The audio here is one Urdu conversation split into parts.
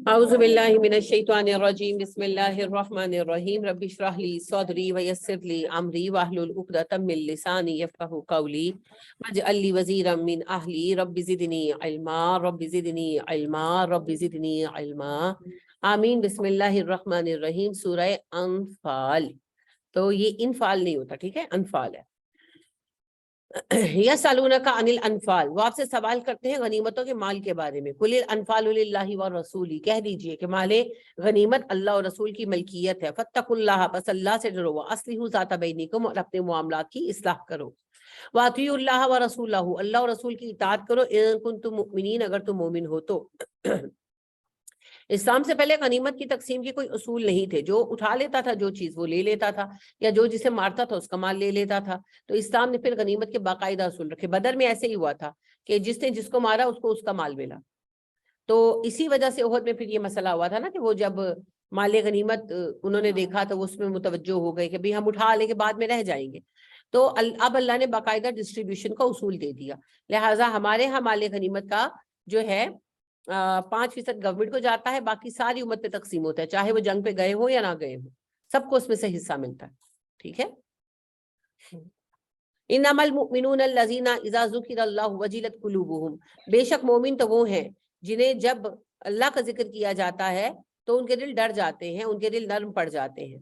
اعوذ باللہ من الشیطان الرجیم بسم اللہ الرحمن الرحیم رب اشرح لی صدری ویسر لی امری واحلل عقدۃ من لسانی یفقہوا قولی واجعل لی وزیرا من اہلی رب زدنی علما رب زدنی علما رب زدنی علما آمین۔ بسم اللہ الرحمن الرحیم، سورہ انفال۔ تو یہ انفال نہیں ہوتا، ٹھیک ہے، انفال ہے۔ یسألونک عن الانفال، وہ آپ سے سوال کرتے ہیں غنیمتوں کے مال کے بارے میں۔ قل الانفال للہ والرسول، کہہ دیجئے کہ مال غنیمت اللہ اور رسول کی ملکیت ہے۔ فاتقوا اللہ، بس اللہ سے ڈرو۔ واصلحوا ذات بینکم، اور اپنے معاملات کی اصلاح کرو۔ واطیعوا اللہ ورسولہ، اللہ اور رسول کی اطاعت کرو۔ ان کنتم مؤمنین، اگر تم مومن ہو تو۔ اسلام سے پہلے غنیمت کی تقسیم کی کوئی اصول نہیں تھے، جو اٹھا لیتا تھا جو چیز وہ لے لیتا تھا، یا جو جسے مارتا تھا اس کا مال لے لیتا تھا۔ تو اسلام نے پھر غنیمت کے باقاعدہ اصول رکھے۔ بدر میں ایسے ہی ہوا تھا کہ جس نے جس کو مارا اس کو اس کا مال ملا۔ تو اسی وجہ سے احد میں پھر یہ مسئلہ ہوا تھا نا کہ وہ جب مال غنیمت انہوں نے دیکھا تو اس میں متوجہ ہو گئے کہ بھی ہم اٹھا لیں گے بعد میں رہ جائیں گے۔ تو اب اللہ نے باقاعدہ ڈسٹریبیوشن کا اصول دے دیا، لہٰذا ہمارے یہاں مال غنیمت کا جو ہے 5% گورنمنٹ کو جاتا ہے، باقی ساری امت پہ تقسیم ہوتا ہے، چاہے وہ جنگ پہ گئے ہوں یا نہ گئے ہوں، سب کو اس میں سے حصہ ملتا ہے، ٹھیک ہے۔ انما المؤمنون الذین اذا ذکر اللہ وجلت قلوبہم، بے شک مومن تو وہ ہیں جنہیں جب اللہ کا ذکر کیا جاتا ہے تو ان کے دل ڈر جاتے ہیں، ان کے دل نرم پڑ جاتے ہیں۔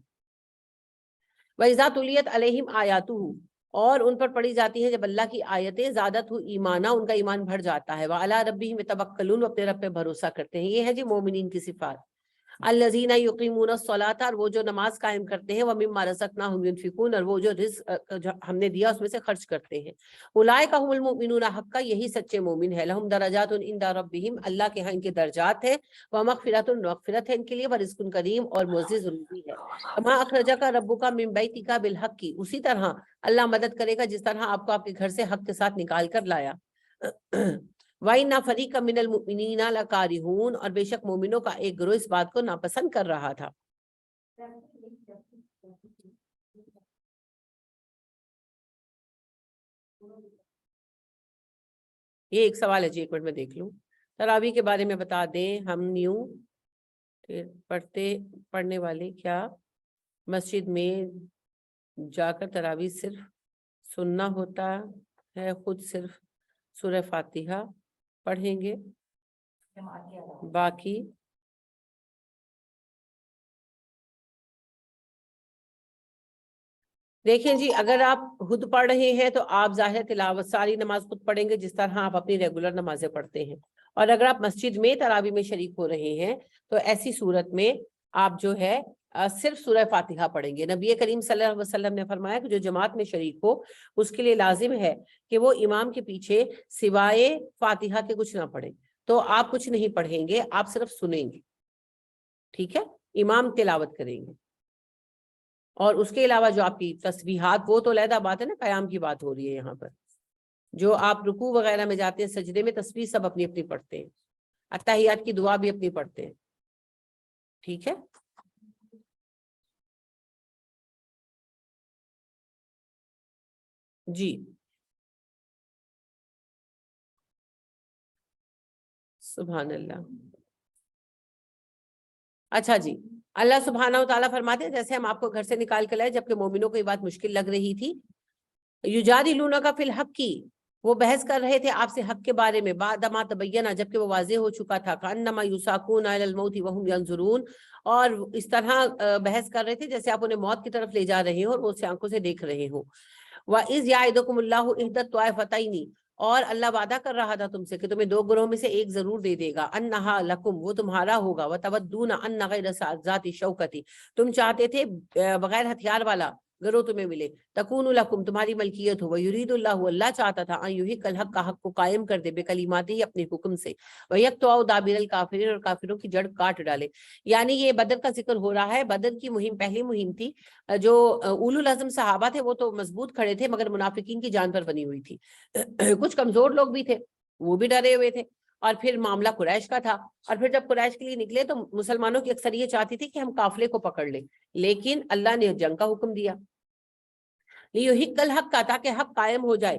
وَإِذَا تُلِيَتْ عَلَيْهِمْ آيَاتُهُ، اور ان پر پڑھی جاتی ہیں جب اللہ کی آیتیں، زادتہ ایمانا، ان کا ایمان بڑھ جاتا ہے۔ وَعَلَىٰ رَبِّهِمْ يَتَوَكَّلُونَ، اپنے رب پہ بھروسہ کرتے ہیں۔ یہ ہے جی مومنین کی صفات۔ الذین یقیمون الصلاۃ، اور وہ جو نماز قائم کرتے ہیں، وَمِمَّا رَزَقْنَاهُمْ يُنْفِقُونَ، اور وہ جو رزق ہم نے دیا اس میں سے خرچ کرتے ہیں۔ اولئک هم المؤمنون حقا، یہی سچے مومن ہیں۔ لہم درجات عند ربہم، اللہ کے ہاں ان کے درجات ہیں۔ ومغفرۃ، مغفرت ہے ان کے لیے۔ ورزق کریم، اور معزز روزی ہے۔ کما اخرجک ربک من بیتک بالحق، اسی طرح اللہ مدد کرے گا جس طرح آپ کو آپ کے گھر سے حق کے ساتھ نکال کر لایا۔ وَإِنَّ فَرِيقًا مِّنَ الْمُؤْمِنِينَ لَكَارِهُونَ، اور بے شک مومنوں کا ایک گروہ اس بات کو ناپسند کر رہا تھا۔ یہ ایک سوال ہے جی، ایک منٹ میں دیکھ لوں۔ تراویح کے بارے میں بتا دیں، ہم نیو پڑھنے والے کیا مسجد میں جا کر تراویح صرف سننا ہوتا ہے، خود صرف سورہ فاتحہ پڑھیں گے، باقی دیکھیں جی، اگر آپ خود پڑھ رہے ہیں تو آپ ظاہر تلاوت ساری نماز خود پڑھیں گے جس طرح آپ اپنی ریگولر نمازیں پڑھتے ہیں، اور اگر آپ مسجد میں تراویح میں شریک ہو رہے ہیں تو ایسی صورت میں آپ جو ہے صرف سورہ فاتحہ پڑھیں گے۔ نبی کریم صلی اللہ علیہ وسلم نے فرمایا کہ جو جماعت میں شریک ہو اس کے لیے لازم ہے کہ وہ امام کے پیچھے سوائے فاتحہ کے کچھ نہ پڑھے۔ تو آپ کچھ نہیں پڑھیں گے، آپ صرف سنیں گے، ٹھیک ہے، امام تلاوت کریں گے۔ اور اس کے علاوہ جو آپ کی تسبیحات، وہ تو علیحدہ بات ہے نا، قیام کی بات ہو رہی ہے یہاں پر۔ جو آپ رکوع وغیرہ میں جاتے ہیں، سجدے میں تسبیح سب اپنی اپنی پڑھتے ہیں، اتحیات کی دعا بھی اپنی پڑھتے ہیں، ٹھیک ہے۔ جی سبحان اللہ۔ اچھا جی، اللہ سبحانہ و تعالیٰ فرماتے ہیں جیسے ہم آپ کو گھر سے نکال کے لائے جبکہ مومنوں کو یہ بات مشکل لگ رہی تھی۔ یجادلونک فی الحق، وہ بحث کر رہے تھے آپ سے حق کے بارے میں، بعد ما تبینہ، جبکہ وہ واضح ہو چکا تھا، کانما یساقون الی الموت وهم ینظرون، اور اس طرح بحث کر رہے تھے جیسے آپ انہیں موت کی طرف لے جا رہے ہوں اور وہ اسے آنکھوں سے دیکھ رہے ہوں۔ وَإِذْ يَعِدُكُمُ اللَّهُ إِحْدَى الطَّائِفَتَيْنِ، اور اللہ وعدہ کر رہا تھا تم سے کہ تمہیں دو گروہ میں سے ایک ضرور دے دے گا، انہا لکم، وہ تمہارا ہوگا، وتودون ان غیر ذات الشوکۃ، تم چاہتے تھے بغیر ہتھیار والا گروہ تمہیں ملے، تکون لکم، تمہاری ملکیت ہو، ویرید اللہ، اللہ چاہتا تھا، ان یحق الحق، کا حق کو قائم کر دے، بکلماتہ، اپنے حکم سے، ویقطع دابر الکافرین، اور کافروں کی جڑ کاٹ ڈالے۔ یعنی یہ بدر کا ذکر ہو رہا ہے۔ بدر کی مہم پہلی مہم تھی، جو اولو العزم صحابہ تھے وہ تو مضبوط کھڑے تھے مگر منافقین کی جان پر بنی ہوئی تھی، کچھ کمزور لوگ بھی تھے، وہ بھی ڈرے ہوئے تھے۔ اور پھر معاملہ قریش کا تھا، اور پھر جب قریش کے لیے نکلے تو مسلمانوں کی اکثر یہ چاہتی تھی کہ ہم قافلے کو پکڑ لیں، لیکن اللہ نے جنگ کا حکم دیا، لیحق الحق کا، تاکہ حق قائم ہو جائے،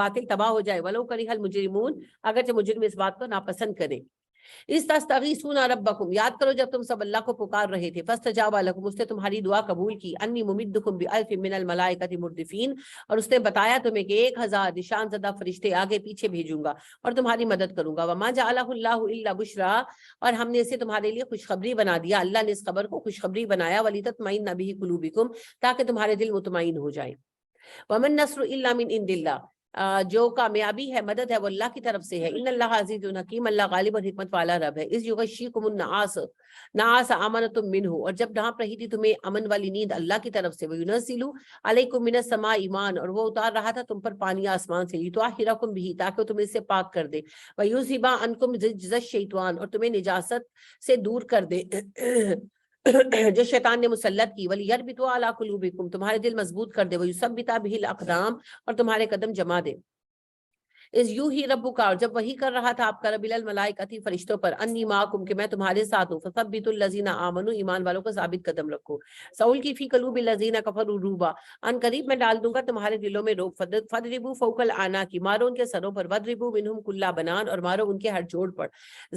باطل تباہ ہو جائے ولو کرہ المجرمون اگرچہ مجرم اس بات کو ناپسند کرے. استغیثون ربکم یاد کرو جب تم سب اللہ کو پکار رہے تھے فاستجاب لکم اس نے تمہاری دعا قبول کی انی ممدکم بألف من الملائکۃ مردفین اور اس نے بتایا تمہیں کہ 1000 نشان زدہ فرشتے آگے پیچھے بھیجوں گا اور تمہاری مدد کروں گا. وما جعلہ اللہ الا بشرا اور ہم نے اسے تمہارے لیے خوشخبری بنا دیا. اللہ نے اس خبر کو خوشخبری بنایا ولتطمئن بہ قلوبکم تاکہ تمہارے دل مطمئن ہو جائیں. ومن نصر الا من عند اللہ جو کامیابی ہے مدد ہے وہ اللہ کی طرف سے ہے. ان اللہ عزیز حکیم اللہ غالب اور حکمت والا رب ہے. اذ یغشیکم النعاس امنۃ منہ اور جب ڈھانپ رہی تھی تمہیں امن والی نیند اللہ کی طرف سے. وینزل علیکم من السماء ایمان اور وہ اتار رہا تھا تم پر پانی آسمان سے لطہرکم بہ تاکہ تم اس سے پاک کر دے. ویذھب عنکم رجز الشیطان اور تمہیں نجاست سے دور کر دے جو شیطان نے مسلط کی. وَلِيَرْبِطُ عَلَىٰ قُلُوبِكُمْ تمہارے دل مضبوط کر دے. وَيُثَبِّتَ بِهِ الْأَقْدَامَ اور تمہارے قدم جما دے. اس یوں ہی ربک اور جب وہی کر رہا تھا آپ کا رب الملائکۃ فرشتوں پر انی معکم کہ میں تمہارے ساتھ ہوں. فثبتوا الذین آمنوا ایمان والوں کو ثابت قدم رکھو. سول کی فی قلوب الذین کفروا رعبا ان قریب میں ڈال دوں گا تمہارے دلوں میں روب. فضربوا فوق الاعناق مارو ان کے سروں پر. واضربوا منہم کل بنان اور مارو ان کے ہر جوڑ پر.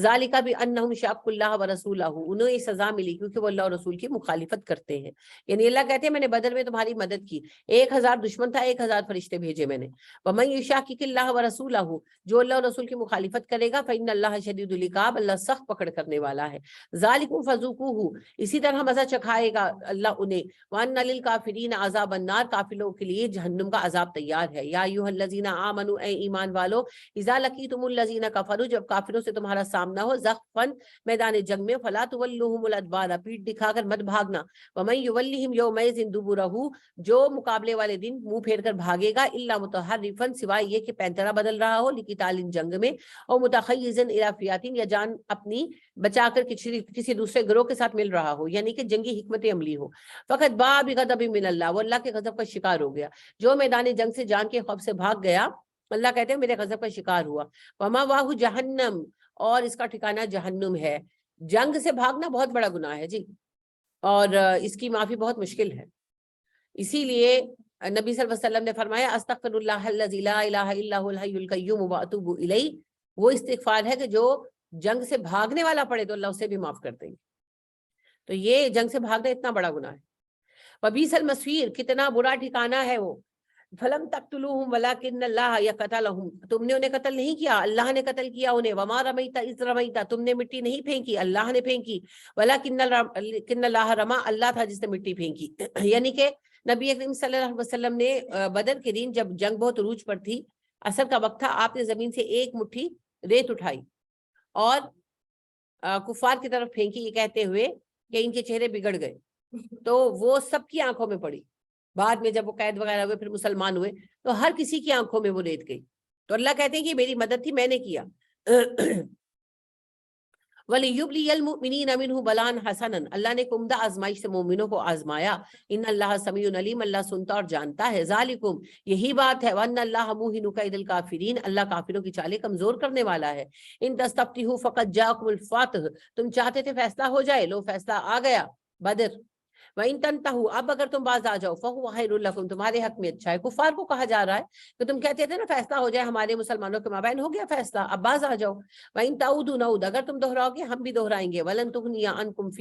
ذالک بانہم شاقوا اللہ ورسولہ انہیں یہ سزا ملی کیونکہ وہ اللہ اور رسول کی مخالفت کرتے ہیں. یعنی اللہ کہتے ہیں میں نے بدر میں تمہاری مدد کی. 1000 دشمن تھا 1000 فرشتے بھیجے میں نے. ومن یشاقق اللہ ورسولہ جو اللہ اور رسول کی مخالفت کرے گا فإن اللہ شدید العقاب اللہ سخت پکڑ کرنے والا ہے. ذالکم فذوقوہ اسی طرح مزہ چکھائے گا اللہ انہیں. وان للکافرین عذاب النار کافروں کے لیے جہنم کا عذاب تیار ہے. یا ایھا الذین آمنوا اے ایمان والو اذا لقیتم الذین کفروا جب کافروں سے تمہارا سامنا ہو زحفا میدان جنگ میں فلا تولوہم الادبار پیٹ دکھا کر مت بھاگنا. ومن یولہم یومئذ دبرہ جو مقابلے والے دن منہ پھیر کر بھاگے گا الا متحرفا سوائے یہ کہ پینترا بدل رہا ہو لقتال جنگ میں اور متخیزا الی فیات یا جان اپنی بچا کر کسی دوسرے گروہ کے ساتھ مل رہا ہو یعنی کہ جنگی حکمت عملی ہو. فقط باء بغضب من اللہ وہ اللہ کے غضب کا شکار ہو گیا. جو میدان جنگ سے جان کے خوف سے بھاگ گیا اللہ کہتے ہیں میرے غضب کا شکار ہوا. ومأواہ جہنم اور اس کا ٹھکانہ جہنم ہے. جنگ سے بھاگنا بہت بڑا گناہ ہے جی اور اس کی معافی بہت مشکل ہے. اسی لیے نبی صلی اللہ علیہ وسلم نے فرمایا استغفر اللہ الذی لا الہ الا هو الحی القیوم واتوب الیہ وہ استغفار ہے کہ جو جنگ سے بھاگنے والا پڑے تو اللہ اسے بھی معاف کر دیں گے. تو یہ جنگ سے بھاگنا اتنا بڑا گناہ ہے. وبئس المصیر کتنا برا ٹھکانہ ہے وہ. فلم تقتلوہم ولکن اللہ قتلہم تم نے انہیں قتل نہیں کیا اللہ نے قتل کیا انہیں. وما رمیت اذ رمیت تم نے مٹی نہیں پھینکی اللہ نے پھینکی. ولکن اللہ رما اللہ تھا جس نے مٹی پھینکی. یعنی کہ نبی اکرم صلی اللہ علیہ وسلم نے بدر کے دن جب جنگ بہت عروج پر تھی عصر کا وقت تھا آپ نے زمین سے ایک مٹھی ریت اٹھائی اور کفار کی طرف پھینکی یہ کہتے ہوئے کہ ان کے چہرے بگڑ گئے. تو وہ سب کی آنکھوں میں پڑی. بعد میں جب وہ قید وغیرہ ہوئے پھر مسلمان ہوئے تو ہر کسی کی آنکھوں میں وہ ریت گئی. تو اللہ کہتے ہیں کہ میری مدد تھی میں نے کیا. وَلِيُبْلِيَ الْمُؤْمِنِينَ مِنْهُ بَلَاءً حَسَنًا اللہ نے عمدہ آزمائش سے مومنوں کو آزمایا. ان اللہ سمیع علیم اللہ سنتا اور جانتا ہے. ذالکم یہی بات ہے. وَأَنَّ اللَّهَ مُوهِنُ كَيْدَ الْكَافِرِينَ اللہ کافروں کی چالیں کمزور کرنے والا ہے. ان تستفتحوا فقد جاءكم الفتح تم چاہتے تھے فیصلہ ہو جائے لو فیصلہ آ گیا بدر. وَإِن تَنْتَهُوا اب اگر تم باز آ جاؤ فَهُوَ خَيْرٌ لَكُمْ تمہارے حق میں اچھا ہے. کفار کو کہا جا رہا ہے کہ تم کہتے تھے نا فیصلہ ہو جائے ہمارے مسلمانوں کے مابین ہو گیا فیصلہ اب باز آ جاؤ. وَإِن تَعُودُوا نَعُودْ اگر تم دہراؤ گے ہم بھی دہرائیں گے. وَلَن تُغْنِيَ عَنْكُمْ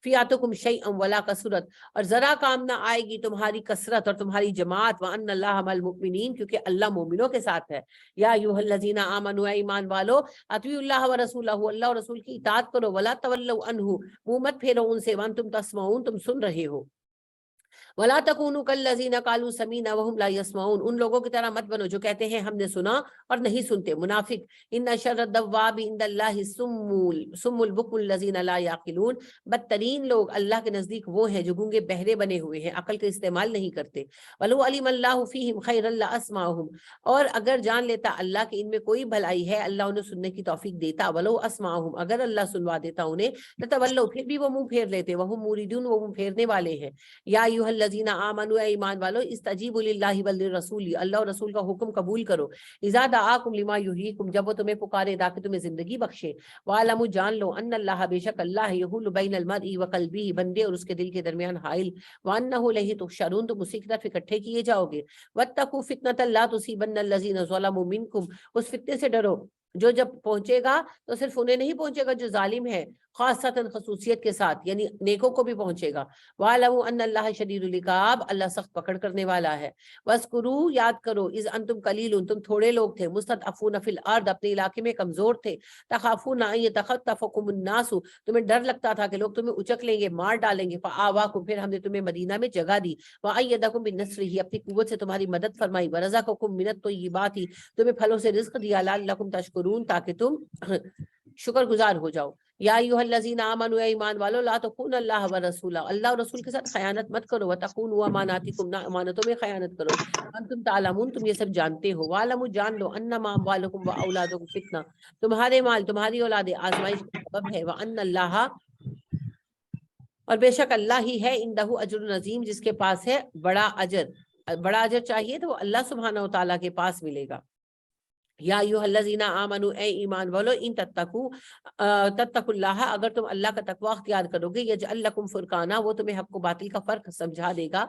فِئَاتُكُمْ شَيْئًا وَلَا كَثُرَتْ اور ذرا کام نہ آئے گی تمہاری کثرت اور تمہاری جماعت. وَأَنَّ اللَّهَ مَعَ الْمُؤْمِنِينَ کیونکہ اللہ مومنوں کے ساتھ ہے. یا ایھا الذین آمنوا ایمان والو اطیعوا اللہ ورسولہ اللہ اور رسول کی اطاعت کرو. وَلَا تَوَلَّوْا عَنْهُ منہ مت پھیرو ان سے. وَأَنْتُمْ تَسْمَعُونَ تم سن رہے ہو. وَلَا تَكُونُوا كَالَّذِينَ قَالُوا سَمِعْنَا وَهُمْ لَا يَسْمَعُونَ ان لوگوں کی طرح مت بنو جو کہتے ہیں ہم نے سنا اور نہیں سنتے. منافق. ان شر الدواب عند اللہ الصم البکم الذین لا یعقلون بدترین لوگ اللہ کے نزدیک وہ ہیں جو گونگے بہرے بنے ہوئے ہیں عقل کا استعمال نہیں کرتے. وَلَوْ عَلِمَ اللَّهُ فِيهِمْ خَيْرًا لَأَسْمَعَهُمْ اور اگر جان لیتا اللہ کہ ان میں کوئی بھلائی ہے اللہ انہیں سننے کی توفیق دیتا. وَلَوْ أَسْمَعَهُمْ اگر اللہ سنوا دیتا انہیں لَتَوَلَّوْا پھر بھی وہ منہ پھیر لیتے. وَهُمْ مُورِدُونَ وہ منہ پھیرنے والے ہیں. یا ایھا الذین آمنوا، اے ایمان والو، استجیبوا للہ وللرسول، اللہ اور رسول کا حکم قبول کرو، اذا دعاکم لما یحییکم، جب وہ تمہیں پکارے تاکہ تمہیں زندگی بخشے، وَاعْلَمُوا، جان لو، ان اللہ، بے شک اللہ، یحول بین المرء وقلبہ، بندے اور اس کے دل کے درمیان حائل، وانہ الیہ تحشرون، تم اسی کی طرف اکٹھے کیے جاؤ گے، واتقوا فتنۃ لا تصیبن الذین ظلموا منکم، اس فتنے سے ڈرو جو جب پہنچے گا تو صرف انہیں نہیں پہنچے گا جو ظالم ہے، خاصتاً خصوصیت کے ساتھ، یعنی نیکوں کو بھی پہنچے گا، وَاعْلَمُوا أَنَّ اللَّهَ شَدِيدُ الْعِقَابِ، اللہ سخت پکڑ کرنے والا ہے، وَاذْكُرُوا، یاد کرو، اذ انتم قلیل، تم تھوڑے لوگ تھے، مستضعفون فی الارض، اپنے علاقے میں کمزور تھے، تخافون ان یتخطفکم الناس، تمہیں ڈر لگتا تھا کہ لوگ تمہیں اچک لیں گے، مار ڈالیں گے، فآواکم، پھر ہم نے تمہیں مدینہ میں جگہ دی، وأیدکم بنصرہ، اپنی قوت سے تمہاری مدد فرمائی، ورزقکم من الطیبات، تمہیں پھلوں سے رزق دیا، لعلکم تشکرون، تاکہ تم شکر گزار ہو جاؤ، یا ایھا الذین آمنوا، اے ایمان والو، لا تخونوا اللہ ورسولہ، اللہ اور رسول کے ساتھ خیانت مت کرو، وتخونوا اماناتکم، نہ امانتوں میں خیانت کرو، انتم تعلمون، تم یہ سب جانتے ہو، واعلموا، جان لو، انما اموالکم واولادکم فتنہ، تمہارے مال، تمہاری اولادیں آزمائش کا سبب ہے، وان اللہ، اور بے شک اللہ ہی ہے، عندہ اجر عظیم، جس کے پاس ہے بڑا اجر، بڑا اجر چاہیے تو وہ اللہ سبحانہ و تعالیٰ کے پاس ملے گا۔ یا ایھا الذین آمنوا، اے ایمان والو، ان تتقوا اللہ، اگر تم اللہ کا تقوی اختیار کرو گے، یجعل لکم فرقانا، وہ تمہیں حق و باطل کا فرق سمجھا دے گا،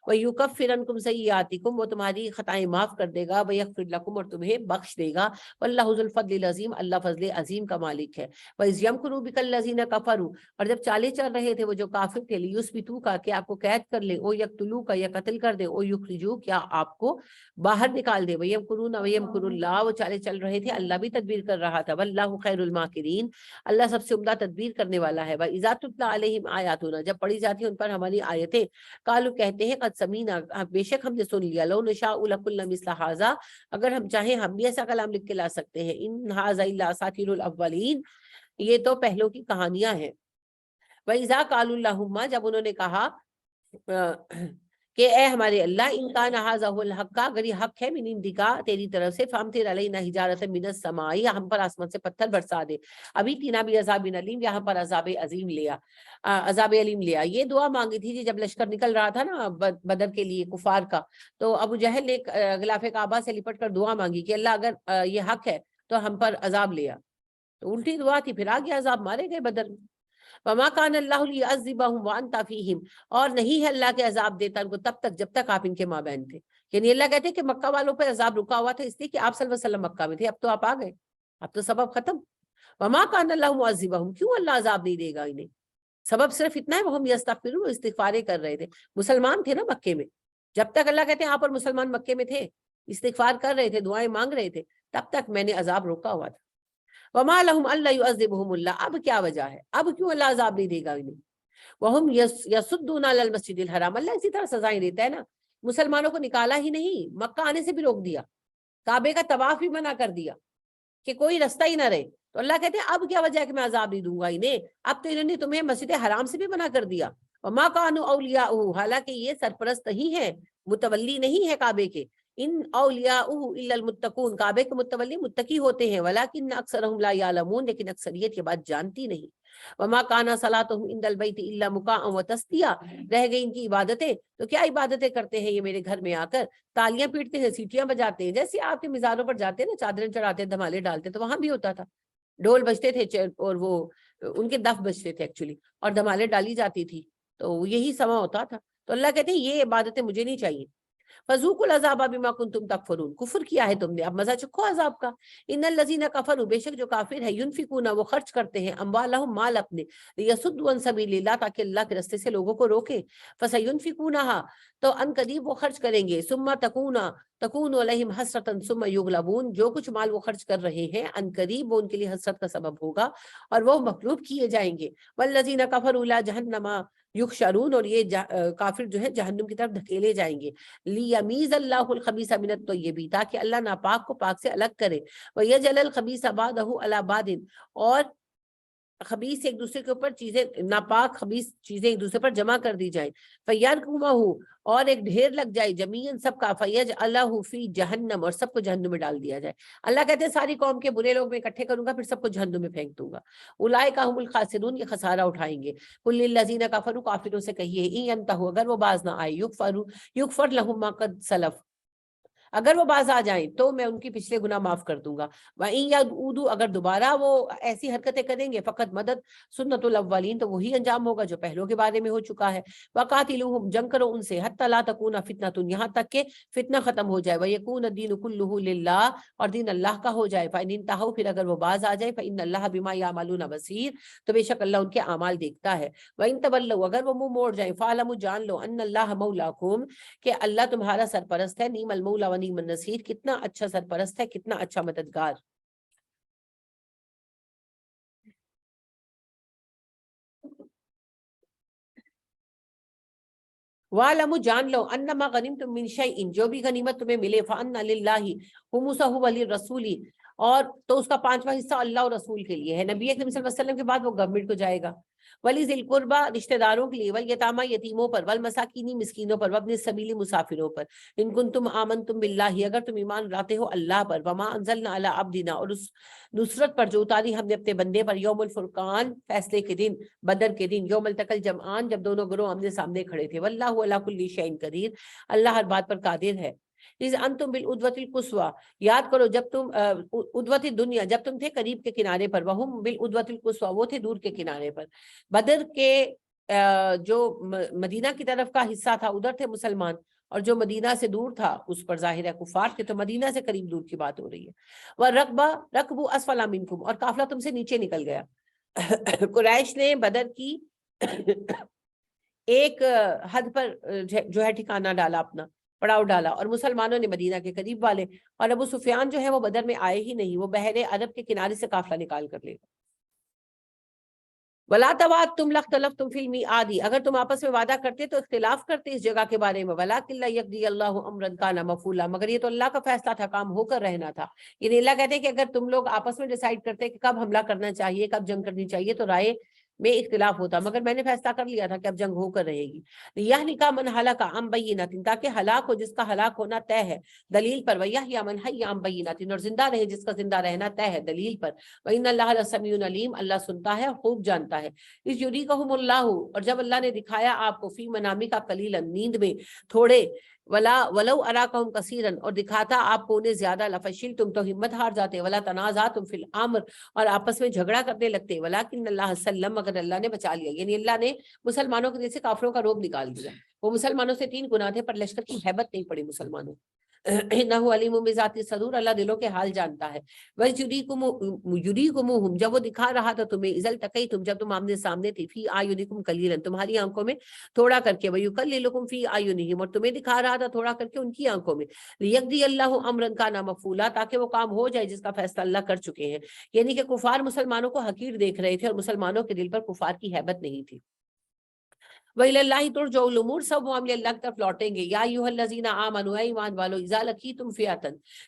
ویکفر عنکم سیئاتکم، وہ تمہاری خطائیں معاف کر دے گا، ویغفر لکم، اور تمہیں بخش دے گا، واللہ ذو الفضل العظیم، اللہ فضل عظیم کا مالک ہے۔ وَإِذْ يَمْكُرُ بِكَ الَّذِينَ كَفَرُوا، اور جب چالیں چل رہے تھے وہ جو کافر تھے، لیثبتوک، کہ آپ کو قید کر لیں، او یقتلوک، یا قتل کر دے، او یخرجوک، یا آپ کو باہر نکال دے، وَيَمْكُرُونَ وَيَمْكُرُ اللَّهُ، وہ چالیں چل رہے تھے، اللہ بھی تدبیر کر رہا تھا، واللہ خیر الماکرین، اللہ سب سے عمدہ تدبیر کرنے والا ہے۔ وَإِذَا تُتْلَىٰ عَلَيْهِمْ آیاتنا، جب پڑھی جاتی ہیں ان پر ہماری آیتیں، قالوا، کہتے ہیں، قد سمینا، بے شک ہم نے سن لیا، لو نشاء لقلنا مثل ھذا، اگر ہم چاہیں ہم بھی ایسا کلام لکھ کے لا سکتے ہیں، ان ھذا الا اساطیر الاولین، یہ تو پہلوں کی کہانیاں ہیں۔ وَإِذَا قَالُوا اللَّهُمَّ، جب انہوں نے کہا کہ اے ہمارے اللہ، ان کان ھذا هو الحق، اگر یہ حق ہے، من عندک، تیری طرف سے، فامطر علینا حجارۃ من السماء، ہم پر آسمان سے پتھر برسا دے، ابھی تینا بھی عذاب علیم، یہاں پر عذاب عظیم لیا، عذاب علیم لیا۔ یہ دعا مانگی تھی جی جب لشکر نکل رہا تھا نا بدر کے لیے کفار کا، تو ابو جہل نے غلاف کعبہ سے لپٹ کر دعا مانگی کہ اللہ اگر یہ حق ہے تو ہم پر عذاب لیا، تو الٹی دعا تھی، پھر آ گیا عذاب، مارے گئے بدر میں۔ وما کان اللہ لیعذبہم وانت فیہم، اور نہیں ہے اللہ کے عذاب دیتا ان کو تب تک جب تک آپ ان کے مابین تھے، یعنی اللہ کہتے ہیں کہ مکہ والوں پہ عذاب رکا ہوا تھا اس لیے کہ آپ صلی اللہ علیہ وسلم مکہ میں تھے، اب تو آپ آ گئے، اب تو سبب ختم۔ وما کان اللہ معذبہم، کیوں اللہ عذاب نہیں دے گا انہیں، سبب صرف اتنا ہے، وہم یستغفرون، استغفاریں کر رہے تھے، مسلمان تھے نا مکے میں، جب تک اللہ کہتے ہیں آپ اور مسلمان مکے میں تھے، استغفار کر رہے تھے، دعائیں مانگ رہے تھے، تب تک میں نے عذاب روکا ہوا تھا۔ وما لهم الا يعذبهم اللہ، اب کیا وجہ ہے، اب کیوں اللہ عذاب نہیں دے گا انہیں، وہم یصدون علی المسجد الحرام، اللہ اسی طرح سزائیں دیتا ہے نا، مسلمانوں کو نکالا ہی نہیں، مکہ آنے سے بھی روک دیا، کعبے کا طواف بھی منع کر دیا کہ کوئی رستہ ہی نہ رہے، تو اللہ کہتے ہیں اب کیا وجہ ہے کہ میں عذاب نہیں دوں گا انہیں، اب تو انہوں نے تمہیں مسجد حرام سے بھی منع کر دیا، وما کانوا اولیاءہ، حالانکہ یہ سرپرست نہیں ہے، متولی نہیں ہے کعبے کے، ان اولیاءہ الا المتقون، کعبے کے متولی متقی ہوتے ہیں، ولکن اکثرهم لا یعلمون، لیکن اکثریت یہ بات جانتی نہیں۔ وما کان صلاتهم عند البیت الا مکاء وتصدیہ، رہ گئی ان کی عبادتیں تو کیا عبادتیں کرتے ہیں یہ میرے گھر میں آ کر، تالیاں پیٹتے ہیں، سیٹیاں بجاتے ہیں، جیسے آپ کے مزاروں پر جاتے ہیں نا، چادریں چڑھاتے ہیں، دھمالے ڈالتے ہیں، تو وہاں بھی ہوتا تھا، ڈھول بجتے تھے اور وہ ان کے دف بجتے تھے ایکچولی، اور دھمالے ڈالی جاتی تھی، تو یہی سما ہوتا تھا، تو اللہ کہتے ہیں یہ عبادتیں مجھے نہیں چاہیے۔ فذوقوا العذاب بما کنتم تکفرون، کفر کیا ہے تم نے، اب مزہ چکھو عذاب کا۔ ان الذین کفروا، بے شک جو کافر ہے، ینفقون، وہ خرچ کرتے ہیں، اموالہم، مال اپنے، لیصدوا عن سبیل اللہ، تاکہ اللہ کے راستے سے لوگوں کو روکے، فسینفقونھا، تو ان قریب وہ خرچ کریں گے، ثم تکون علیہم حسرۃ ثم یغلبون، جو کچھ مال وہ خرچ کر رہے ہیں ان قریب وہ ان کے لیے حسرت کا سبب ہوگا اور وہ مغلوب کیے جائیں گے۔ والذین کفروا الی جہنم یحشرون، اور یہ کافر جو ہے جہنم کی طرف دھکیلے جائیں گے، لیمیز اللہ الخبیث من الطیب، تاکہ اللہ ناپاک کو پاک سے الگ کرے، ویجعل الخبیث بعضہ علی بعض، اور خبیث ایک دوسرے کے اوپر چیزیں، ناپاک خبیث چیزیں ایک دوسرے پر جمع کر دی جائیں، فَيَرْكُمَهُ اور ایک ڈھیر لگ جائے جمیعاً سب کا، فَيَجْعَلَهُ فِي جہنم اور سب کو جہنم میں ڈال دیا جائے۔ اللہ کہتے ہیں ساری قوم کے برے لوگ میں اکٹھے کروں گا، پھر سب کو جہنم میں پھینک دوں گا۔ اولئک هم الخاسرون یہ خسارہ اٹھائیں گے۔ قُلْ لِلَّذِينَ كَفَرُوا کافروں سے کہیے إِن يَنْتَهُوا اگر وہ باز نہ آئے، یغفر لهم ما قد سلف اگر وہ باز آ جائیں تو میں ان کی پچھلے گناہ معاف کر دوں گا۔ وَإِن يَعُودُوا اگر دوبارہ وہ ایسی حرکتیں کریں گے، فقط مدد سنت الاولین تو وہی انجام ہوگا جو پہلوں کے بارے میں ہو چکا ہے۔ وَقَاتِلُوهُمْ جنگ کرو ان سے، حَتَّى لَا تَكُونَ فِتْنَةٌ یہاں تک کہ فتنہ ختم ہو جائے، وَيَكُونَ الدِّينُ كُلُّهُ لِلَّهِ اور دین اللہ کا ہو جائے۔ فَإِنِ انتهوا پھر اگر وہ باز آ جائے، فَإِنَّ اللَّهَ بِمَا يَعْمَلُونَ بَصِيرٌ تو بے شک اللہ ان کے اعمال دیکھتا ہے۔ وَإِن تَوَلَّوْا اگر وہ منہ موڑ جائیں، فَاعْلَمُوا جان لو أَنَّ اللَّهَ مَوْلَاكُمْ کہ اللہ تمہارا سرپرست ہے، نِعْمَ الْمَوْلَىٰ وَنِعْمَ النَّصِيرُ کتنا اچھا سرپرست ہے، کتنا اچھا مددگار۔ وَاعْلَمُوا جان لو انما غنمتم من شیء جو بھی غنیمت تمہیں ملے، فان للہ خمسہ وللرسول اور تو اس کا پانچواں حصہ اللہ اور رسول کے لیے ہے، نبی اکرم صلی اللہ علیہ وسلم کے بعد وہ گورنمنٹ کو جائے گا۔ وَلِذِي الْقُرْبَى رشتہ داروں کے لیے، والیتامیٰ یتیموں پر، والمساکین مسکینوں پر، وابن السبیل مسافروں پر، ان کنتم آمنتم باللہ اگر تم ایمان لاتے ہو اللہ پر، وما انزلنا علی عبدنا اور اس نصرت پر جو اتاری ہم نے اپنے بندے پر، یوم الفرقان فیصلے کے دن، بدر کے دن، یوم التقى الجمعان جب دونوں گروہ آمنے سامنے کھڑے تھے، واللہ علی کل شیء قدیر اللہ ہر بات پر قادر ہے۔ اذ انتم بالعدوۃ القصویٰ یاد کرو جب تم عدوۃ الدنیا جب تم تھے قریب کے کنارے پر، وہم بالعدوۃ القصویٰ وہ تھے دور کے کنارے پر۔ بدر کے جو مدینہ کی طرف کا حصہ تھا ادھر تھے مسلمان، اور جو مدینہ سے دور تھا اس پر ظاہر ہے کفار تھے، تو مدینہ سے قریب دور کی بات ہو رہی ہے۔ وَرَكْبُوا أَسْفَلَ مِنْكُمْ اور قافلہ تم سے نیچے نکل گیا۔ قریش نے بدر کی ایک حد پر جو ہے ٹھکانہ ڈالا، اپنا پڑاؤ ڈالا، اور مسلمانوں نے مدینہ کے قریب والے، اور ابو سفیان جو ہے وہ بدر میں آئے ہی نہیں، وہ بحر عرب کے کنارے سے قافلہ نکال کر لے گا۔ وَلَا تَوَعَدتُّمْ لَاخْتَلَفْتُمْ فِي الْمِيعَادِ اگر تم آپس میں وعدہ کرتے تو اختلاف کرتے اس جگہ کے بارے میں، وَلَٰكِن لَّيَقْضِيَ اللَّهُ أَمْرًا كَانَ مَفْعُولًا مگر یہ تو اللہ کا فیصلہ تھا، کام ہو کر رہنا تھا۔ یعنی اللہ کہتے ہیں کہ اگر تم لوگ آپس میں ڈیسائیڈ کرتے کہ کب حملہ کرنا چاہیے، کب جنگ کرنی چاہیے، تو رائے میں اختلاف ہوتا، مگر میں نے فیصلہ کر لیا تھا کہ اب جنگ ہو کر رہے گی۔ لِيَهْلِكَ مَنْ هَلَكَ عَن بَيِّنَةٍ تاکہ ہلاک ہو جس کا ہلاک ہونا طے ہے دلیل پر، وَيَحْيَىٰ مَنْ حَيَّ عَن بَيِّنَةٍ اور زندہ رہے جس کا زندہ رہنا طے ہے دلیل پر، وَإِنَّ اللَّهَ لَسَمِيعٌ عَلِيمٌ اللہ سنتا ہے خوب جانتا ہے۔ اس یریکہم اللہ اور جب اللہ نے دکھایا آپ کو فی منامک قلیلا نیند میں تھوڑے، ولو اراکہم کثیرا اور دکھاتا آپ کو انہیں زیادہ، لفشلتم تو ہمت ہار جاتے، ولا تنازعتم فی الامر اور آپس میں جھگڑا کرنے لگتے، ولکن اللہ سلم مگر اللہ نے بچا لیا، یعنی اللہ نے مسلمانوں کے جیسے کافروں کا روب نکال دیا۔ وہ مسلمانوں سے 3 گنا تھے پر لشکر کی ہیبت نہیں پڑی مسلمانوں۔ انہ علیم بذات الصدور اللہ دلوں کے حال جانتا ہے۔ یریکموہم جب وہ دکھا رہا تھا تمہیں، اذ التقیتم جب تم آمنے سامنے تھی، فی اعینکم قلیلا تمہاری آنکھوں میں تھوڑا کر کے، ویکللکم فی اعینہم اور تمہیں دکھا رہا تھا تھوڑا کر کے ان کی آنکھوں میں، لیقضی اللہ امرا کان مفعولا تاکہ وہ کام ہو جائے جس کا فیصلہ اللہ کر چکے ہیں۔ یعنی کہ کفار مسلمانوں کو حقیر دیکھ رہے تھے اور مسلمانوں کے دل پر کفار کی ہیبت نہیں تھی۔ وَإِلَى اللَّهِ تُرْجَعُ الْأُمُورُ سب معاملے اللہ کی طرف لوٹیں گے۔ یا ایھا الذین آمنوا اے ایمان والو، اذا لقیتم فئۃ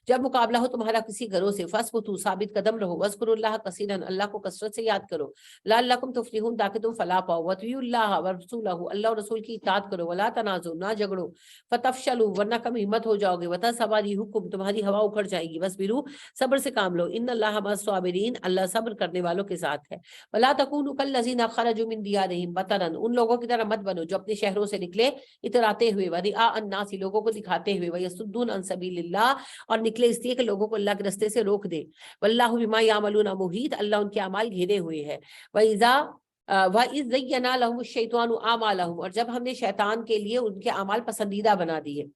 جب مقابلہ ہو تمہارا کسی گروہ سے، فاثبتوا ثابت قدم رہو، واذکروا اللہ کثیرا اللہ کو کثرت سے یاد کرو، لعلکم تفلحون تاکہ تم فلاح پاؤ، واطیعوا اللہ ورسولہ اللہ اور رسول کی اطاعت کرو، ولا تنازعوا نہ جھگڑو، فتفشلوا ورنہ کم ہمت ہو جاؤ گے، وتذھب ريحكم تمہاری ہوا اکھڑ جائے گی، واصبروا صبر سے کام لو، ان اللہ مع الصابرین اللہ صبر کرنے والوں کے ساتھ ہے۔ ولا تکونوا كالذین خرجوا من دیارهم بطرا ان لوگوں کی طرح مت بنو جو اپنے شہروں سے نکلے اتراتے ہوئے، ورئاء الناس لوگوں کو دکھاتے ہوئے، ویصدون عن سبیل اللہ اور نکلے اس لیے کہ لوگوں کو اللہ کے رستے سے روک دے، واللہ بما یعملون محیط اللہ ان کے اعمال گھیرے ہوئے ہے۔ وَإِذْ زَيَّنَ لَهُمُ الشَّيْطَانُ أَعْمَالَهُمْ اور جب ہم نے شیطان کے لیے ان کے اعمال پسندیدہ بنا دیے،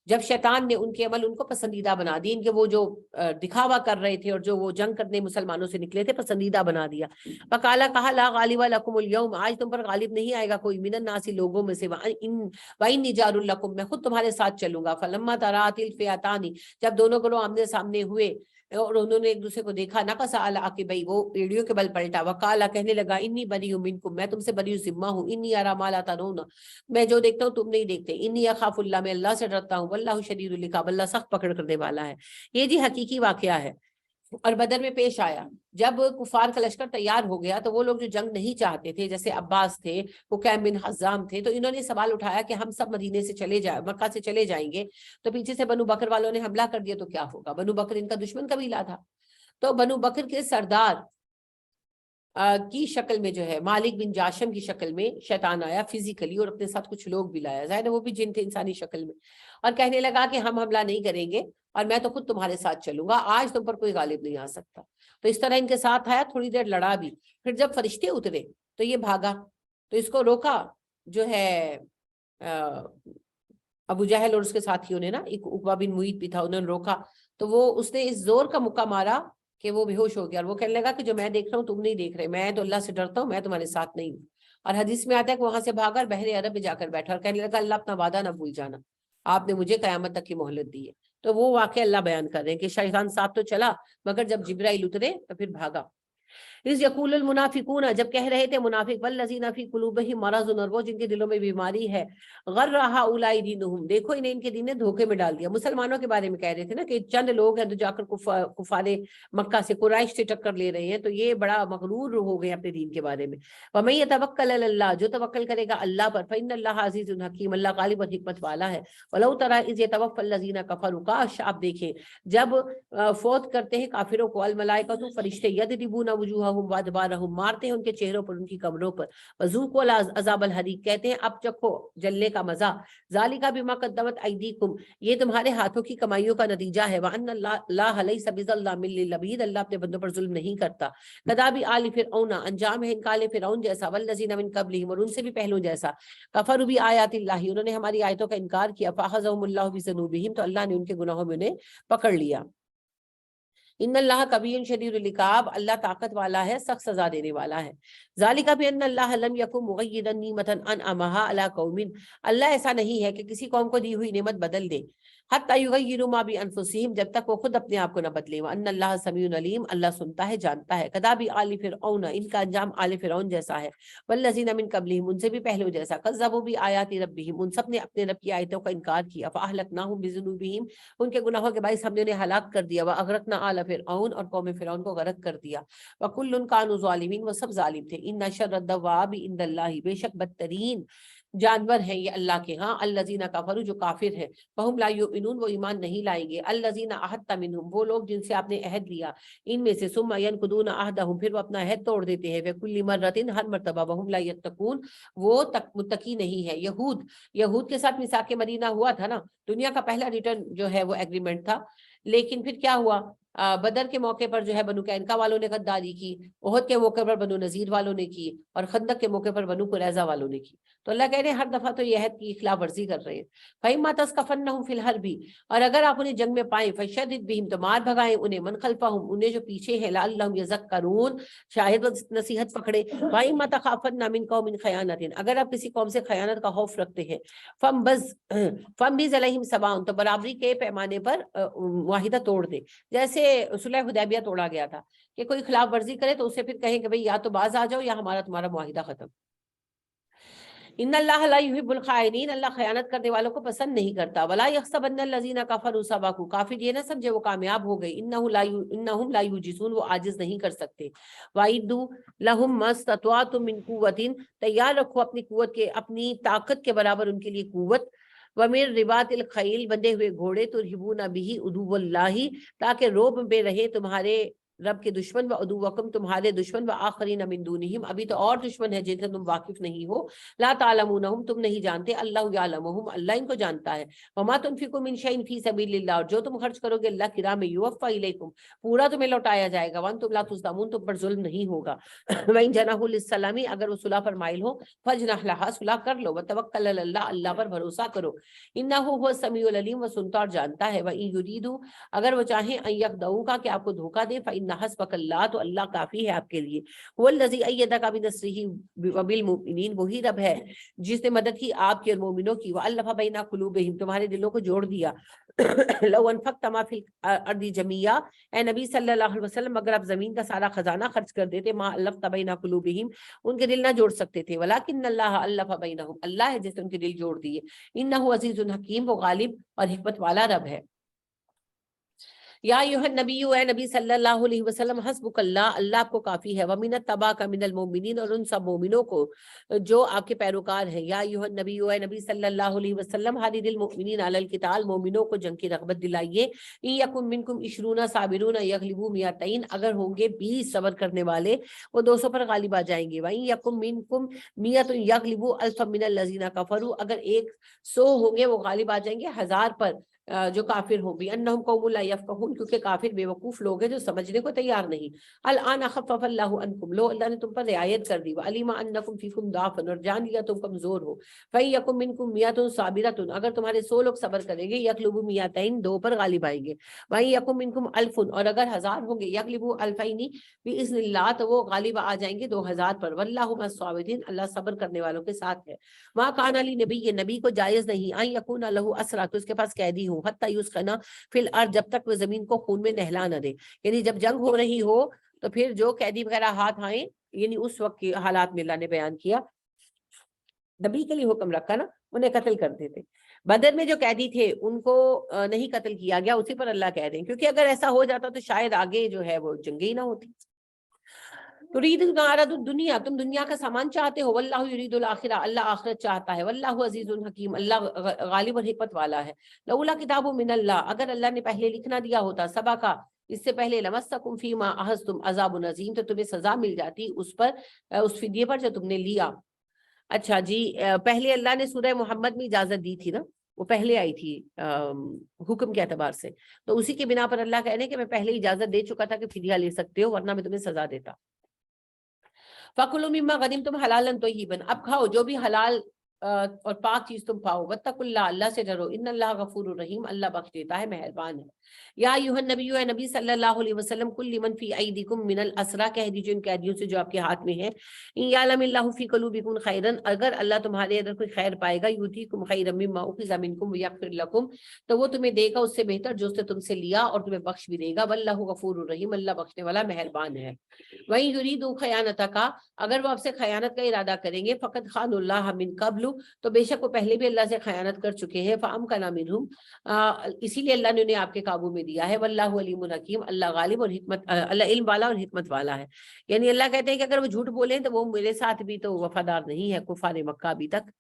جب شیطان نے ان کے عمل ان کو پسندیدہ بنا دی، ان کے وہ جو دکھاوا کر رہے تھے اور جو وہ جنگ کرنے مسلمانوں سے نکلے تھے پسندیدہ بنا دیا، فقالا کہا لا غالب لکم اليوم آج تم پر غالب نہیں آئے گا کوئی، من الناس لوگوں میں سے، وَإِنِّي جَارٌ لَكُمْ میں خود تمہارے ساتھ چلوں گا، فلما تراءت الفئتان جب دونوں گروہ آمنے سامنے ہوئے اور انہوں نے ایک دوسرے کو دیکھا، نقص علی عقبیہ وہ ایڑیوں کے بل پلٹا، وقالا کہنے لگا انی بریء منکم میں تم سے بری ذمہ ہوں، انی اری ما لا ترون میں جو دیکھتا ہوں تم نہیں دیکھتے، انی اخاف اللہ میں اللہ سے ڈرتا ہوں، واللہ شدید العقاب اللہ سخت پکڑ کرنے والا ہے۔ یہ جی حقیقی واقعہ ہے اور بدر میں پیش آیا جب کفار کا لشکر تیار ہو گیا تو وہ لوگ جو جنگ نہیں چاہتے تھے جیسے عباس تھے، حکیم بن حزام تھے، تو انہوں نے سوال اٹھایا کہ ہم سب مدینے سے چلے جائیں، مکہ سے چلے جائیں گے تو پیچھے سے بنو بکر والوں نے حملہ کر دیا تو کیا ہوگا؟ بنو بکر ان کا دشمن قبیلہ تھا۔ تو بنو بکر کے سردار کی شکل میں جو ہے مالک بن جاشم کی شکل میں شیطان آیا فزیکلی، اور اپنے ساتھ کچھ لوگ بھی لایا، ظاہر ہے وہ بھی جن تھے انسانی شکل میں، اور کہنے لگا کہ ہم حملہ نہیں کریں گے اور میں تو خود تمہارے ساتھ چلوں گا، آج تم پر کوئی غالب نہیں آ سکتا۔ تو اس طرح ان کے ساتھ آیا، تھوڑی دیر لڑا بھی، پھر جب فرشتے اترے تو یہ بھاگا، تو اس کو روکا جو ہے ابو جہل اور اس کے ساتھیوں نے نا، ایک عقبہ بن معیط بھی تھا، انہوں نے روکا، تو وہ اس نے اس زور کا مکہ مارا کہ وہ بے ہوش ہو گیا، اور وہ کہنے لگا کہ جو میں دیکھ رہا ہوں تم نہیں دیکھ رہے، میں تو اللہ سے ڈرتا ہوں، میں تمہارے ساتھ نہیں ہوں۔ اور حدیث میں آتا ہے کہ وہاں سے بھاگا اور بحر عرب میں جا کر بیٹھا اور کہنے لگا اللہ اپنا وعدہ نہ بھول جانا، آپ نے مجھے قیامت تک کی مہلت دی ہے۔ تو وہ واقعہ اللہ بیان کر رہے ہیں کہ شیطان ساتھ تو چلا مگر جب جبرائیل اترے تو پھر بھاگا۔ اس یقول المنافقون، جب کہہ رہے تھے منافق، والذین فی قلوبہم مرض، اور وہ جن کے دلوں میں بیماری ہے، غر ہؤلاء دینہم، دیکھو انہیں ان کے دین نے دھوکے میں ڈال دیا۔ مسلمانوں کے بارے میں کہہ رہے تھے نا کہ چند لوگ ہیں جو جا کر کفار مکہ سے قریش سے ٹکر لے رہے ہیں، تو یہ بڑا مغرور ہو گئے اپنے دین کے بارے میں۔ ومن یتوکل علی اللہ، جو توکل کرے گا اللہ پر، فإن اللہ عزیز حکیم، اللہ غالب اور حکمت والا ہے۔ ولو تری اذ یتوفی الذین کفروا، کاش آپ دیکھیں جب فوت کرتے ہیں کافروں کو، الملائکۃ، فرشتے، یضربون وجوہہم وادبارہم، مارتے ہیں ان کے چہروں پر، ان کی کمروں پر، وذوقوا العذاب الحریق، کہتے ہیں اب چکھو جلنے کا مزہ، ذالک بما قدمت ایدیکم، یہ تمہارے ہاتھوں کی کمائیوں کا نتیجہ ہے، وان اللہ لیس بظلام للعبید، اللہ اپنے بندوں پر ظلم نہیں کرتا۔ کذاب آل فرعون، انجام ہے ان کا آل فرعون جیسا، والذین من قبلہم، اور ان سے بھی پہلوں جیسا، کفروا بآیات اللہ، انہوں نے ہماری آیتوں کا انکار کیا، فاخذہم اللہ بذنوبہم، تو اللہ نے ان کے گناہوں میں انہیں پکڑ لیا۔ ان اللہ کبیر شدید العقاب، اللہ طاقت والا ہے، سخت سزا دینے والا ہے۔ ذالک بان اللہ لم یکن مغیرا نعمتا انعمها علی قوم، اللہ ایسا نہیں ہے کہ کسی قوم کو دی ہوئی نعمت بدل دے، حتی یغیروا ما بانفسہم، جب تک وہ خود اپنے آپ کو نہ بدلے، وان اللہ سمیع علیم، اللہ سنتا ہے جانتا ہے۔ کذاب آل فرعون، ان کا انجام آل فرعون جیسا ہے، والذین من قبلہم، ان سے بھی پہلو جیسا، کذبوا بآیات ربہم، ان سب نے اپنے رب کی آیتوں کا انکار کیا، فاہلکناہم بذنوبہم، ان کے گناہوں کے باعث ہم نے انہیں ہلاک کر دیا، واغرقنا آل فرعون، اور قوم فرعون کو غرق کر دیا، وکل کانوا ظالمین، وہ سب ظالم تھے۔ ان شر الدواب عند اللہ، بے شک بدترین جانور ہیں یہ اللہ کے ہاں، الذین کفروا، جو کافر ہیں، فہم لا یؤمنون، وہ ایمان نہیں لائیں گے، الذین عہدت منہم، وہ لوگ جن سے آپ نے عہد لیا ان میں سے، ثم ینقضون عہدہم، پھر وہ اپنا عہد توڑ دیتے ہیں، فکل مرۃ، ہر مرتبہ، وہم لا یتقون، وہ متقی نہیں ہے۔ یہود کے ساتھ میثاق مدینہ ہوا تھا نا، دنیا کا پہلا ریٹرن جو ہے وہ ایگریمنٹ تھا، لیکن پھر کیا ہوا، بدر کے موقع پر جو ہے بنو قینقاع والوں نے غداری کی، احد کے موقع پر بنو نذیر والوں نے کی، اور خندق کے موقع پر بنو قریظہ والوں نے کی۔ تو اللہ کہہ رہے ہیں ہر دفعہ تو یہ عہد کی خلاف ورزی کر رہے ہیں۔ فَإِمَّا تَثْقَفَنَّهُمْ فِي الْحَرْبِ، اور اگر آپ انہیں جنگ میں پائیں، فَشَدِّدْ بِهِمْ، تو مار بھگائیں انہیں، مَنْ خَلْفَهُمْ، انہیں جو پیچھے ہیں، لَعَلَّهُمْ يَذَكَّرُونَ، شاید وہ نصیحت پکڑے۔ وَإِمَّا تَخَافَنَّ مِنْ قَوْمٍ خَيَانَةٍ، اگر آپ کسی قوم سے خیانت کا خوف رکھتے ہیں، فَانبِذْ عَلَيْهِمْ سَوَاءً، تو برابری کے پیمانے پر معاہدہ توڑ دے، جیسے صلح حدیبیہ توڑا گیا تھا کہ کوئی خلاف ورزی کرے تو اسے پھر کہیں کہ بھئی یا تو باز آ جاؤ یا ہمارا تمہارا معاہدہ ختم۔ ان اللہ لا يحب الخائنین، اللہ خیانت کرنے والوں کو پسند نہیں کرتا۔ ولا يحسبن الذين كفروا سبقوا، کافر یہ نہ سمجھے وہ کامیاب ہو گئے، انهم لا يعجزون، وہ عاجز نہیں کر سکتے۔ وَأَعِدُّوا لَهُم مَّا اسْتَطَعْتُم مِّن قُوَّةٍ، تیار رکھو اپنی قوت کے، اپنی طاقت کے برابر ان کے لیے قوت، وَمِن رِبَاطِ الْخَيْلِ، بندے ہوئے گھوڑے، ترہبون بِهِ عدو اللہ، تاکہ روب میں رہے تمہارے رب کے دشمن، وعدوکم، تمہارے دشمن، وآخرین من دونہم، ابھی تو اور دشمن ہے جن سے تم واقف نہیں ہو، لا تعلمونہم، تم نہیں جانتے، اللہ یعلمہم، اللہ ان کو جانتا ہے۔ وما تنفقوا من شیء فی سبیل اللہ، اور جو تم خرچ کرو گے اللہ کی راہ میں، یوفی الیکم، پورا تمہیں لوٹایا جائے گا، وانتم لا تظلمون، تم پر ظلم نہیں ہوگا۔ وان جنحوا للسلام، اگر وہ صلح پر مائل ہو، فجنح لها، صلح کر لو، وتوکل علی اللہ، اللہ پر بھروسہ کرو، انہ هو السمیع العلیم، وہ سنتا اور جانتا ہے۔ وان یریدوا، اگر وہ چاہیں، ان یخدعوک، کہ آپ کو دھوکہ دے، فإن حسبک اللہ، تو اللہ کافی ہے آپ کے لیے، هو الذی ایدک بنصرہ وبالمؤمنین، وہی رب ہے جس نے مدد کی آپ کی اور مومنوں کی، وألف بین قلوبہم، تمہارے دلوں کو جوڑ دیا، لو انفقت ما فی الارض جميعا، اے نبی صلی اللہ علیہ وسلم اگر آپ زمین کا سارا خزانہ خرچ کر دیتے، ما الفت بین قلوبہم، ان کے دل نہ جوڑ سکتے تھے، ولکن اللہ الف بینہم، اللہ ہے جس نے ان کے دل جوڑ دیے، انہ عزیز حکیم، وہ غالب اور حکمت والا رب ہے۔ یا ایھا النبی، اے نبی صلی اللہ علیہ وسلم، حسبک اللہ، اللہ آپ کو کافی ہے، ومن اتبعک من المؤمنین، اور ان سب مومنوں کو جو آپ کے پیروکار ہیں، یا ایھا النبی، اے نبی صلی اللہ علیہ وسلم، حرض المؤمنین علی القتال، مومنوں کو جنگ کی رغبت دلائیے، ان یکن منکم 20 صابرون یغلبوا 200، اگر ہوں گے 20 صبر کرنے والے وہ 200 پر غالب آ جائیں گے، وان یکن منکم 100 یغلبوا 1000 من الذین کفروا، اگر 100 ہوں گے وہ غالب آ جائیں گے 1000 پر جو کافر ہوں بھی، انہم قوم لا یفقہون، کیونکہ کافر بے وقوف لوگ ہیں جو سمجھنے کو تیار نہیں۔ الان خفف اللہ عنکم، لو اللہ نے تم پر رعایت کر دی، وعلم انکم فیکم ضعف، اور جان لیا تم کمزور ہو، فیکم منکم 100 صابرۃ، اگر تمہارے 100 لوگ صبر کریں گے، یغلبوا 200، 2 پر غالب آئیں گے، ویکم منکم 1000، اور اگر 1000 ہوں گے، یغلبوا 2000 باذن اللہ، تو وہ غالب آ جائیں گے 2000 پر، واللہ مع الصابرین، اللہ صبر کرنے والوں کے ساتھ ہے۔ ما کان علی نبی، یہ نبی کو جائز نہیں، ان یکون لہ اسرا، کہ اس کے پاس قیدی ہوں، حتی یسخن فی الارض، جب تک وہ زمین کو خون میں نہلا نہ دے، یعنی جب جنگ ہو رہی ہو تو پھر جو قیدی وغیرہ ہاتھ آئیں، یعنی اس وقت کے حالات میں اللہ نے بیان کیا، نبی کے لیے حکم رکھا نا، انہیں قتل کرتے تھے۔ بدر میں جو قیدی تھے ان کو نہیں قتل کیا گیا، اسی پر اللہ کہہ رہے ہیں، کیونکہ اگر ایسا ہو جاتا تو شاید آگے جو ہے وہ جنگ ہی نہ ہوتی۔ تريدون عرض الدنیا، تم دنیا کا سامان چاہتے ہو، واللہ یرید الاخرہ، اللہ آخرت چاہتا ہے، واللہ عزیز حکیم، اللہ غالب اور حکمت والا ہے۔ لولا کتاب من اللہ، اگر اللہ نے پہلے لکھنا دیا ہوتا، سبا کا اس سے پہلے، لمسکم فیما اخذتم عذاب عظیم، تو تمہیں سزا مل جاتی اس پر، اس فدیے پر جو تم نے لیا۔ اچھا جی، پہلے اللہ نے سورہ محمد میں اجازت دی تھی نا، وہ پہلے آئی تھی حکم کے اعتبار سے، تو اسی کے بنا پر اللہ کہہ رہے ہیں کہ میں پہلے اجازت دے چکا تھا کہ فدیہ لے سکتے ہو، ورنہ میں تمہیں سزا دیتا۔ فَكُلُوا مِمَّا غَنِمْتُمْ حَلَالًا طَيِّبًا، اب کھاؤ جو بھی حلال اور پاک چیز تم پاؤ، وَاتَّقُوا اللَّهَ، اللہ سے ڈرو، ان اللہ غفور الرحیم، اللہ بخش دیتا ہے، مہربان ہے۔ یا ایھا النبی، اے نبی صلی اللہ علیہ وسلم، قل لمن فی ایدیکم من الاسریٰ، کہہ دیجیے ان قیدیوں سے جو آپ کے ہاتھ میں ہیں، ان یعلم اللہ فی قلوبکم خیرا، اگر اللہ تمہارے اندر کوئی خیر پائے گا، یؤتیکم خیرا مما اخذ منکم ویغفر لکم، تو وہ تمہیں دے گا اس سے بہتر جو اس نے تم سے لیا، اور تمہیں بخش بھی دے گا، واللہ غفور الرحیم، اللہ بخشنے والا مہربان ہے۔ وَإِن يُرِيدُوا خِيَانَتَكَ، اگر وہ آپ سے خیانت کا ارادہ کریں گے، فقد خانوا اللہ من قبل، تو بے شک وہ پہلے بھی اللہ سے خیانت کر چکے ہیں، فَأَمْكَنَ مِنْهُمْ، اسی لیے اللہ نے انہیں آپ کے قابو میں دیا ہے، واللہ علیم حکیم، اللہ غالب اور حکمت، اللہ علم والا اور حکمت والا ہے۔ یعنی اللہ کہتے ہیں کہ اگر وہ جھوٹ بولیں تو وہ میرے ساتھ بھی تو وفادار نہیں ہے، کفار مکہ ابھی تک۔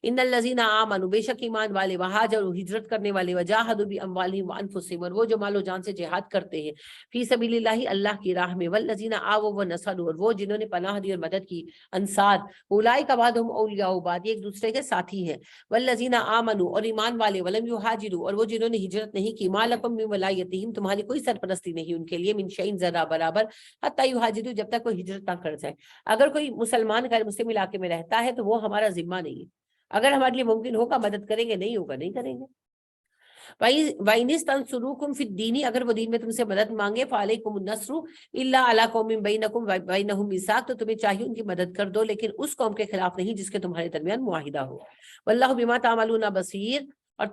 ان الذین آمنوا، بے شک ایمان والے، وہاجروا، ہجرت کرنے والے، وجاہدوا باموالہم وانفسہم، اور وہ جو مال و جان سے جہاد کرتے ہیں، فی سبیل اللہ، اللہ کی راہ میں، والذین آووا ونصروا، اور وہ جنہوں نے پناہ دی اور مدد کی، انصار، اولئک بعضهم اولیاء بعض، ایک دوسرے کے ساتھی ہیں، والذین آمنوا، اور ایمان والے، ولم یہاجروا، اور وہ جنہوں نے ہجرت نہیں کی، ما لکم من ولایتہم، تمہاری کوئی سرپرستی نہیں ان کے لیے، من شیء ذرہ برابر، حتی یہاجروا، جب تک وہ ہجرت نہ کر جائے۔ اگر کوئی مسلمان غیر مسلم علاقے میں رہتا ہے تو وہ ہمارا ذمہ نہیں ہے، اگر ہمارے لیے ممکن ہوگا مدد کریں گے، نہیں ہوگا نہیں کریں گے۔ وَإِنِ اسْتَنصَرُوكُمْ فِي الدِّينِ، اگر وہ دین میں تم سے مدد مانگے، فَعَلَيْكُمُ النَّصْرُ إِلَّا عَلَىٰ قَوْمٍ بَيْنَكُمْ وَبَيْنَهُم مِّيثَاقٌ، تو تمہیں چاہیے ان کی مدد کر دو، لیکن اس قوم کے خلاف نہیں جس کے تمہارے درمیان معاہدہ ہو۔ وَاللَّهُ بِمَا تَعْمَلُونَ بَصِيرٌ، اور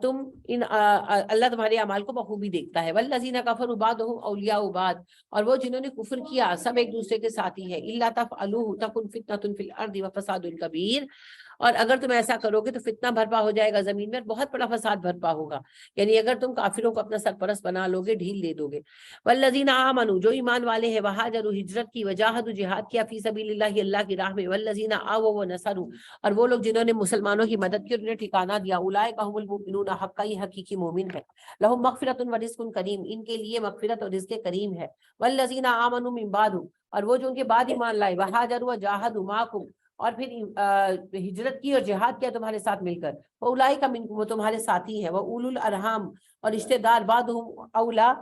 اللہ تمہارے اعمال کو بخوبی دیکھتا ہے۔ وَالَّذِينَ كَفَرُوا بَعْضُهُمْ أَوْلِيَاءُ بَعْضٍ، اور وہ جنہوں نے کفر کیا سب ایک دوسرے کے ساتھی ہیں، إِلَّا تَفْعَلُوهُ تَكُنْ فِتْنَةٌ فِي الْأَرْضِ وَفَسَادٌ كَبِيرٌ، اور اگر تم ایسا کرو گے تو فتنہ برپا ہو جائے گا زمین میں، بہت بڑا فساد برپا ہوگا، یعنی اگر تم کافروں کو اپنا سرپرست بنا لو گے، ڈھیل دے دو گے۔ والذین آمنوا، جو ایمان والے ہیں، وہاجروا، ہجرت کی، وجاہدوا، جہاد کیا، فی سبیل اللہ، اللہ کی راہ میں، والذین آووا ونصروا، اور وہ لوگ جنہوں نے مسلمانوں کی مدد کی اور انہیں ٹھکانہ دیا، اولئک هم المؤمنون حقا، یہ حقیقی مومن ہے، لهم مغفرۃ ورزق کریم، ان کے لیے مغفرت اور رزق کریم ہے۔ والذین آمنوا من بعد، اور وہ جو ان کے بعد ایمان لائے، وہاجروا وجاہدوا معکم، اور پھر ہجرت کی اور جہاد کیا تمہارے ساتھ مل کر، اولئک منکم، وہ تمہارے ساتھی ہیں، واولو الارحام، اور رشتہ دار، بعضهم اولا،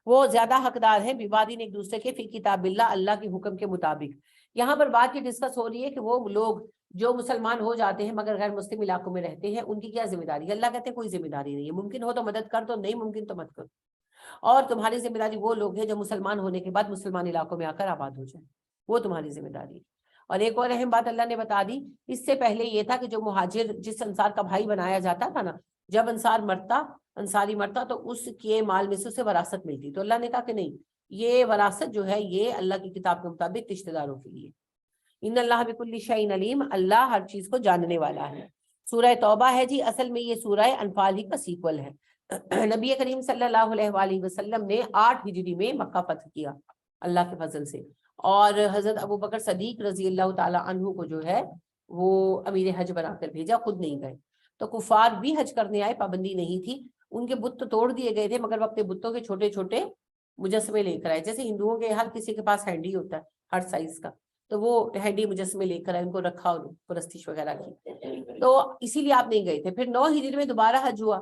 وہ زیادہ حقدار ہیں، ببعض، ایک دوسرے کے، فی کتاب اللہ، اللہ کے حکم کے مطابق۔ یہاں پر بات یہ ڈسکس ہو رہی ہے کہ وہ لوگ جو مسلمان ہو جاتے ہیں مگر غیر مسلم علاقوں میں رہتے ہیں، ان کی کیا ذمہ داری ہے؟ اللہ کہتے ہیں کوئی ذمہ داری نہیں ہے، ممکن ہو تو مدد کر دو، نہیں ممکن تو مت کرو، اور تمہاری ذمہ داری وہ لوگ ہیں جو مسلمان ہونے کے بعد مسلمان علاقوں میں آ کر آباد ہو جائیں، وہ تمہاری ذمہ داری ہے۔ اور ایک اور اہم بات اللہ نے بتا دی، اس سے پہلے یہ تھا کہ جو مہاجر جس انصار کا بھائی بنایا جاتا تھا نا، جب انصاری مرتا تو اس کے مال میں سے اسے وراثت ملتی، تو اللہ نے کہا کہ نہیں، یہ وراثت جو ہے یہ اللہ کی کتاب کے مطابق رشتہ داروں کے لیے۔ ان اللہ بکل شیء علیم، اللہ ہر چیز کو جاننے والا ہے۔ سورہ توبہ ہے جی، اصل میں یہ سورہ انفال ہی کا سیکول ہے، نبی کریم صلی اللہ علیہ وآلہ وسلم نے 8 ہجری میں مکہ فتح کیا اللہ کے فضل سے، اور حضرت ابو بکر صدیق رضی اللہ تعالی عنہ کو جو ہے وہ امیر حج بنا کر بھیجا، خود نہیں گئے۔ تو کفار بھی حج کرنے آئے، پابندی نہیں تھی، ان کے بت تو توڑ دیے گئے تھے، مگر وہ اپنے بتوں کے چھوٹے چھوٹے مجسمے لے کر آئے، جیسے ہندوؤں کے ہر کسی کے پاس ہینڈی ہوتا ہے ہر سائز کا، تو وہ ہینڈی مجسمے لے کر آئے، ان کو رکھا اور پرستش وغیرہ کی، تو اسی لیے آپ نہیں گئے تھے۔ پھر 9 ہجری میں دوبارہ حج ہوا،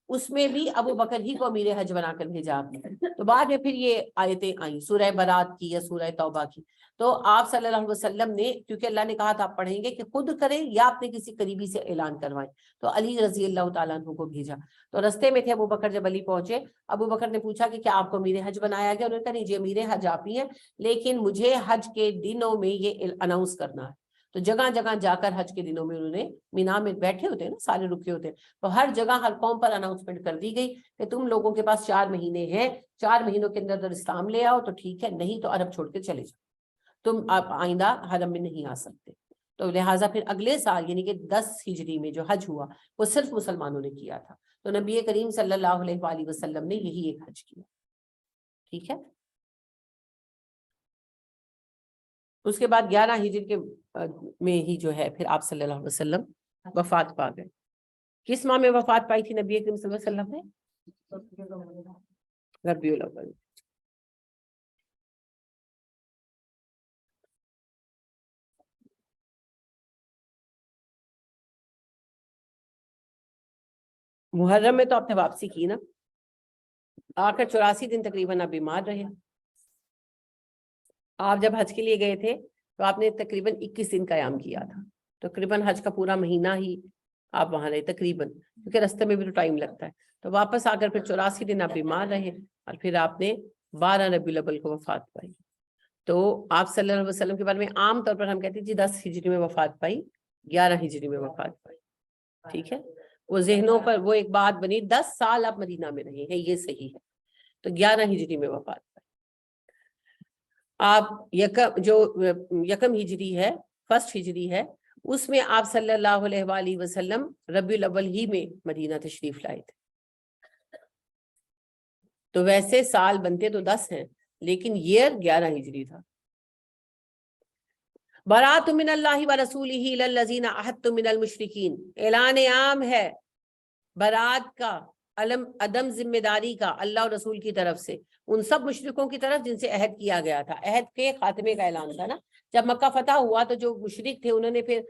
اس میں بھی ابو بکر ہی کو امیر حج بنا کر بھیجا آپ نے۔ تو بعد میں پھر یہ آیتیں آئیں سورہ برات کی یا سورہ توبہ کی، تو آپ صلی اللہ علیہ وسلم نے، کیونکہ اللہ نے کہا تھا آپ پڑھیں گے، کہ خود کریں یا اپنے کسی قریبی سے اعلان کروائیں، تو علی رضی اللہ تعالیٰ عنہ کو بھیجا۔ تو رستے میں تھے ابو بکر، جب علی پہنچے، ابو بکر نے پوچھا کہ کیا آپ کو امیر حج بنایا گیا؟ انہوں نے کہا نہیں جی، امیر حج آپ ہی ہیں، لیکن مجھے حج کے دنوں میں یہ اناؤنس کرنا ہے۔ تو جگہ جگہ جا کر حج کے دنوں میں انہوں نے، مینا میں بیٹھے ہوتے ہیں نا، سارے رکے ہوتے ہیں، تو ہر جگہ ہر قوم پر اناؤنسمنٹ کر دی گئی کہ تم لوگوں کے پاس 4 مہینے ہیں، 4 مہینوں کے اندر اسلام لے آؤ تو ٹھیک ہے، نہیں تو عرب چھوڑ کے چلے جاؤ، تم آپ آئندہ حرم میں نہیں آ سکتے۔ تو لہٰذا پھر اگلے سال یعنی کہ 10 ہجری میں جو حج ہوا وہ صرف مسلمانوں نے کیا تھا، تو نبی کریم صلی اللہ علیہ وآلہ وسلم نے یہی ایک حج کیا، ٹھیک ہے۔ اس کے بعد 11 ہجری کے میں ہی جو ہے پھر آپ صلی اللہ علیہ وسلم وفات پا گئے۔ کس ماہ میں وفات پائی تھی نبی کریم صلی اللہ علیہ وسلم نے؟ ربیع الاول۔ محرم میں تو آپ نے واپسی کی نا، آ کر 84 دن تقریباً آپ بیمار رہے۔ آپ جب حج کے لیے گئے تھے تو آپ نے تقریباً 21 دن قیام کیا تھا، تقریباً حج کا پورا مہینہ ہی آپ وہاں رہے تقریباً، کیونکہ رستے میں بھی تو ٹائم لگتا ہے۔ تو واپس آ کر پھر 84 دن آپ بیمار رہے، اور پھر آپ نے 12 ربیع الاول کو وفات پائی۔ تو آپ صلی اللہ علیہ وسلم کے بارے میں عام طور پر ہم کہتے ہیں جی 10 ہجری میں وفات پائی، 11 ہجری میں وفات پائی، ٹھیک ہے۔ وہ ذہنوں پر وہ ایک بات بنی، 10 سال آپ مدینہ میں رہے ہیں، یہ صحیح ہے، تو 11 ہجری میں وفات پائی۔ آپ یکم ہجری ہے، فرسٹ ہجری ہے، اس میں آپ صلی اللہ علیہ وآلہ وسلم ربیع الاول ہی میں مدینہ تشریف لائے تھے۔ تو ویسے سال بنتے تو 10 ہیں، لیکن ایئر 11 ہجری تھا۔ برات من اللہ ورسولہ الی الذین عاہدتم من المشرکین، اعلان عام ہے برات کا، عدم ذمہ داری کا اللہ اور رسول کی طرف سے ان سب مشرکوں کی طرف جن سے عہد کیا گیا تھا۔ عہد کے خاتمے کا اعلان تھا نا، جب مکہ فتح ہوا تو جو مشرک تھے انہوں نے پھر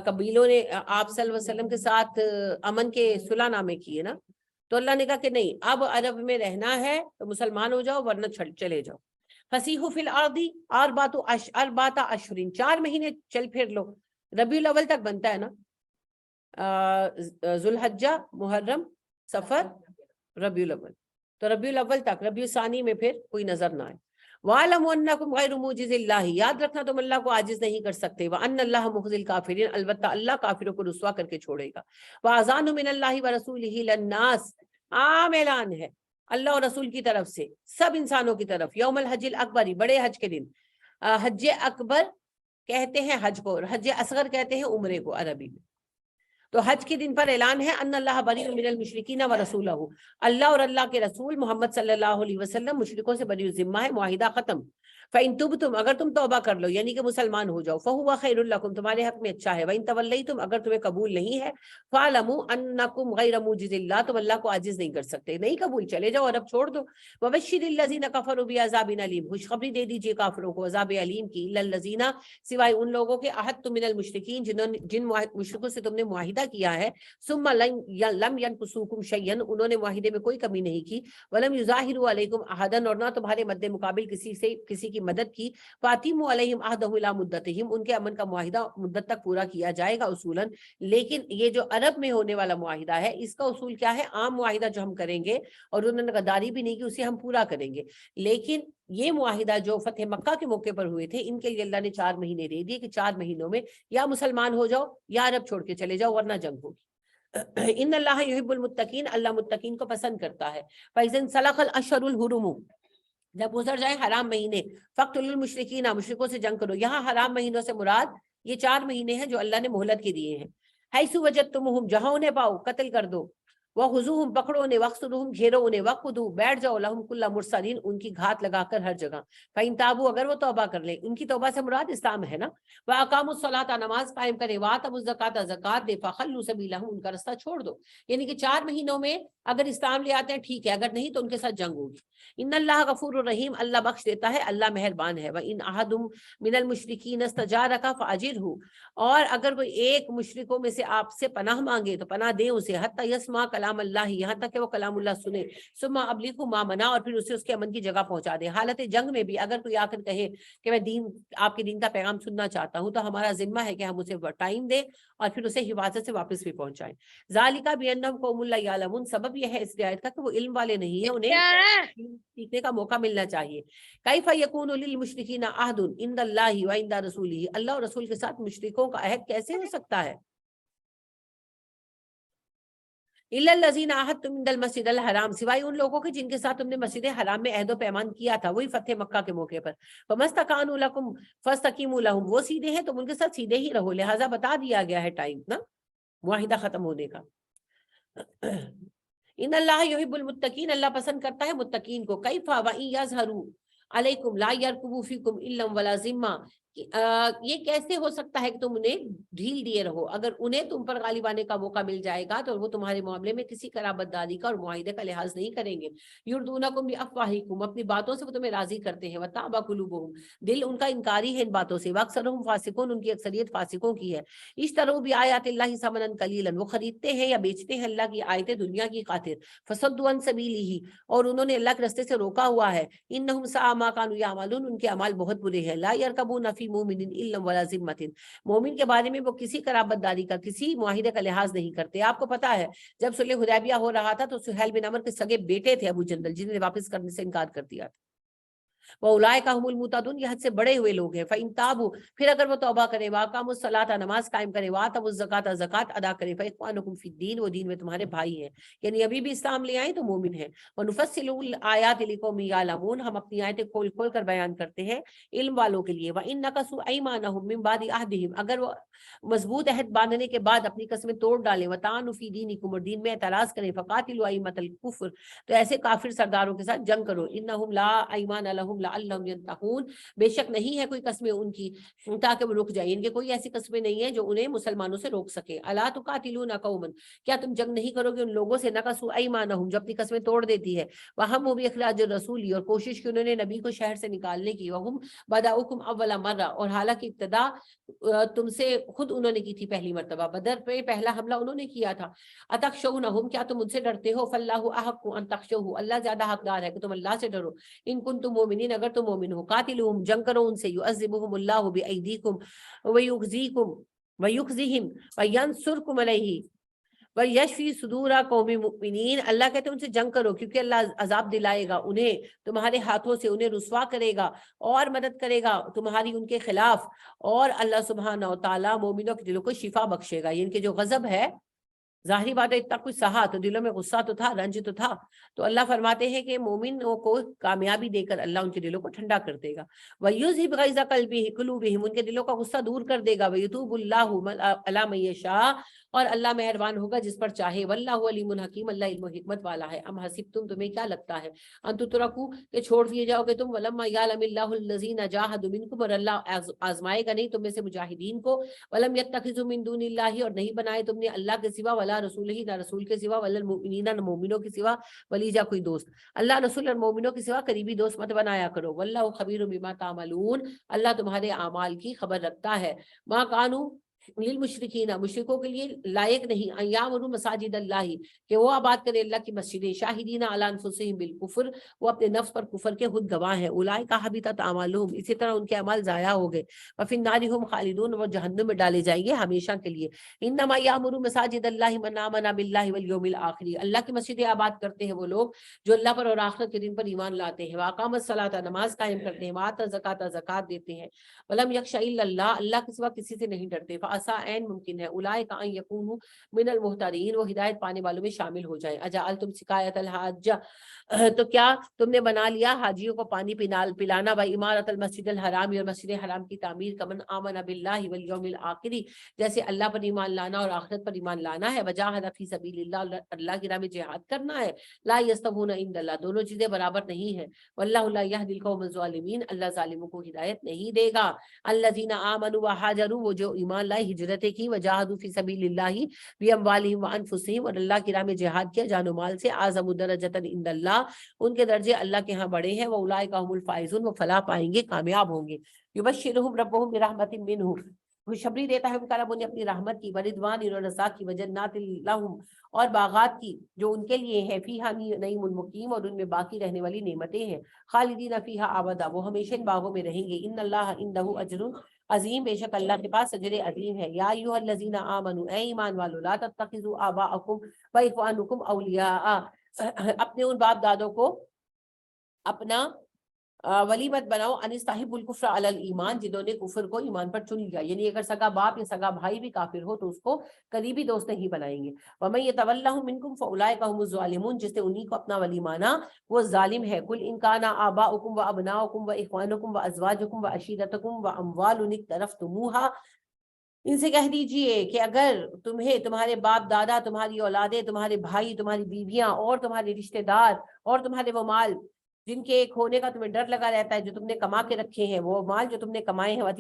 قبیلوں نے آپ صلی اللہ علیہ وسلم کے ساتھ امن کے صلح نامے کیے نا، تو اللہ نے کہا کہ نہیں، اب عرب میں رہنا ہے تو مسلمان ہو جاؤ ورنہ چلے جاؤ۔ فسیحوا فی الارض اربعۃ اشہر، 4 مہینے چل پھر لو، ربیع الاول تک بنتا ہے نا، ذوالحجہ، محرم، سفر، ربیع الاول، تو ربیع الاول تک، ربیع ثانی میں پھر کوئی نظر نہ آئے۔ وَاعْلَمُوا أَنَّكُمْ غَيْرُ مُعْجِزِ اللَّهِ، یاد رکھنا تم اللہ کو عاجز نہیں کر سکتے۔ وَأَنَّ اللَّهَ مُخْزِي الْكَافِرِينَ، البتہ اللہ کافروں کو رسوا کر کے چھوڑے گا۔ وَأَذَانٌ مِّنَ اللَّهِ وَرَسُولِهِ لِلنَّاسِ، عام اعلان ہے اللہ اور رسول کی طرف سے سب انسانوں کی طرف، یوم الحج الاکبر، بڑے حج کے دن، حج اکبر کہتے ہیں حج کو، اور حج اصغر کہتے ہیں عمرے کو عربی میں۔ تو حج کے دن پر اعلان ہے ان اللہ بری من المشرکین ورسولہ، اللہ اور اللہ کے رسول محمد صلی اللہ علیہ وسلم مشرکوں سے بری ذمہ ہے، معاہدہ ختم۔ فَإِن تُبْتُمْ، اگر تم توبہ کر لو یعنی کہ مسلمان ہو جاؤ، فَهُوَ خَيْرٌ لَكُمْ، تمہارے حق میں اچھا ہے۔ وَإِن تَوَلَّيْتُمْ، اگر تمہیں قبول نہیں ہے، فَاعْلَمُوا أَنَّكُمْ غَيْرَ مُعْجِزِ اللَّهِ، تم اللہ کو عاجز نہیں کر سکتے، نہیں قبول چلے جاؤ اور اب چھوڑ دو۔ وَبَشِّرِ الَّذِينَ كَفَرُوا بِعَذَابٍ أَلِيمٍ، خوشخبری دے دیجیے کافروں کو عذاب علیم کی، إِلَّا الَّذِينَ، سوائے ان لوگوں کے، عَاهَدتُّم مِّنَ الْمُشْرِكِينَ، جن مشرکوں سے تم نے معاہدہ کیا ہے، ثم لم ينقصوكم شيئا، انہوں نے معاہدے میں کوئی کمی نہیں کی، ولم يظاہروا علیکم احدا، اور نہ تمہارے مد مقابل کسی کی مدد کی، فاتموا علیہم عہدهم الى مدتہم، ان کے امن کا معاہدہ مدت تک پورا کیا جائے گا اصولا۔ لیکن یہ جو عرب میں ہونے والا معاہدہ ہے اس کا اصول کیا ہے؟ عام معاہدہ جو ہم کریں گے اور انہوں نے غداری بھی نہیں کی اسے ہم پورا کریں گے، لیکن یہ معاہدہ جو فتح مکہ کے موقع پر ہوئے تھے ان کے لیے اللہ نے 4 مہینے دے دیے کہ 4 مہینوں میں یا مسلمان ہو جاؤ یا عرب چھوڑ کے چلے جاؤ ورنہ جنگ ہوگی۔ ان اللہ یحب المتقین، اللہ متقین کو پسند کرتا ہے۔ فاذا انسلخ الاشهر الحرم، جب گزر جائیں حرام مہینے، فاقتلوا المشرکین، مشرکوں سے جنگ کرو۔ یہاں حرام مہینوں سے مراد یہ 4 مہینے ہیں جو اللہ نے مہلت کے دیے ہیں۔ حیث وجدتموہم، جہاں انہیں پاؤ قتل کر دو۔ وَخُذُوهُمْ پکڑو انہیں، وَاقْصُرُوهُمْ گھیرو انہیں، وَقُعُدُوا بیٹھ جاؤ، لَهُمْ كُلَّ مُرْصَدٍ ان کی گھات لگا کر ہر جگہ، فَإِن تَابُوا اگر وہ توبہ کر لیں، ان کی توبہ سے مراد اسلام ہے نا، وَأَقَامُوا الصَّلَاةَ نماز قائم کرے، وَآتَوُا الزَّكَاةَ زکات دے، فَخَلُّوا سَبِيلَهُمْ ان کا رستہ چھوڑ دو، یعنی کہ 4 مہینوں میں اگر اسلام لے آتے ہیں ٹھیک ہے، اگر نہیں تو ان کے ساتھ جنگ ہوگی۔ ان اللہ غفور الرحیم، اللہ بخش دیتا ہے، اللہ مہربان ہے۔ وَإِنْ أَحَدٌ مِّنَ الْمُشْرِكِينَ اسْتَجَارَكَ فَأَجِرْهُ، اور اگر کوئی ایک مشرکوں میں سے آپ سے پناہ مانگے تو پناہ دیں اسے، حتی یسمع کلام اللہ، یہاں تک کہ وہ کلام اللہ سنے، ثم ابلغه ما منا، اور پھر اسے اس کے امن کی جگہ پہنچا دے۔ حالت جنگ میں بھی اگر کوئی آ کر کہے کہ میں آپ کے دین کا پیغام سننا چاہتا ہوں، تو ہمارا ذمہ ہے کہ ہم اسے ٹائم دیں اور پھر اسے حفاظت سے واپس بھی پہنچائیں۔ ذالک بانہم قوم لا یعلمون، سبب یہ ہے اس رعایت کا کہ وہ علم والے نہیں ہیں، انہیں سیکھنے کا موقع ملنا چاہیے۔ کیف یکون للمشرکین عہد عند اللہ وعند رسولہ، اللہ اور رسول کے ساتھ مشرکوں کا عہد کیسے ہو سکتا ہے؟ الا الذین عاہدتم عند المسجد الحرام، سوائے ان لوگوں کے جن کے ساتھ تم نے مسجد حرام میں عہد و پیمان کیا تھا، وہی فتح مکہ کے موقع پر۔ فمستکانوا لکم فاستقیموا لہم، وہ سیدھے ہیں تم ان کے ساتھ سیدھے ہی رہو، لہٰذا بتا دیا گیا ہے ٹائم نا معاہدہ ختم ہونے کا۔ ان اللہ یحب المتقین، اللہ پسند کرتا ہے متقین کو۔ کیف وان یظہروا علیکم لا یرقبوا فیکم الا ولا ذمہ، یہ کیسے ہو سکتا ہے کہ تم انہیں ڈھیل دیے رہو، اگر انہیں تم پر غالب آنے کا موقع مل جائے گا تو وہ تمہارے معاملے میں کسی قرابت داری کا اور معاہدے کا لحاظ نہیں کریں گے۔ یردونکم بافواہکم، اپنی باتوں سے وہ تمہیں راضی کرتے ہیں، وتابى قلوبہم، دل ان کا انکاری ہے ان باتوں سے، واکثرہم فاسقون، ان کی اکثریت فاسقوں کی ہے۔ اشتروا بآیات اللہ ثمنا قلیلا، وہ خریدتے ہیں یا بیچتے ہیں اللہ کی آیتیں دنیا کی خاطر، فصدوا عن سبیلہ، اور انہوں نے اللہ کے راستے سے روکا ہوا ہے، انہم ساء ما كانوا يعملون، ان کے اعمال بہت برے ہیں۔ لا يرقبون فی مومن الا ولا ذمۃ، مومن کے بارے میں وہ کسی قرابت داری کا، کسی معاہدے کا لحاظ نہیں کرتے۔ آپ کو پتا ہے جب صلح حدیبیہ ہو رہا تھا تو سہیل بن عمرو کے سگے بیٹے تھے ابو جندل، جنہوں نے واپس کرنے سے انکار کر دیا تھا۔ وَأُولَٰئِکَ هُمُ الْمُعْتَدُونَ، یہ حد سے بڑے ہوئے لوگ ہیں۔ فَإِن تَابُوا، پھر اگر وہ توبہ کرے، وَأَقَامُوا الصَّلَاةَ، نماز قائم کرے، وَآتَوُا الزَّکَاةَ، زکات ادا کرے، فَإِخْوَانُکُمْ فِي الدِّینِ، وہ دین میں تمہارے بھائی ہیں، یعنی ابھی بھی اسلام لے آئیں تو مومن ہیں۔ وَنُفَصِّلُ الْآيَاتِ لِقَوْمٍ يَعْلَمُونَ، ہم اپنی آیتیں کھول کھول کر بیان کرتے ہیں علم والوں کے لیے۔ وَإِن نَكَثُوا أَيْمَانَهُم مِّن بَعْدِ عَهْدِهِمْ، اگر وہ مضبوط عہد باندھنے کے بعد اپنی قسمیں توڑ ڈالیں، وَطَعَنُوا فِي دِینِكُمْ، اور دین میں اعتراض کریں، فَقَاتِلُوا أَئِمَّةَ الْكُفْرِ، تو ایسے کافر سرداروں کے ساتھ جنگ کرو، إِنَّهُمْ لَا أَيْمَانَ لَهُمْ لَعَلَّهُمْ يَنتَهُونَ، بے شک نہیں ہے کوئی قسمیں ان کی تاکہ وہ رک جائیں، ان کے کوئی ایسی قسمیں نہیں ہیں جو انہیں مسلمانوں سے روک سکے۔ الا تقاتلون قوما، کیا تم جنگ نہیں کرو گے ان لوگوں سے، نقصوا ایمانہم، جو اپنی قسمیں توڑ دیتی ہے، وہم باخراج الرسول، اور کوشش کی انہوں نے نبی کو شہر سے نکالنے کی، وہم بداؤکم اول مرہ، اور حالانکہ ابتدا تم سے خود انہوں نے کی تھی پہلی مرتبہ، بدر پہ پہلا حملہ انہوں نے کیا تھا۔ اتخشونہم، کیا تم ان سے ڈرتے ہو، فاللہ احق ان تخشوہ، اللہ زیادہ حقدار ہے کہ تم اللہ سے ڈرو، ان کنتم مومنین، اگر تم مومن ہو۔ قاتلوہم، جنگ کرو ان سے، یعذبہم اللہ بایدیکم ویخزیکم ویخزیہم وینصرکم علیہ وَيَشْفِي صُدُورَ قَوْمٍ مُؤْمِنِينَ، اللہ کہتے ہیں ان سے جنگ کرو کیونکہ اللہ عذاب دلائے گا انہیں تمہارے ہاتھوں سے، انہیں رسوا کرے گا اور مدد کرے گا تمہاری ان کے خلاف، اور اللہ سبحانہ و تعالیٰ مومنوں کے دلوں کو شفا بخشے گا۔ ان کے جو غضب ہے، ظاہری بات ہے اتنا کچھ سہا تو دلوں میں غصہ تو تھا، رنج تو تھا، تو اللہ فرماتے ہیں کہ مومنوں کو کامیابی دے کر اللہ ان کے دلوں کو ٹھنڈا کر دے گا۔ وَيُذْهِبْ غَيْظَ قُلُوبِهِمْ، ان کے دلوں کا غصہ دور کر دے گا۔ وَيَتُوبُ اللَّهُ عَلَىٰ مَن يَشَاءُ، اور اللہ مہربان ہوگا جس پر چاہے۔ واللہ علیم حکیم، اللہ علم و حکمت والا ہے۔ ام حسبتم، تمہیں کیا لگتا ہے، ان تترکوا، کہ چھوڑ دیے جاؤ گے تم، ولما یعلم اللہ الذین جاہدوا منکم، اور اللہ آزمائے گا نہیں تم میں سے مجاہدین کو، ولم یتخذوا من دون اللہ، اور نہیں بنائے تم نے اللہ کے سوا، ولا رسولہ، نہ رسول کے سوا، ولا المؤمنین، نہ مومنوں کے سوا، ولیجا کوئی دوست، اللہ رسول اور مومنوں کے سوا قریبی دوست مت بنایا کرو۔ واللہ خبیر بما تعملون، اللہ تمہارے اعمال کی خبر رکھتا ہے۔ ما کانوا للمشرکین، مشرکوں کے لیے لائق نہیں، یامروا مساجد اللہ، کہ وہ آباد کرے اللہ کی مسجدیں، شاہدین علی انفسہم بالکفر، وہ اپنے نفس پر کفر کے خود گواہ ہیں، اولئک حبطت اعمالہم، اسی طرح ان کے اعمال ضائع ہو گئے، وفی النار ھم خالدون، وہ جہنم میں ڈالے جائیں گے ہمیشہ کے لیے۔ انما یامر مساجد اللہ من آمن باللہ والیوم الآخر، اللہ کی مسجدیں آباد کرتے ہیں وہ لوگ جو اللہ پر اور آخرت کے دن پر ایمان لاتے ہیں، واقام الصلاۃ، نماز قائم کرتے ہیں، وآت الزکاۃ، زکات دیتے ہیں، ولم یخش الا اللہ، اللہ کے سوا کسی سے نہیں ڈرتے، آسا عین ممکن ہے، اولئک ان یکونوا من المہتدین، وہ ہدایت پانے والوں میں شامل ہو جائیں۔ اجعلتم سقایۃ الحاج، تو کیا تم نے بنا لیا حاجیوں کو پانی پلانا، و عمارت المسجد الحرام، اور مسجد حرام کی تعمیر، کمن آمن باللہ والیوم الآخر، جیسے اللہ پر ایمان لانا اور آخرت پر ایمان لانا ہے، وجاہد فی سبیل اللہ، اللہ کی راہ میں جہاد کرنا ہے، لا یستوون عند اللہ، دونوں چیزیں برابر نہیں ہیں، واللہ لا یہدی القوم الظالمین، اللہ ظالموں کو ہدایت نہیں دے گا۔ الذین آمنوا وہاجروا، وہ جو ایمان لائے ہجرتیں کی، وجاہدوا فی سبیل اللہ باموالہم وانفسہم، اور اللہ کی راہ میں جہاد کیا جان و مال سے، اعظم درجۃ عند اللہ، ان کے درجے اللہ کے ہاں بڑے ہیں، واولئک هم الفائزون، وہ فلاح پائیں گے، کامیاب ہوں گے۔ یبشرہم ربہم برحمت منہ، خوشخبری دیتا ہے ان کا رب انہیں اپنی رحمت کی، ورضوان اور رضا کی، وجنات لہم، اور باغات کی جو ان کے لیے ہے، فیہا نعیم المقیم، اور ان میں باقی رہنے والی نعمتیں ہیں، خالدین فیہا ابدا، وہ ہمیشہ ان باغوں میں رہیں گے، ان اللہ عنہ اجر عظیم، بے شک اللہ کے پاس اجر عظیم ہے۔ یا ایھا الذین آمنوا، اے ایمان والو، لا تتخذوا آباءکم واخوانکم اولیاء، اپنے ان باپ دادوں کو اپنا ولی مت بناؤ، ان استحب الکفر علی الایمان، جنہوں نے کفر کو ایمان پر چن لیا، یعنی اگر سگا باپ یا سگا بھائی بھی کافر ہو تو اس کو قریبی دوست نہیں بنائیں گے۔ ومن یتولہم منکم فاولئک هم الظالمون، جس نے انہی کو اپنا ولی مانا وہ ظالم ہے۔ قل ان کان آباؤکم وابناؤکم واخوانکم وازواجکم وعشیرتکم واموال اقترفتموها، ان سے کہہ دیجئے کہ اگر تمہیں تمہارے باپ دادا، تمہاری اولادیں، تمہارے بھائی، تمہاری بیویاں اور تمہارے رشتہ دار اور تمہارے وہ مال جن کے ایک ہونے کا تمہیں ڈر لگا رہتا ہے، جو تم نے کما کے رکھے ہیں، وہ مال جو تم نے کمائے ہیں،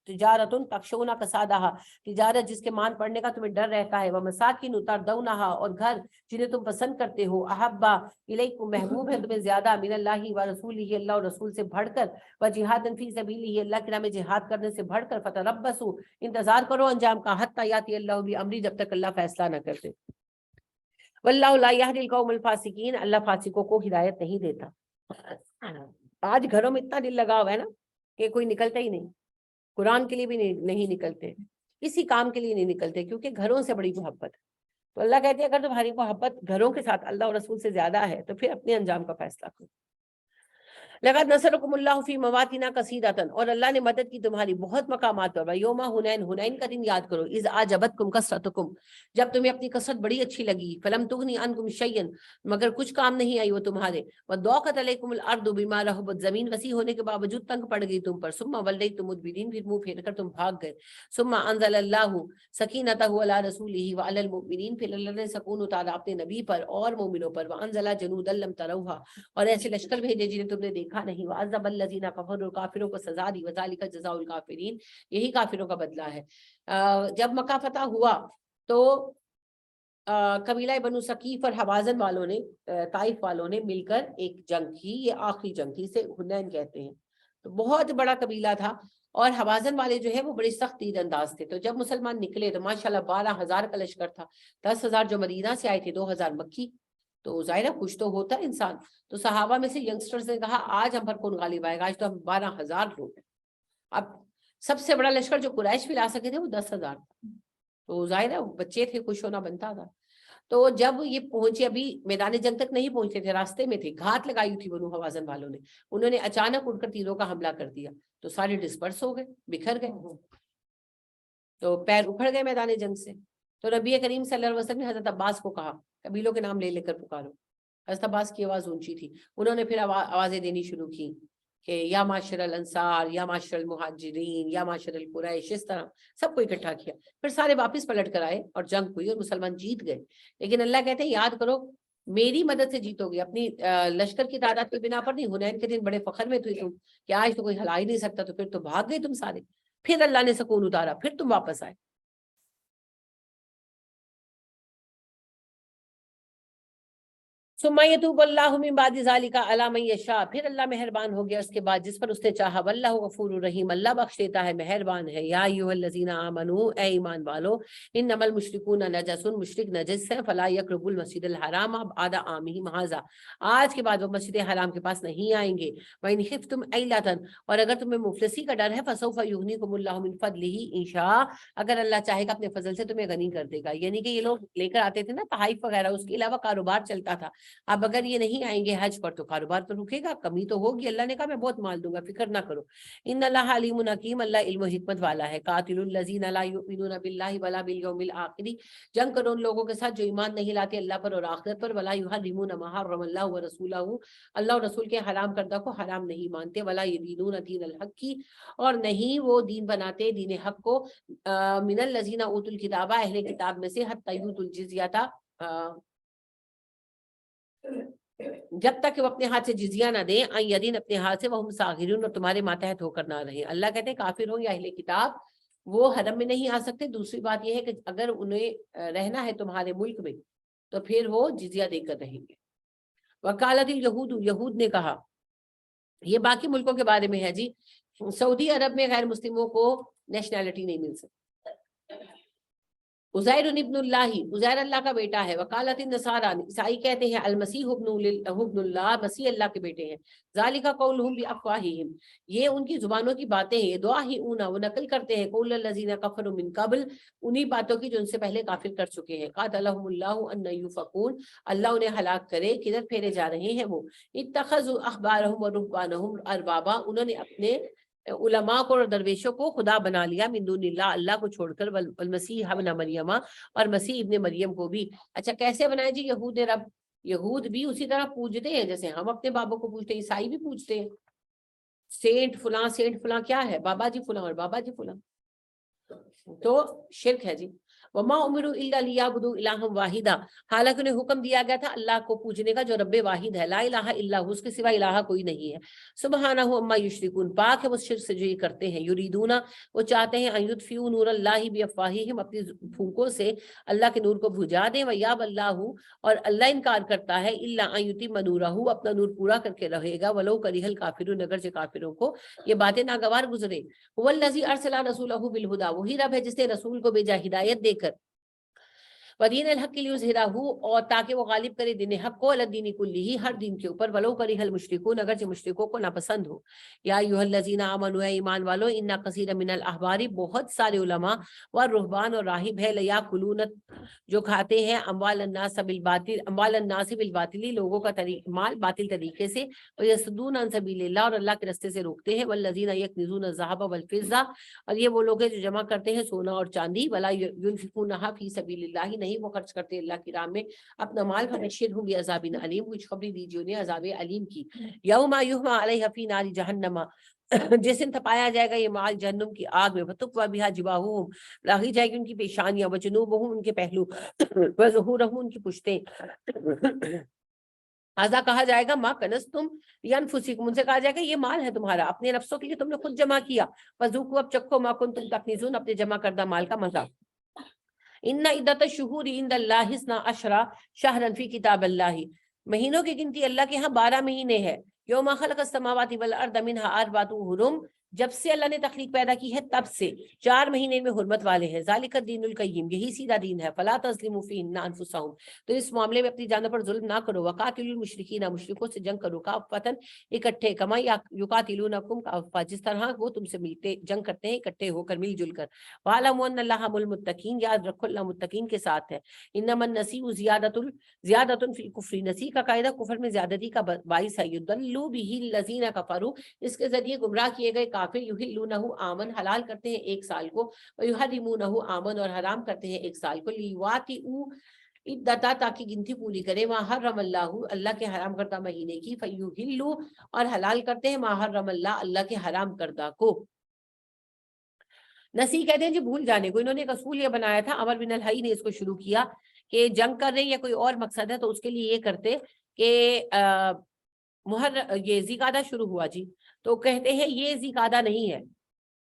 تجارتن تخشون کسادہا، تجارت جس کے مان پڑنے کا تمہیں ڈر رہتا ہے، ومساکن ترضونہا، اور گھر جنہیں تم پسند کرتے ہو، احبا الیکم، محبوب ہے تمہیں زیادہ، من اللہ ورسولہ، اللہ اور رسول سے بڑھ کر، وجہاد فی سبیلہ، اللہ کی راہ میں جہاد کرنے سے بڑھ کر، فتربصوا، انتظار کرو انجام کا، حتی یاتی اللہ بامرہ، جب تک اللہ فیصلہ نہ کرتے، واللہ لا یہدی القوم الفاسقین، اللہ فاسقوں کو ہدایت نہیں دیتا۔ آج گھروں میں اتنا دل لگا ہوا ہے نا کہ کوئی نکلتا ہی نہیں، قرآن کے لیے بھی نہیں نکلتے، کسی کام کے لیے نہیں نکلتے، کیونکہ گھروں سے بڑی محبت ہے۔ تو اللہ کہتے ہیں اگر تمہاری محبت گھروں کے ساتھ اللہ اور رسول سے زیادہ ہے تو پھر اپنے انجام کا فیصلہ کرو۔ لقد نصرکم اللہ فی مواطن کثیرۃ، اور اللہ نے مدد کی تمہاری بہت مقامات پر، یوم حنین، حنین کا دن یاد کرو، اذ اعجبتکم کثرتکم، جب تمہیں اپنی کثرت بڑی اچھی لگی، فلم تغنی عنکم شیئا، مگر کچھ کام نہیں آئی وہ تمہارے، وضاقت علیکم الارض بما رحبت، زمین وسیع ہونے کے باوجود تنگ پڑ گئی تم پر، ثم ولیتم مدبرین، پھر منہ پھیر کر تم بھاگ گئے، ثم انزل اللہ سکینتہ علی رسولہ وعلی المؤمنین، پھر اللہ نے سکون اتارا اپنے نبی پر اور مومنوں پر، وانزل جنودا لم تروها، اور ایسے لشکر بھیجے جنہیں تم نے دیکھا نہیں، وعذب الذین کفروا، کافروں کو سزا دی، وذالک جزاء الکافرین، یہی کافروں کا بدلہ ہے۔ جب مکہ فتح ہوا تو قبیلہ بنو ثقیف اور حوازن والوں نے، طائف والوں نے مل کر ایک جنگ کی، یہ آخری جنگ تھی، اسے حنین کہتے ہیں، تو بہت بڑا قبیلہ تھا، اور حوازن والے جو ہے وہ بڑی سخت تیر انداز تھے، تو جب مسلمان نکلے تو ماشاءاللہ 12,000 کا لشکر تھا، 10,000 جو مدینہ سے آئے تھے، 2,000 مکی، تو ظاہرہ خوش تو ہوتا ہے انسان، تو صحابہ میں سے ینگسٹرز نے کہا آج ہم پر کون غالب آئے گا، آج تو ہم 12,000 لوگ ہیں۔ اب سب سے بڑا لشکر جو قریش بھی لا سکے تھے وہ 10,000، تو ظاہرہ بچے تھے، خوش ہونا بنتا تھا۔ تو جب یہ پہنچے، ابھی میدان جنگ تک نہیں پہنچے تھے، راستے میں تھے، گھات لگائی تھی بنو حوازن والوں نے، انہوں نے اچانک اٹھ کر تیروں کا حملہ کر دیا، تو سارے ڈسپرس ہو گئے، بکھر گئے، تو پیر اکھڑ گئے میدان جنگ سے۔ تو نبی کریم صلی اللہ علیہ وسلم نے حضرت عباس کو کہا قبیلوں کے نام لے لے کر پکارو، حضرت عباس کی آواز اونچی تھی، انہوں نے پھر آوازیں دینی شروع کی کہ یا معاشر الانصار، یا معاشر المہاجرین، یا معاشر القریش، اس طرح سب کو اکٹھا کیا، پھر سارے واپس پلٹ کر آئے اور جنگ ہوئی اور مسلمان جیت گئے۔ لیکن اللہ کہتے ہیں یاد کرو میری مدد سے جیتو گے، اپنی لشکر کی تعداد کی بنا پر نہیں۔ حنین کے دن بڑے فخر میں تھے تم کہ آج تو کوئی ہلا ہی نہیں سکتا، تو پھر تو بھاگ گئے تم سارے، پھر اللہ نے سکون اتارا، پھر تم واپس آئے۔ ثم یتوب اللہ من بعد ذلک علی من یشاء، پھر اللہ مہربان ہو گیا اس کے بعد جس پر اس نے چاہا، واللہ غفور الرحیم، اللہ بخش دیتا ہے، مہربان ہے۔ یا ایھا الذین آمنوا، اے ایمان والو، انما المشرکون نجس، مشرک نجس ہے، فلا یقربوا المسجد الحرام بعد عامہم ھذا، آج کے بعد وہ مسجد حرام کے پاس نہیں آئیں گے۔ وإن خفتم عیلۃ، اور اگر تمہیں مفلسی کا ڈر ہے، فسوف یغنیکم اللہ من فضلہ ان شاء، اگر اللہ چاہے گا اپنے فضل سے تمہیں غنی کر دے گا۔ یعنی کہ یہ لوگ لے کر آتے تھے نا تحائف وغیرہ، اس کے علاوہ کاروبار چلتا تھا، اب اگر یہ نہیں آئیں گے حج پر تو کاروبار تو رکے گا, کمی تو ہوگی. اللہ نے کہا میں بہت مال دوں گا, فکر نہ کرو. ان اللہ علیم حکیم, اللہ علم و حکمت والا ہے. قاتل الذین لا یؤمنون باللہ ولا بالیوم الآخر, جنگ کرو ان لوگوں کے ساتھ جو ایمان نہیں لاتے اللہ پر اور آخرت پر. ولا یحرمون ما حرم اللہ ورسولہ, اللہ اور رسول کے حرام کردہ کو حرام نہیں مانتے. ولا یدینون دین الحق کی, اور نہیں وہ دین بناتے دین حق کو, من الذین اوتوا الکتاب, اہل کتاب میں سے, حتی یؤتوا الجزیہ, جب تک کہ وہ اپنے ہاتھ سے جزیہ نہ دیں, یدین اپنے ہاتھ سے, وہم صاغرون, اور تمہارے ماتحت ہو کر نہ رہیں. اللہ کہتے ہیں کافر ہوں یا اہل کتاب وہ حرم میں نہیں آ سکتے. دوسری بات یہ ہے کہ اگر انہیں رہنا ہے تمہارے ملک میں تو پھر وہ جزیہ دے کر رہیں گے. وقالت الیہود, یہود نے کہا, یہ باقی ملکوں کے بارے میں ہے جی, سعودی عرب میں غیر مسلموں کو نیشنلٹی نہیں مل سکتی. عزیر ابن اللہ, عزیر اللہ کا بیٹا ہے. وقالت النصارى, عیسائی کہتے ہیں المسیح ابن اللہ, مسیح اللہ کے بیٹے ہیں. ذالک قولہم بافواہہم, یہ ان کی زبانوں کی باتیں ہیں. یدعون, وہ نقل کرتے ہیں, قول الذین کفروا من قبل, انہی باتوں کی جو ان سے پہلے کافر کر چکے ہیں. قاتلہم اللہ ان یؤفکون, اللہ انہیں ہلاک کرے, کدھر پھیرے جا رہے ہیں وہ. اتخذوا احبارہم ورہبانہم اربابا, انہوں نے اپنے علماء کو اور درویشوں کو خدا بنا لیا, من دون اللہ, اللہ کو چھوڑ کر. والمسیح ابن مریم, اور مسیح ابن مریم کو بھی. اچھا کیسے بنائے جی یہود نے رب؟ یہود بھی اسی طرح پوجتے ہیں جیسے ہم اپنے بابوں کو پوجتے ہیں, عیسائی بھی پوجتے ہیں. سینٹ فلاں کیا ہے, بابا جی فلاں اور بابا جی فلاں, تو شرک ہے جی. وما امروا الا ليعبدوا الها واحدا, حالانکہ انہیں حکم دیا گیا تھا اللہ کو پوجنے کا جو رب واحد ہے. لا الہ الا ہو, اس کے سوا الہ کوئی نہیں ہے. سبحانہ عما یشرکون, پاک ہے وہ شرک سے جو یہ کرتے ہیں. یریدون, وہ چاہتے ہیں, ان یطفئوا نور اللہ بافواہہم, اپنی پھونکوں سے اللہ کے نور کو بجھا دیں. ویاب اللہ, اور اللہ انکار کرتا ہے, الا ان یتم نورہ, اپنا نور پورا کر کے رہے گا. ولو کرہ الکافرون, اگر سے کافروں کو یہ باتیں ناگوار گزرے. هو الذی ارسل رسولہ بالہدی, وہی رب ہے جس نے رسول کو بھیجا ہدایت دے کر. ودین الحق لیظہرہ, اور تاکہ وہ غالب کرے دین حق کو, علی الدین کلہ, ہر دین کے اوپر. ولو کرہ المشرکون, اگرچہ مشرکوں کو ناپسند ہو. یا ایھا الذین آمنوا, اے ایمان والو, ان کثیر من الاحبار, بہت سارے علماء, والرہبان, اور راہب ہے, لیاکلون, جو کھاتے ہیں, اموال الناس بالباطل, اموال الناس بالباطل, لوگوں کا مال باطل طریقے سے. ویصدون عن سبیل اللہ, اور اللہ کے راستے سے روکتے ہیں. والذین یکنزون الذهب والفضہ, اور یہ وہ لوگ ہیں جو جمع کرتے ہیں سونا اور چاندی. ولا ينفقونها فی سبیل اللہ, نہیں وہ خرچ کرتے اللہ کی راہ میں اپنا مال. فبشرھم بعذاب علیم, کچھ خبری دیجیے انہیں عذاب علیم کی. یوم یحمى علیہ فی نار جہنم, جس دن تپایا جائے گا یہ مال جہنم کی آگ میں. فتکوی بها جباہہم, لاگی جائے گی ان کی پیشانیاں. وجنوبہم, ان کے پہلو. وظہورہم, ان کی پشتیں. آزا کہا جائے گا ما کنزتم لانفسکم, ان سے کہا جائے گا یہ مال ہے تمہارا, اپنے نفسوں کے لیے تم نے خود جمع کیا. فذوقوا, اب چکھو, ما کنتم تکنزون, اپنے جمع کردہ مال کا مزہ. ان عدت الشہور عند اللہ 12 شہرا فی کتاب اللہ, مہینوں کی گنتی اللہ کے ہاں 12 مہینے ہے. یوم خلق السماوات والارض منها 4 حرم, جب سے اللہ نے تخلیق پیدا کی ہے تب سے 4 مہینے میں حرمت والے ہیں. ذالک الدین القیم, یہی سیدھا دین ہے. فلا تظلموا فیہن انفسکم, تو اس معاملے میں اپنی جانوں پر ظلم نہ کرو. وقاتلوا المشرکین, مشرکوں سے جنگ کرو. کافۃ, اکٹھے. کما یقاتلونکم کافۃ, جس طرح وہ تم سے ملتے جنگ کرتے ہیں اکٹھے ہو کر, مل جل کر. وَاعْلَمُوا أَنَّ اللَّهَ مَعَ الْمُتَّقِينَ, یاد رکھو اللہ متقین کے ساتھ ہے. انما النسیء زیادۃ فی الکفر, نسیء کا قاعدہ کفر میں زیادتی کا باعث ہے. یضل به الذین کفروا, اس کے ذریعے گمراہ کیے گئے کافر. یحلونہ عامن, حلال کرتے ہیں 1 سال کو. ویحرمونہ عامن, اور حرام کرتے ہیں 1 سال کو. لیواطئوا عدتا, تاکہ گنتی پوری کرے. ما حرم اللہ, اللہ کے حرام کردہ مہینے کی. فیحلوا, اور حلال کرتے ہیں ما حرم اللہ, اللہ کے حرام کردہ کو. نسی کہتے ہیں جی بھول جانے کو. انہوں نے ایک اصول یہ بنایا تھا, عمر بن الحی نے اس کو شروع کیا کہ جنگ کر رہے ہیں یا کوئی اور مقصد ہے تو اس کے لیے یہ کرتے کہ یہ ذیقعدہ شروع ہوا جی, تو کہتے ہیں یہ ذیقعدہ نہیں ہے,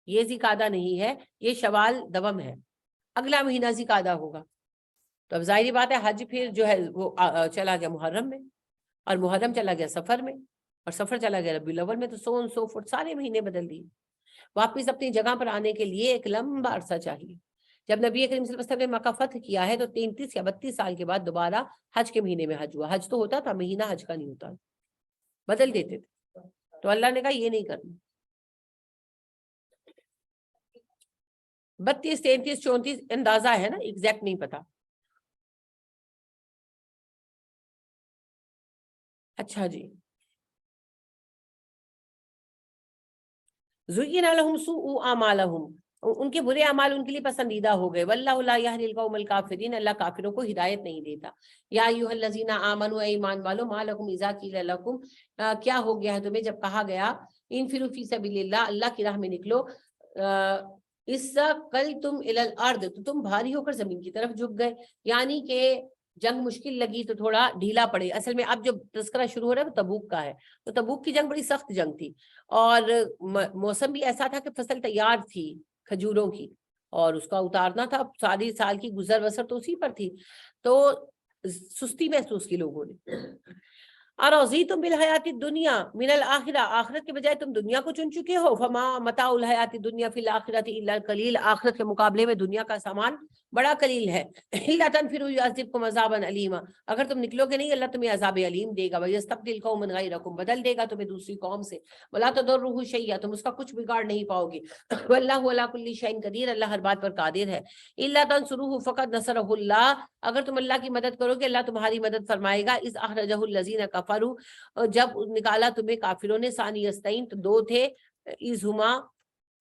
یہ ذیقعدہ نہیں ہے, یہ شوال دوم ہے, اگلا مہینہ ذیقعدہ ہوگا. تو اب ظاہری بات ہے حج پھر جو ہے وہ چلا گیا محرم میں, اور محرم چلا گیا سفر میں, اور سفر چلا گیا ربیع الاول میں. تو سو فٹ سارے مہینے بدل دیے. واپس اپنی جگہ پر آنے کے لیے ایک لمبا عرصہ چاہیے. جب نبی کریم صلی اللہ علیہ وسلم نے مکہ فتح کیا ہے تو 33 یا 32 سال کے بعد دوبارہ حج کے مہینے میں حج ہوا. حج تو ہوتا تھا, مہینہ حج کا نہیں ہوتا, بدل دیتے تھے. تو اللہ نے کہا یہ نہیں کرنا. 32 33 34 اندازہ ہے نا, ایگزیکٹ نہیں پتا. اچھا جی، زُیِّنَ لَهُمْ سُوءُ أَعْمَالِهِمْ، ان کے برے اعمال ان کے لیے پسندیدہ ہو گئے. واللہ لا یہدی القوم الکافرین، اللہ کافروں کو ہدایت نہیں دیتا. یا ایھا الذین آمنوا، اے ایمان والو، ما لکم اذا قیل لکم، کیا ہو گیا ہے تمہیں جب کہا گیا انفروا فی سبیل اللہ، اللہ کی راہ میں نکلو، اثقلتم الی الارض، تو تم بھاری ہو کر زمین کی طرف جھک گئے. یعنی کہ جنگ مشکل لگی تو تھوڑا ڈھیلا پڑے. اصل میں اب جو تذکرہ شروع ہو رہا ہے وہ تبوک کا ہے. تو تبوک کی جنگ بڑی سخت جنگ تھی، اور موسم بھی ایسا تھا کہ فصل تیار تھی کھجوروں کی، اور اس کا اتارنا تھا. ساری سال کی گزر بسر تو اسی پر تھی، تو سستی محسوس کی لوگوں نے. ارضیتم بالحیات الدنیا من الآخرہ، آخرت کے بجائے تم دنیا کو چن چکے ہو. فما متاع الحیات الدنیا فی الآخرۃ الا القلیل، آخرت کے مقابلے میں دنیا کا سامان بڑا قلیل ہے. الا تنفروا یعذبکم عذابا علیما، اگر تم نکلو گے نہیں اللہ تمہیں عذاب علیم دے گا. ویستبدل قوما غیرکم، بدل دے گا تمہیں دوسری قوم سے. ولا تضرہ شیئا، تم اس کا کچھ بگاڑ نہیں پاؤ گے. واللہ علی کل شیء قدیر، اللہ ہر بات پر قادر ہے. الا تنصروہ فقد نصرہ اللہ، اگر تم اللہ کی مدد کرو گے اللہ تمہاری مدد فرمائے گا. اذ اخرجہ الذین کفروا، جب نکالا تمہیں کافروں نے. ثانی اثنین، تو دو تھے. اذ ہما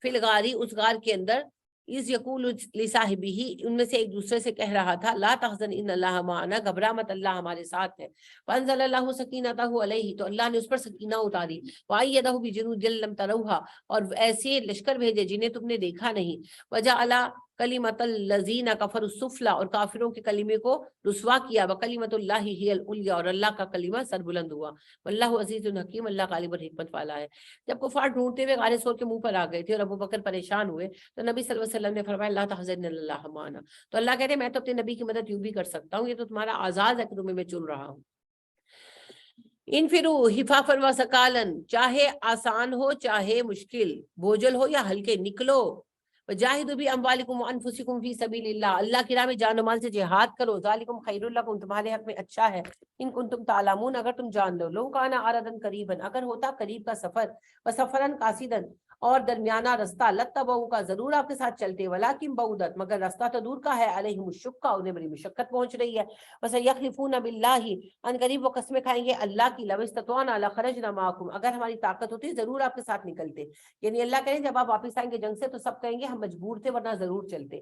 فی الغاری، اس غار کے اندر. اذ یقول لصاحبہ، ان میں سے ایک دوسرے سے کہہ رہا تھا لا تحزن ان اللہ معنا، گھبرا مت اللہ ہمارے ساتھ ہے. فانزل اللہ سکینتہ علیہ، تو اللہ نے اس پر سکینہ اتاری. وایدہ بجنود لم تروها، اور ایسے لشکر بھیجے جنہیں تم نے دیکھا نہیں. وجعل کلمۃ الذین کفروا السفلی، اور کافروں کے کلمے کو رسوا کیا. وکلمۃ اللہ ہی العلیٰ، اور اللہ کا کلمہ سربلند ہوا. واللہ عزیز حکیم، اللہ غالب اور حکمت والا ہے. جب کفار ڈھونڈتے ہوئے غار ثور کے منہ پر آ گئے تھے اور ابو بکر پریشان ہوئے، تو نبی صلی اللہ علیہ وسلم نے فرمایا لا تحزن ان اللہ معنا. تو اللہ کہتے ہیں میں تو اپنے نبی کی مدد یوں بھی کر سکتا ہوں، یہ تو تمہارا اعزاز ہے کہ تمہیں میں چن رہا ہوں. انفرو حفافا و ثقالا، چاہے آسان ہو چاہے مشکل، بوجھل ہو یا ہلکے، نکلو. وجاہدوا باموالکم وانفسکم فی سبیل اللہ، اللہ کی راہ میں جان و مال سے جہاد کرو. ذالکم خیر لکم، تمہارے حق میں اچھا ہے. ان کنتم تعلمون، اگر تم جان لو. لو کان عرضا قریبا، اگر ہوتا قریب کا سفر. وسفرا قاصدا، اور درمیانہ رستہ. لتبعوک، ضرور آپ کے ساتھ چلتے. ولکن بعدت، مگر رستہ تو دور کا ہے. علیہم الشقہ، انہیں بڑی مشقت پہنچ رہی ہے. وسیحلفون باللہ، ان قریب وہ قسمیں کھائیں گے اللہ کی. لو استطعنا لخرجنا معکم، اگر ہماری طاقت ہوتی ضرور آپ کے ساتھ نکلتے. یعنی اللہ کہیں جب آپ واپس آئیں گے جنگ سے تو سب کہیں گے ہم مجبور تھے ورنہ ضرور چلتے.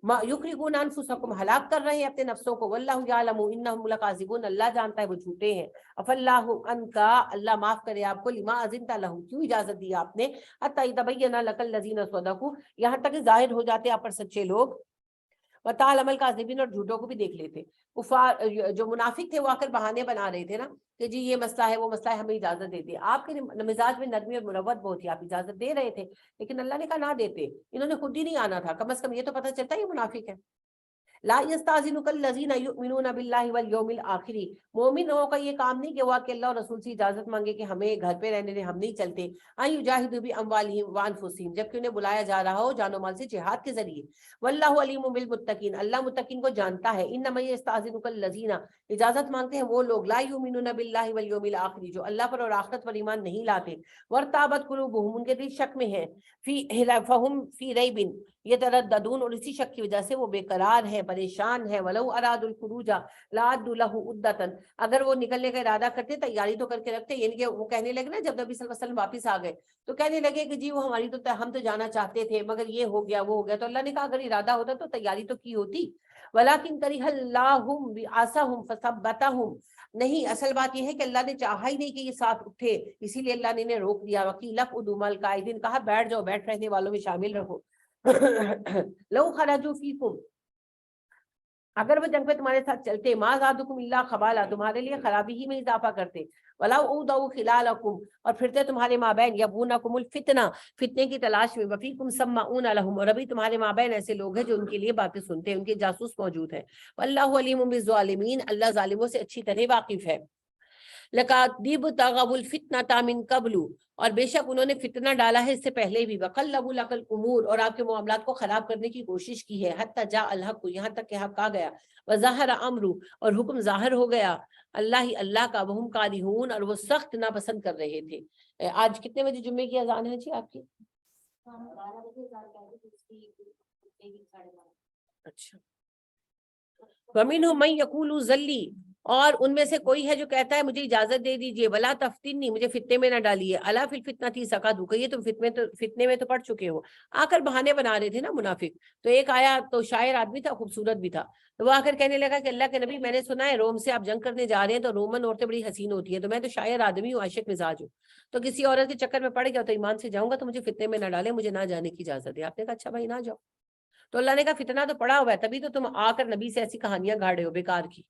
ما یخرجون انفسکم، ہلاک کر رہے ہیں اپنے نفسوں کو. واللہ یعلم انہم لکاذبون، اللہ جانتا ہے وہ جھوٹے ہیں. افاللہ عنکا، اللہ معاف کرے آپ کو. لما اذنت لہم، کیوں اجازت دی آپ نے. حتی یتبین لک الذین صدقوا، یہاں تک کہ ظاہر ہو جاتے آپ پر سچے لوگ. وتعلم الکاذبین، اور جھوٹوں کو بھی دیکھ لیتے. کفار جو منافق تھے وہ آ کر بہانے بنا رہے تھے نا کہ جی یہ مسئلہ ہے وہ مسئلہ ہے، ہمیں اجازت دیتے. آپ کے مزاج میں نرمی اور مروت بہت تھی، آپ اجازت دے رہے تھے، لیکن اللہ نے کہا نہ دیتے. انہوں نے خود ہی نہیں آنا تھا، کم از کم یہ تو پتہ چلتا ہے یہ منافق ہے. لا یستاذنک الذین یؤمنون باللہ والیوم الآخر، مومنوں کا یہ کام نہیں کہ وہ کہ اللہ اور رسول سے اجازت مانگے کہ ہمیں گھر پہ رہنے دیں، ہم نہیں چلتے. ان یجاہدوا باموالہم وانفسہم، جبکہ انہیں بلایا جا رہا ہو جان و مال سے جہاد کے ذریعے. واللہ علیم بالمتقین، اللہ متقین کو جانتا ہے. انما یستاذنک الذین، اجازت مانگتے ہیں وہ لوگ. لا یؤمنون باللہ والیوم الآخر، جو اللہ پر اور آخرت پر ایمان نہیں لاتے. وارتابت قلوبہم، ان کے دل شک میں ہیں. فہم فی ریب یترددون، اور اسی شک کی وجہ سے وہ بے قرار ہیں، پریشان ہیں. ولو ارادوا الخروج لاعدوا له عدۃ، اگر وہ نکلنے کا ارادہ کرتے تیاری تو کر کے رکھتے. یعنی کہ وہ کہنے لگے نا جب نبی صلی اللہ علیہ وسلم واپس آ گئے تو کہنے لگے کہ جی وہ ہماری تو ہم تو جانا چاہتے تھے مگر یہ ہو گیا وہ ہو گیا. تو اللہ نے کہا اگر ارادہ ہوتا تو تیاری تو کی ہوتی. ولکن کرہ اللہ بعثہم فثبتہم، نہیں اصل بات یہ ہے کہ اللہ نے چاہا ہی نہیں کہ یہ ساتھ اٹھے، اسی لیے اللہ نے انہیں روک دیا. وقیل اقعدوا مع القاعدین، کہا بیٹھ جاؤ، بیٹھ رہنے والوں میں شامل رہو. لو خرجوا فیکم، اگر وہ جنگ پہ تمہارے ساتھ چلتے. ما زادکم الا خبالا، تمہارے لیے خرابی ہی میں اضافہ کرتے. ولو اودعوا خلالکم، اور پھرتے تمہارے مابین. یبغونکم الفتنہ، فتنے کی تلاش میں. وفیکم سماعون لهم، اور ابھی تمہارے مابین ایسے لوگ ہیں جو ان کے لیے باتیں سنتے ہیں، ان کے جاسوس موجود ہیں. واللہ علیم بالظالمین، اللہ ظالموں سے اچھی طرح واقف ہے. لَقَدْ ابْتَغَوُا الْفِتْنَةَ مِنْ قَبْلُ، اور بے شک انہوں نے فتنہ ڈالا ہے اس سے پہلے بھی. وَقَلَّبُوا لَكَ الْأُمُورَ، اور آپ کے معاملات کو خراب کرنے کی کوشش کی ہے. حَتَّى جَاءَ الْحَقُّ، یہاں تک کہ حق آ گیا. وَظَهَرَ أَمْرُ، اور حکم ظاہر ہو گیا اللہ کا. وَهُمْ كَارِهُونَ، اور وہ سخت ناپسند کر رہے تھے. آج کتنے بجے جمعے کی اذان ہے جی آپ کی؟ 12 بجے. اچھا. وَمِنْهُمْ مَنْ يَقُولُ ذَلِّي، اور ان میں سے کوئی ہے جو کہتا ہے مجھے اجازت دے دیجیے، ولا تفتنی، مجھے فتنے میں نہ ڈالیے، الا فی الفتنۃ سقطوا، کہ یہ تم فتنے میں تو پڑ چکے ہو۔ آ کر بہانے بنا رہے تھے نا منافق۔ تو ایک آیا تو شاعر آدمی تھا، خوبصورت بھی تھا، تو وہ آ کر کہنے لگا کہ اللہ کے نبی میں نے سنا ہے روم سے آپ جنگ کرنے جا رہے ہیں تو رومن عورتیں بڑی حسین ہوتی ہیں، تو میں تو شاعر آدمی ہوں، عاشق مزاج ہوں، تو کسی عورت کے چکر میں پڑ گیا تو ایمان سے جاؤں گا، تو مجھے فتنے میں نہ ڈالے، مجھے نہ جانے کی اجازت ہے۔ آپ نے کہا اچھا بھائی نہ جاؤ۔ تو اللہ نے کہا فتنہ تو پڑا ہوا ہے، تبھی تو تم آ کر نبی سے ایسی کہانیاں گاڑے ہو بیکار کی۔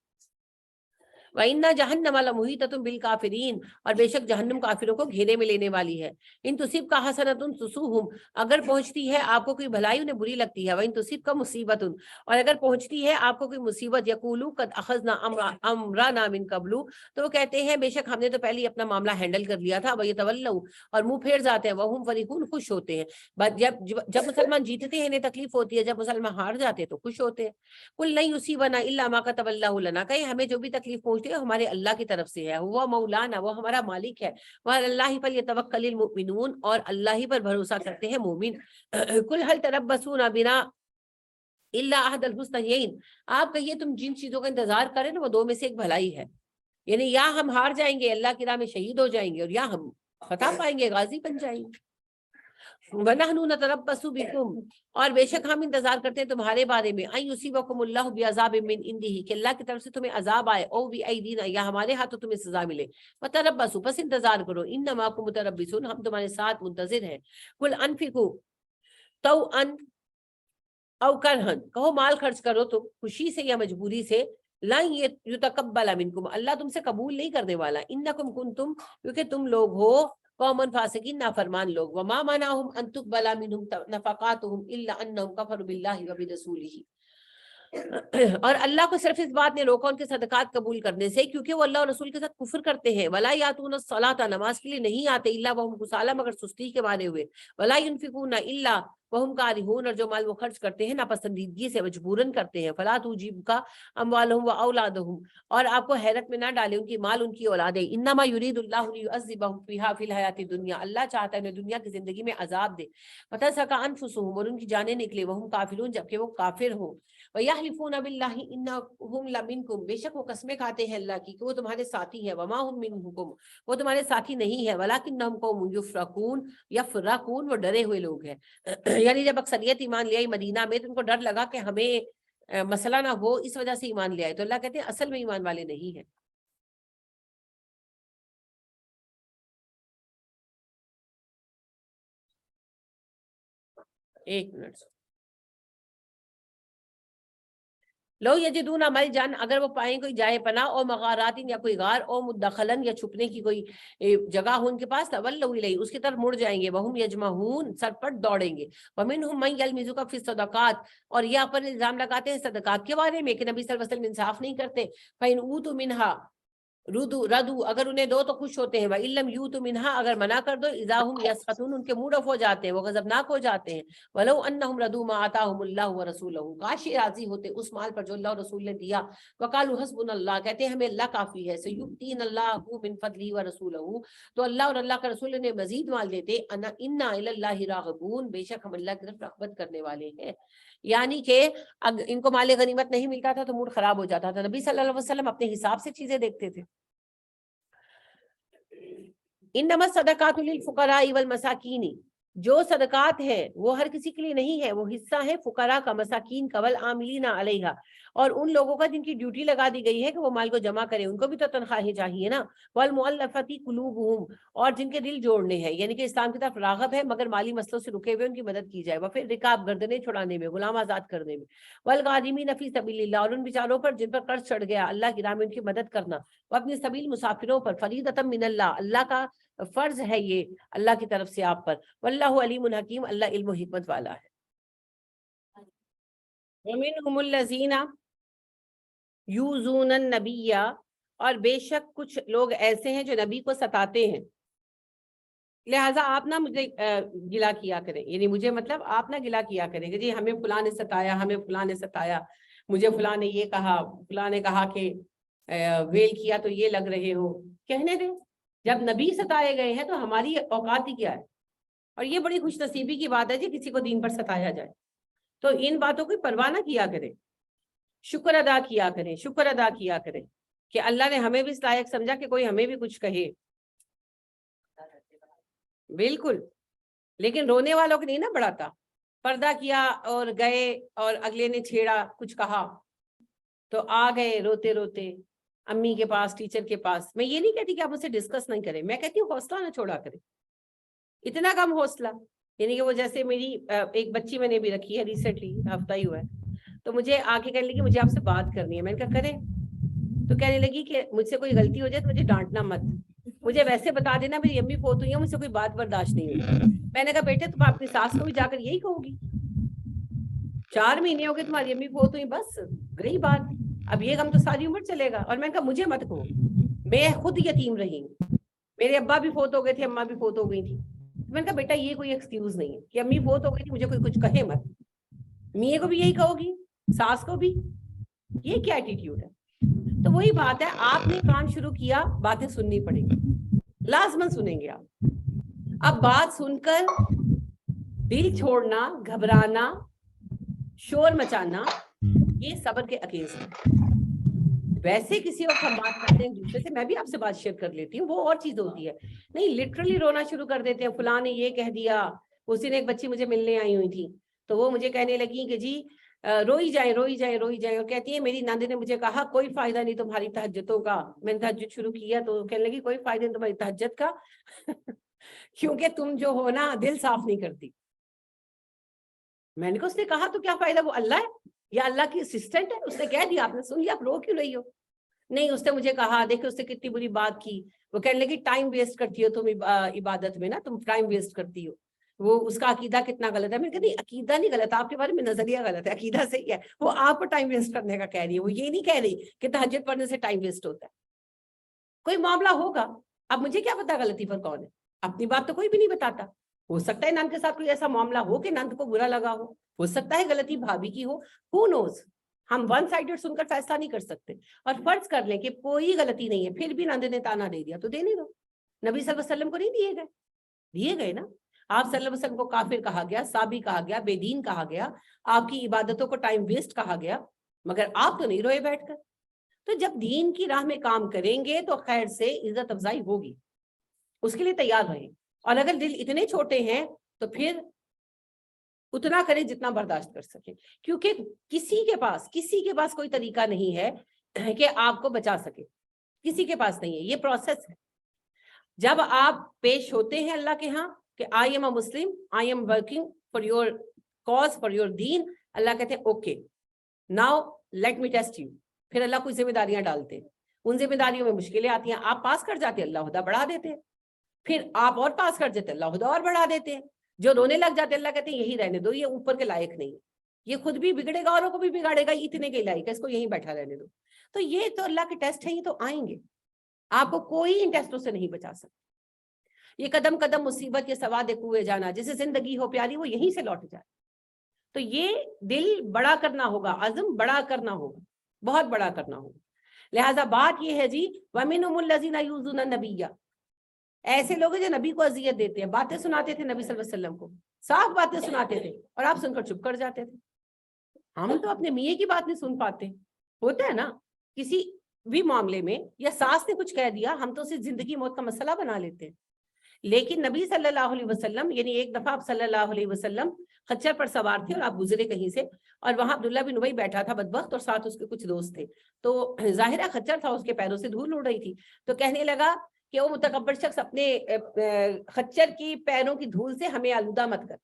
وَإِنَّ جَهَنَّمَ لَمُحِيطَةٌ بِالْكَافِرِينَ، اور بے شک جہنم کافروں کو گھیرے میں لینے والی ہے۔ ان تصبک حسنۃ تسؤہم، اگر پہنچتی ہے آپ کو کوئی بھلائی انہیں بری لگتی ہے، وَإِن تصبک مصیبۃ، اور اگر پہنچتی ہے آپ کو کوئی مصیبت، یقولوا قد اخذنا امرنا من قبل، تو وہ کہتے ہیں بے شک ہم نے تو پہلے ہی اپنا معاملہ ہینڈل کر لیا تھا، وَيَتَوَلَّوْا، اور منہ پھیر جاتے ہیں، وَهُمْ فَرِحُونَ، خوش ہوتے ہیں۔ جب مسلمان جیتتے ہیں انہیں تکلیف ہوتی ہے، جب مسلمان ہار جاتے ہیں تو خوش ہوتے ہیں۔ قل لن یصیبنا الا ما كتب اللہ لنا، کہ ہمیں جو بھی تکلیف پہنچتی ہے ہمارے اللہ کی طرف سے ہے، وہ مولانا، وہ ہمارا مالک ہے، وعلی اللہ فلیتوکل المؤمنون، اور اللہ ہی پر بھروسہ کرتے ہیں مومن۔ قل هل تربصون بنا الا احد الحسنیین، آپ کہیے تم جن چیزوں کا انتظار کریں نا وہ دو میں سے ایک بھلائی ہے، یعنی یا ہم ہار جائیں گے اللہ کی راہ میں شہید ہو جائیں گے، اور یا ہم فتح پائیں گے، غازی بن جائیں گے۔ وَنَحْنُ نَتَرَبَّصُ بِكُمْ، اور بے شک ہم انتظار کرتے ہیں تمہارے بارے میں، أَن يُصِيبَكُمُ اللَّهُ بِعَذَابٍ مِّنْ عِندِهِ، کہ اللہ کی طرف سے تمہیں عذاب آئے، أَوْ بِأَيْدِينَا، یا ہمارے ہاتھوں تمہیں سزا ملے، وَتَرَبَّصُوا، بس انتظار کرو، إِنَّمَا كُنتُم مُتَرَبِّصُونَ، ہم تمہارے ساتھ منتظر ہیں۔ قُلْ أَنفِقُوا طَوْعًا أَوْ كَرْهًا، کہو مال خرچ کرو تو خوشی سے یا مجبوری سے، لَن يُتَقَبَّلَ مِنْكُمْ، اللہ تم سے قبول نہیں کرنے والا، إِنَّكُمْ كُنتُم، کیونکہ تم لوگ ہو قومن فاسقین، نافرمان لوگ، وما منعهم ان تقبل منهم نفقاتهم الا انهم كفروا بالله وبرسوله، اور اللہ کو صرف اس بات نے روکا ان کے صدقات قبول کرنے سے کیونکہ وہ اللہ اور رسول کے ساتھ کفر کرتے ہیں۔ ولا یاتون الصلاۃ، نماز کے لیے نہیں آتے، الا وهم کسالى، مگر سستی کے مارے ہوئے، ولا ينفقون الا وهم کارہون، اور جو مال وہ خرچ کرتے ہیں ناپسندیدگی سے، مجبورن کرتے ہیں۔ فلا تعجبک اموالهم واولادهم، اور آپ کو حیرت میں نہ ڈالے ان کی مال ان کی اولادیں، انما یرید اللہ لیعذبهم فیها فی الحیات الدنیا، اللہ چاہتا ہے انہیں دنیا کی زندگی میں عذاب دے، فتزهق انفسهم، اور ان کی جانیں نکلے، وهم کافرون، جبکہ وہ کافر ہوں، وَيَحْلِفُونَ بِاللَّهِ إِنَّهُمْ لَمِنْكُمْ، بے شک وہ قسمیں کھاتے ہیں اللہ کی کہ وہ تمہارے ساتھی ہیں، وَمَا هُمْ مِنْكُمْ، وہ تمہارے ساتھی نہیں ہے، وَلَكِنَّهُمْ قَوْمٌ يَفْرَقُونَ، وہ ڈرے ہوئے لوگ ہیں۔ یعنی جب اکثریت ایمان لے آئی مدینہ میں تو ان کو ڈر لگا کہ ہمیں مسئلہ نہ ہو، اس وجہ سے ایمان لے آئے، تو اللہ کہتے ہیں اصل میں ایمان والے نہیں ہیں۔ ایک منٹ، لو یجدون ملجان، اگر وہ پائیں کوئی جائے پناہ، اور مغارات یا کوئی غار، اور مدخلن یا چھپنے کی کوئی جگہ ہو ان کے پاس، تولوا الیہ، اس کی طرف مڑ جائیں گے، وہم یجمعون، سرپٹ دوڑیں گے، ومنہم من یلمزک فی الصدقات، اور یہ پر الزام لگاتے ہیں صدقات کے بارے میں کہ نبی صلی اللہ علیہ وسلم انصاف نہیں کرتے، فإن اوتوا منها ردو، اگر انہیں دو تو خوش ہوتے ہیں، وَإِلَّمْ يُؤْتُوا مِنْهَا، اگر منع کر دو، اذا هم يسخطون، ان کے موڈ آف ہو جاتے ہیں، وہ غضبناک ہو جاتے ہیں، وَلَوْ أَنَّهُمْ رَضُوا مَا آتَاهُمُ اللَّهُ وَرَسُولُهُ، کاش یہ راضی ہوتے اس مال پر جو اللہ اور رسول نے دیا، وَقَالُوا حَسْبُنَا اللَّهُ، کہتے ہیں ہمیں اللہ کافی ہے، سَيُؤْتِينَا اللَّهُ مِنْ فَضْلِهِ وَرَسُولُهُ، تو اللہ اور اللہ کا رسول نے مزید مال دیتے، إِنَّا إِلَى اللَّهِ راغبون، بے شک ہم اللہ کی طرف رغبت کرنے والے ہیں۔ یعنی کہ ان کو مال غنیمت نہیں ملتا تھا تو موڈ خراب ہو جاتا تھا، نبی صلی اللہ علیہ وسلم اپنے حساب سے چیزیں دیکھتے تھے۔ انما الصدقات للفقراء والمساکین، جو صدقات ہیں وہ ہر کسی کے لیے نہیں ہے، وہ حصہ ہے فقراء کا، مساکین کا، والعاملین علیہا، اور ان لوگوں کا جن کی ڈیوٹی لگا دی گئی ہے کہ وہ مال کو جمع کریں، ان کو بھی تو تنخواہیں چاہیے نا، والمؤلفۃ قلوبہم، اور جن کے دل جوڑنے ہیں، یعنی کہ اسلام کی طرف راغب ہے مگر مالی مسئلوں سے رکے ہوئے، ان کی مدد کی جائے، وفر رکاب، گردنیں چھڑانے میں، غلام آزاد کرنے میں، والغارمین فی سبیل اللہ، اور ان بیچاروں پر جن پر قرض چڑھ گیا اللہ کی راہ میں ان کی مدد کرنا، واپنی سبیل، مسافروں پر، فریضۃ من اللہ، اللہ کا فرض ہے یہ اللہ کی طرف سے آپ پر، واللہ علیم حکیم، اللہ علم و حکمت والا ہے۔ ومنہم الذین یؤذون النبی، اور بے شک کچھ لوگ ایسے ہیں جو نبی کو ستاتے ہیں، لہٰذا آپ نہ مجھے گلا کیا کریں، یعنی مجھے مطلب آپ نہ گلا کیا کریں کہ جی ہمیں فلاں نے ستایا، ہمیں فلاں نے ستایا، مجھے فلاں نے یہ کہا، فلاں نے کہا کہ ویل کیا تو یہ لگ رہے ہو، کہنے دیں، جب نبی ستائے گئے ہیں تو ہماری اوقات ہی کیا ہے، اور یہ بڑی خوش نصیبی کی بات ہے جی کسی کو دین پر ستایا جائے، تو ان باتوں کی پرواہ نہ کیا کریں، شکر ادا کیا کریں، شکر ادا کیا کریں۔ کہ اللہ نے ہمیں بھی اس لائق سمجھا کہ کوئی ہمیں بھی کچھ کہے. بالکل. لیکن رونے والوں کو نہیں نا بڑھاتا. پردہ کیا اور گئے اور اگلے نے چھیڑا, کچھ کہا تو آ گئے روتے روتے امی کے پاس, ٹیچر کے پاس. میں یہ نہیں کہتی کہ آپ مجھ سے ڈسکس نہیں کریں, میں کہتی ہوں حوصلہ نہ چھوڑا کریں. اتنا کم حوصلہ, یعنی کہ وہ جیسے میری ایک بچی میں نے بھی رکھی ہے ریسنٹلی, ہفتہ ہی ہوا ہے, تو مجھے آ کے کہنے لگی مجھے آپ سے بات کرنی ہے. میں نے کہا کریں. تو کہنے لگی کہ مجھ سے کوئی غلطی ہو جائے تو مجھے ڈانٹنا مت, مجھے ویسے بتا دینا میری امی فوت ہوئی ہے, مجھ سے کوئی بات برداشت نہیں ہوئی. میں نے کہا بیٹے تم اپنی ساس کو بھی جا کر یہی کہو گی, 4 مہینے ہو گئے تمہاری امی فوت ہوئی, بس گئی بات, اب یہ غم تو ساری عمر چلے گا. اور میں نے کہا مجھے مت کہو, میں خود یتیم رہی ہوں, میرے ابا بھی فوت ہو گئے تھے, اماں بھی فوت ہو گئی تھی. میں نے کہا بیٹا یہ کوئی ایکسکیوز نہیں ہے کہ امی فوت ہو گئی تھی مجھے کوئی کچھ کہے مت, میاں کو بھی یہی کہو گی, ساس کو بھی, یہ کیا ایٹیٹیوڈ ہے. تو وہی بات ہے, آپ نے کام شروع کیا, باتیں سننی پڑیں گی, لازمن سنیں گے آپ. اب بات سن کر دل چھوڑنا, گھبرانا, شور مچانا, یہ صبر کے اگینسٹ ہے. ویسے کسی وقت ہم بات کرتے ہیں دوسرے سے, میں بھی آپ سے بات شیئر کر لیتی ہوں, وہ اور چیز ہوتی ہے. نہیں لٹرلی رونا شروع کر دیتے ہیں, فلاں نے یہ کہہ دیا. اس دن ایک بچی مجھے ملنے آئی ہوئی تھی, تو وہ مجھے کہنے لگی کہ جی روئی جائیں روئی جائیں روئی جائیں, اور کہتی ہے میری نند نے مجھے کہا کوئی فائدہ نہیں تمہاری تہجدوں کا. میں نے تہجد شروع کیا تو کہنے لگی کوئی فائدہ نہیں تمہاری تہجد کا کیونکہ تم جو ہو نا دل صاف نہیں کرتی. میں نے کہا اس نے کہا تو کیا فائدہ, وہ اللہ ہے یا اللہ کی اسسٹنٹ ہے, اس نے کہہ دیا آپ نے سن لیا, آپ رو کیوں رہی ہو. نہیں اس نے مجھے کہا, دیکھو اس نے کتنی بری بات کی. وہ کہنے لگی ٹائم ویسٹ کرتی ہو تم عبادت میں نا, تم ٹائم ویسٹ کرتی ہو, وہ اس کا عقیدہ کتنا غلط ہے. میں نے کہا نہیں عقیدہ نہیں غلط, آپ کے بارے میں نظریہ غلط ہے, عقیدہ صحیح ہے. وہ آپ کو ٹائم ویسٹ کرنے کا کہہ رہی ہے, وہ یہ نہیں کہہ رہی کہ تہجد پڑھنے سے ٹائم ویسٹ ہوتا ہے. کوئی معاملہ ہوگا, اب مجھے کیا پتا غلطی پر کون ہے, اپنی بات تو کوئی بھی نہیں بتاتا. ہو سکتا ہے نند کے ساتھ کوئی ایسا معاملہ ہو کہ نند کو برا لگا ہو سکتا ہے غلطی بھابھی کی ہو, who knows. ہم ون سائڈڈ سن کر فیصلہ نہیں کر سکتے. اور فرض کر لیں کہ کوئی غلطی نہیں ہے, پھر بھی نند نے تانا دے دیا, تو دینے دو. نبی صلی اللہ علیہ وسلم کو نہیں دیے گئے, دیے گئے نا. آپ صلی اللہ علیہ وسلم کو کافر کہا گیا, سابی کہا گیا, بے دین کہا گیا, آپ کی عبادتوں کو ٹائم ویسٹ کہا گیا, مگر آپ تو نہیں روئے بیٹھ کر. تو جب دین کی راہ میں کام کریں گے تو خیر سے عزت افزائی ہوگی, اس کے لیے تیار رہیں. اور اگر دل اتنے چھوٹے ہیں تو پھر اتنا کریں جتنا برداشت کر سکیں, کیونکہ کسی کے پاس کوئی طریقہ نہیں ہے کہ آپ کو بچا سکے, کسی کے پاس نہیں ہے. یہ پروسیس ہے. جب آپ پیش ہوتے ہیں اللہ کے ہاں کہ I am a Muslim, I am working for your cause, for your deen, Allah کہتے ہیں okay now let me test you. پھر اللہ کوئی ذمہ داریاں ڈالتے ہیں, ان ذمہ داریوں میں مشکلیں آتی ہیں, آپ پاس کر جاتے ہیں, اللہ خدا بڑھا دیتے ہیں. پھر آپ اور پاس کر دیتے, اللہ خدا اور بڑھا دیتے ہیں. جو رونے لگ جاتے اللہ کہتے ہیں یہی رہنے دو, یہ اوپر کے لائق نہیں, یہ خود بھی بگڑے گا اوروں کو بھی بگاڑے گا, اتنے کے لائق ہے, اس کو یہیں بیٹھا رہنے دو. تو یہ تو اللہ کے ٹیسٹ ہیں, یہ تو آئیں گے, آپ کو کوئی ان ٹیسٹوں سے نہیں بچا سکتا. یہ قدم قدم مصیبت, یہ سواد کوئے جانا, جسے زندگی ہو پیاری وہ یہیں سے لوٹ جائے. تو یہ دل بڑا کرنا ہوگا, عزم بڑا کرنا ہوگا, بہت بڑا کرنا ہوگا. لہٰذا بات یہ ہے جی وَمِنْهُمُ الَّذِينَ يُؤْذُونَ النَّبِيَّ, ایسے لوگ جو نبی کو اذیت دیتے ہیں. باتیں سناتے تھے نبی صلی اللہ علیہ وسلم کو, صاف باتیں سناتے تھے, اور آپ سن کر چپ کر جاتے تھے. ہم تو اپنے میاں کی بات نہیں سن پاتے. ہوتا ہے نا کسی بھی معاملے میں, یا ساس نے کچھ کہہ دیا, ہم تو اسے زندگی موت کا مسئلہ بنا لیتے ہیں. لیکن نبی صلی اللہ علیہ وسلم, یعنی ایک دفعہ آپ صلی اللہ علیہ وسلم خچر پر سوار تھے اور آپ گزرے کہیں سے, اور وہاں عبداللہ بن ابی بیٹھا تھا بدبخت, اور ساتھ اس کے کچھ دوست تھے. تو ظاہرہ خچر تھا, اس کے پیروں سے دھول اڑ رہی تھی, تو کہنے لگا کہ وہ متکبر شخص اپنے خچر کی پیروں کی دھول سے ہمیں آلودہ مت کر.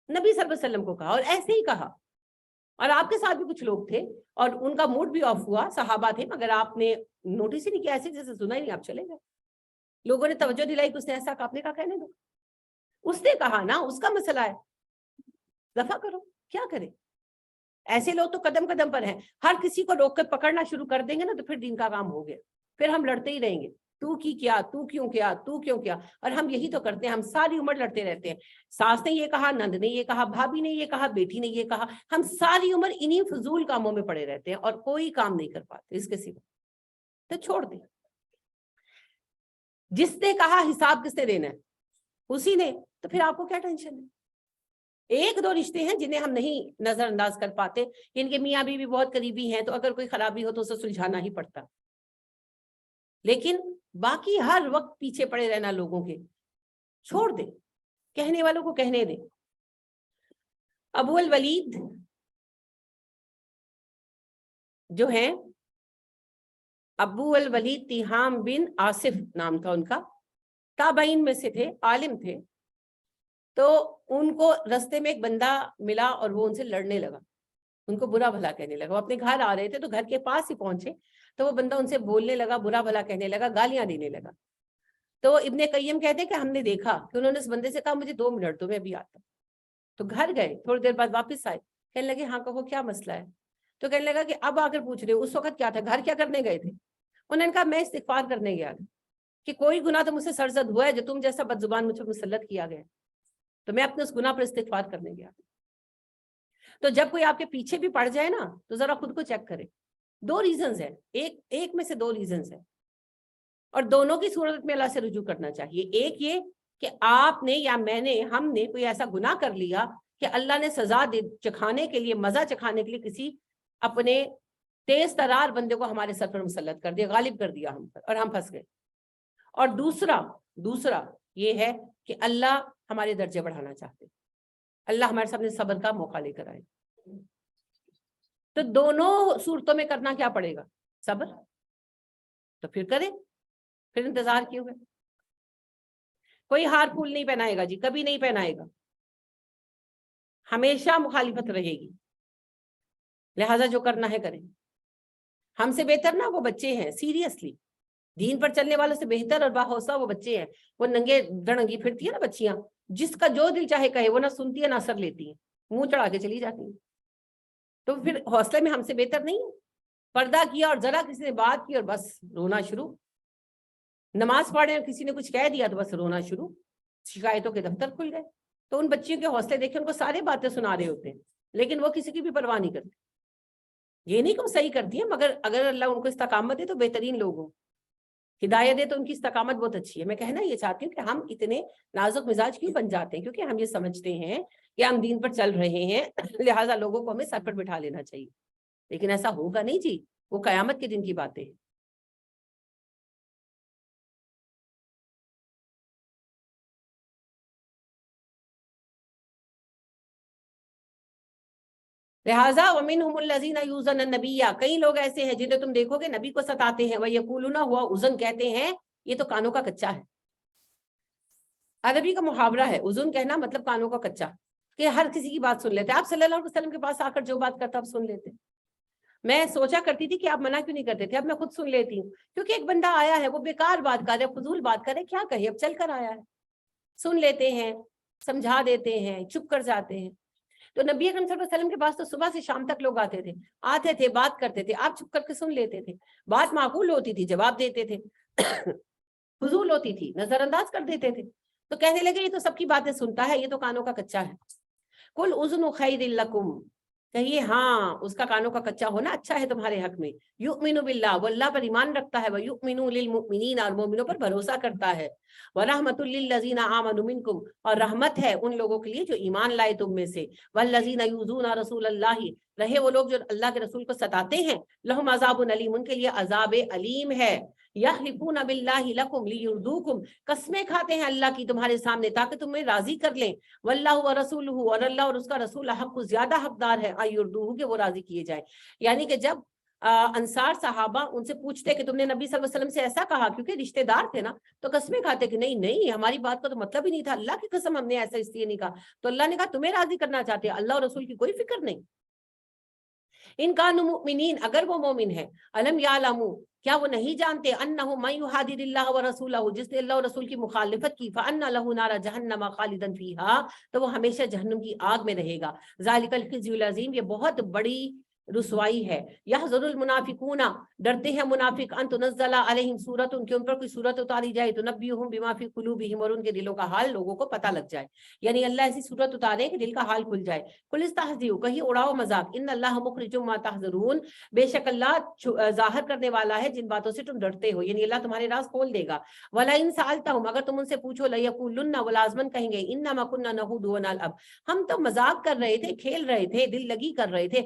نبی صلی اللہ علیہ وسلم کو کہا, اور ایسے ہی کہا. اور آپ کے ساتھ بھی کچھ لوگ تھے, اور ان کا موڈ بھی آف ہوا, صحابہ تھے, مگر آپ نے نوٹس ہی نہیں کیا, ایسے جیسے سنا ہی نہیں, آپ چلے گئے. لوگوں نے توجہ دلائی کہ اس نے ایسا کہا, آپ نے کہا کہنے دو, اس نے کہا نا, اس کا مسئلہ ہے, دفع کرو, کیا کرے. ایسے لوگ تو قدم قدم پر ہیں, ہر کسی کو روک کر پکڑنا شروع کر دیں گے نا, تو پھر دین کا کام ہو گیا, پھر ہم لڑتے ہی رہیں گے. تو کی کیا, تو کیوں کیا, تو کیوں کیا. اور ہم یہی تو کرتے ہیں, ہم ساری عمر لڑتے رہتے ہیں. ساس نے یہ کہا, نند نے یہ کہا, بھابھی نے یہ کہا, بیٹی نے یہ کہا, ہم ساری عمر انہی فضول کاموں میں پڑے رہتے ہیں, اور کوئی کام نہیں کر پاتے اس کے سوا. تو چھوڑ دیں. جس نے کہا حساب کس نے دینا ہے, اسی نے, تو پھر آپ کو کیا ٹینشن ہے. ایک دو رشتے ہیں جنہیں ہم نہیں نظر انداز کر پاتے, ان کے میاں بیوی بہت قریبی ہیں, تو اگر کوئی خرابی ہو تو اسے سلجھانا ہی پڑتا. لیکن باقی ہر وقت پیچھے پڑے رہنا لوگوں کے چھوڑ دیں، کہنے والوں کو کہنے دیں۔ ابو الولید جو ہیں، ابو الولید تیہام بن آصف نام تھا ان کا، تابعین میں سے تھے، عالم تھے۔ تو ان کو رستے میں ایک بندہ ملا اور وہ ان سے لڑنے لگا، ان کو برا بھلا کہنے لگا۔ وہ اپنے گھر آ رہے تھے تو گھر کے پاس ہی پہنچے تو وہ بندہ ان سے بولنے لگا، برا بھلا کہنے لگا، گالیاں دینے لگا۔ تو ابن قیم کہتے ہیں کہ ہم نے دیکھا کہ انہوں نے اس بندے سے کہا مجھے 2 منٹ دو، میں ابھی آتا ہوں۔ تو گھر گئے، تھوڑی دیر بعد واپس آئے، کہنے لگے ہاں کہو کیا مسئلہ ہے؟ تو کہنے لگا کہ اب آ کر پوچھ رہے ہو، اس وقت کیا تھا، گھر کیا کرنے گئے تھے؟ انہوں نے کہا میں استغفار کرنے گیا تھا کہ کوئی گناہ تو مجھ سے سرزد ہوا ہے جو تم جیسا بد زبان مجھ پر مسلط کیا گیا، تو میں اپنے اس گناہ پر استغفار کرنے گیا۔ تو جب کوئی آپ کے پیچھے بھی پڑ جائے نا تو ذرا خود کو چیک کرے۔ 2 ریزنز ہیں، ایک میں سے 2 ریزنز ہیں، اور دونوں کی صورت میں اللہ سے رجوع کرنا چاہیے۔ ایک یہ کہ آپ نے یا میں نے، ہم نے کوئی ایسا گناہ کر لیا کہ اللہ نے سزا چکھانے کے لیے، مزہ چکھانے کے لیے کسی اپنے تیز ترار بندے کو ہمارے سر پر مسلط کر دیا، غالب کر دیا ہم پر، اور ہم پھنس گئے۔ اور دوسرا یہ ہے کہ اللہ ہمارے درجے بڑھانا چاہتے، اللہ ہمارے سامنے صبر کا موقع لے کر آئے۔ تو دونوں صورتوں میں کرنا کیا پڑے گا؟ صبر۔ تو پھر کریں، پھر انتظار کیوں ہے؟ کوئی ہار پھول نہیں پہنائے گا جی، کبھی نہیں پہنائے گا، ہمیشہ مخالفت رہے گی، لہذا جو کرنا ہے کریں۔ ہم سے بہتر نا وہ بچے ہیں، سیریسلی دین پر چلنے والوں سے بہتر اور باحوصلہ وہ بچے ہیں۔ وہ ننگے ڈڑنگی پھرتی ہے نا بچیاں، جس کا جو دل چاہے کہے، وہ نہ سنتی ہے نہ اثر لیتی ہیں، منہ چڑھا کے چلی جاتی ہیں۔ تو پھر حوصلے میں ہم سے بہتر نہیں ہے؟ پردہ کیا اور ذرا کسی نے بات کی اور بس رونا شروع، نماز پڑھے اور کسی نے کچھ کہہ دیا تو بس رونا شروع، شکایتوں کے دفتر کھل گئے۔ تو ان بچیوں کے حوصلے دیکھیں، ان کو سارے باتیں سنا رہے ہوتے ہیں لیکن وہ کسی کی بھی پرواہ نہیں کرتے۔ یہ نہیں کہ وہ صحیح کرتی ہیں، مگر اگر اللہ ان کو استقامت دے تو بہترین لوگ ہوں، ہدایت دے تو ان کی استقامت بہت اچھی ہے۔ میں کہنا یہ چاہتی ہوں کہ ہم اتنے نازک مزاج کیوں بن جاتے ہیں؟ کیونکہ ہم یہ سمجھتے ہیں کہ ہم دین پر چل رہے ہیں، لہٰذا لوگوں کو ہمیں سر پر بٹھا لینا چاہیے، لیکن ایسا ہوگا نہیں جی، وہ قیامت کے دن کی باتیں ہیں۔ لہٰذا وَمِنْهُمُ الَّذِينَ يُؤْذُونَ النَّبِيَّ، کئی لوگ ایسے ہیں جنہیں تم دیکھو گے نبی کو ستاتے ہیں، وَيَقُولُونَ هُوَ اذن، کہتے ہیں یہ تو کانوں کا کچا ہے۔ عربی کا محاورہ ہے اذن کہنا، مطلب کانوں کا کچا، کہ ہر کسی کی بات سن لیتے۔ آپ صلی اللہ علیہ وسلم کے پاس آ کر جو بات کرتا آپ سن لیتے۔ میں سوچا کرتی تھی کہ آپ منع کیوں نہیں کرتے تھے، اب میں خود سن لیتی ہوں، کیونکہ ایک بندہ آیا ہے، وہ بیکار بات کر رہے، فضول بات کرے، کیا کہے، اب چل کر آیا ہے، سن لیتے ہیں، سمجھا دیتے ہیں، چپ کر جاتے ہیں۔ تو نبی اکرم صلی اللہ علیہ وسلم کے پاس تو صبح سے شام تک لوگ آتے تھے، بات کرتے تھے، آپ چپ کر کے سن لیتے تھے۔ بات معقول ہوتی تھی جواب دیتے تھے، فضول ہوتی تھی نظر انداز کر دیتے تھے۔ تو کہنے لگے یہ تو سب کی باتیں سنتا ہے، یہ تو کانوں کا کچا ہے۔ قل اذن خیر لکم، کہیے ہاں اس کا کانوں کا کچا ہونا اچھا ہے تمہارے حق میں۔ یؤمن باللہ، وہ اللہ پر ایمان رکھتا ہے، ویؤمن للمؤمنین، اور مومنوں پر بھروسہ کرتا ہے، ورحمۃ للذین آمنوا منکم، اور رحمت ہے ان لوگوں کے لیے جو ایمان لائے تم میں سے، والذین یؤذون رسول اللہ، رہے وہ لوگ جو اللہ کے رسول کو ستاتے ہیں، لہم عذاب علیم، ان کے لیے عذاب علیم ہے۔ یحلفون باللہ لکم لیردوکم، قسمیں کھاتے ہیں اللہ کی تمہارے سامنے تاکہ تمہیں راضی کر لیں، واللہ ورسولہ، اور اللہ اور اس کا رسول حق، زیادہ حقدار ہے، ایردوہ، کہ وہ راضی کیے جائیں۔ یعنی کہ جب انصار صحابہ ان سے پوچھتے کہ تم نے نبی صلی اللہ علیہ وسلم سے ایسا کہا، کیونکہ رشتہ دار تھے نا، تو قسمیں کھاتے کہ نہیں ہماری بات کا تو مطلب ہی نہیں تھا، اللہ کی قسم ہم نے ایسا اس لیے نہیں کہا۔ تو اللہ نے کہا تمہیں راضی کرنا چاہتے ہیں، اللہ اور رسول کی کوئی فکر نہیں۔ ان کانوا مؤمنین، اگر وہ مومن ہے، الم یعلموا، کیا وہ نہیں جانتے، انہ من یحادد اللہ ورسولہ، جس نے اللہ اور رسول کی مخالفت کی، فان لہ نار جہنم خالدا فیہا، تو وہ ہمیشہ جہنم کی آگ میں رہے گا۔ ذالک الخزی العظیم، یہ بہت بڑی رسوائی ہے۔ یحذر المنافقون، ڈرتے ہیں منافق، ان تنزل علیہم سورۃ، کہ ان پر کوئی سورت اتاری جائے، تنبئہم بما فی قلوبہم، اور ان کے دلوں کا حال لوگوں کو پتہ لگ جائے، یعنی اللہ ایسی سورت اتارے کہ دل کا حال کھل جائے۔ قل استہزئوا، کہیں اڑاؤ مذاق، ان اللہ مخرج ما تحذرون، بے شک اللہ ظاہر کرنے والا ہے جن باتوں سے تم ڈرتے ہو، یعنی اللہ تمہارے راز کھول دے گا۔ ولئن سألتہم، اگر تم ان سے پوچھو، لیقولن، وہ لازمن کہیں گے، انما كنا نخوض ونلعب، ہم تو مذاق کر رہے تھے، کھیل رہے تھے، دل لگی کر رہے تھے۔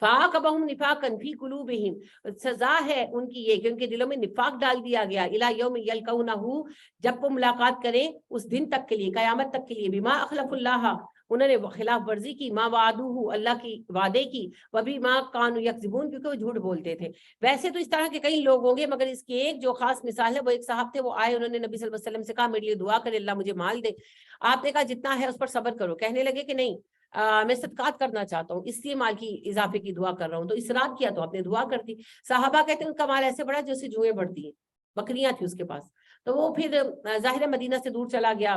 فَعَاقَبَهُمْ نِفَاقًا فِي قُلُوبِهِمْ، سزا ہے ان کی یہ کہ ان کے دلوں میں نفاق ڈال دیا گیا، اِلَىٰ يَوْمِ يَلْقَوْنَهُ، جب وہ ملاقات کریں اس دن تک کے لیے، قیامت تک کے لیے، بِمَا أَخْلَفُوا اللَّهَ، انہوں نے خلاف ورزی کی، ماں وعدوہ، اللہ کی وعدے کی، وَبِمَا كَانُوا يَكْذِبُونَ، کیونکہ وہ جھوٹ بولتے تھے۔ ویسے تو اس طرح کے کئی لوگ ہوں گے، مگر اس کی ایک جو خاص مثال ہے وہ ایک صاحب تھے، وہ آئے، انہوں نے نبی صلی اللہ علیہ وسلم سے کہا میرے لیے دعا کرے، اللہ مجھے مال دے۔ آپ نے کہا جتنا ہے اس پر صبر کرو، کہنے لگے کہ نہیں میں صدقات کرنا چاہتا ہوں، اس لیے مال کی اضافے کی دعا کر رہا ہوں، تو اصرار کیا تو آپ نے دعا کر دی۔ صحابہ کہتے ہیں ان کا مال ایسے بڑا جیسے جوئیں بڑھتی ہیں، بکریاں تھی اس کے پاس، تو وہ پھر ظاہر مدینہ سے دور چلا گیا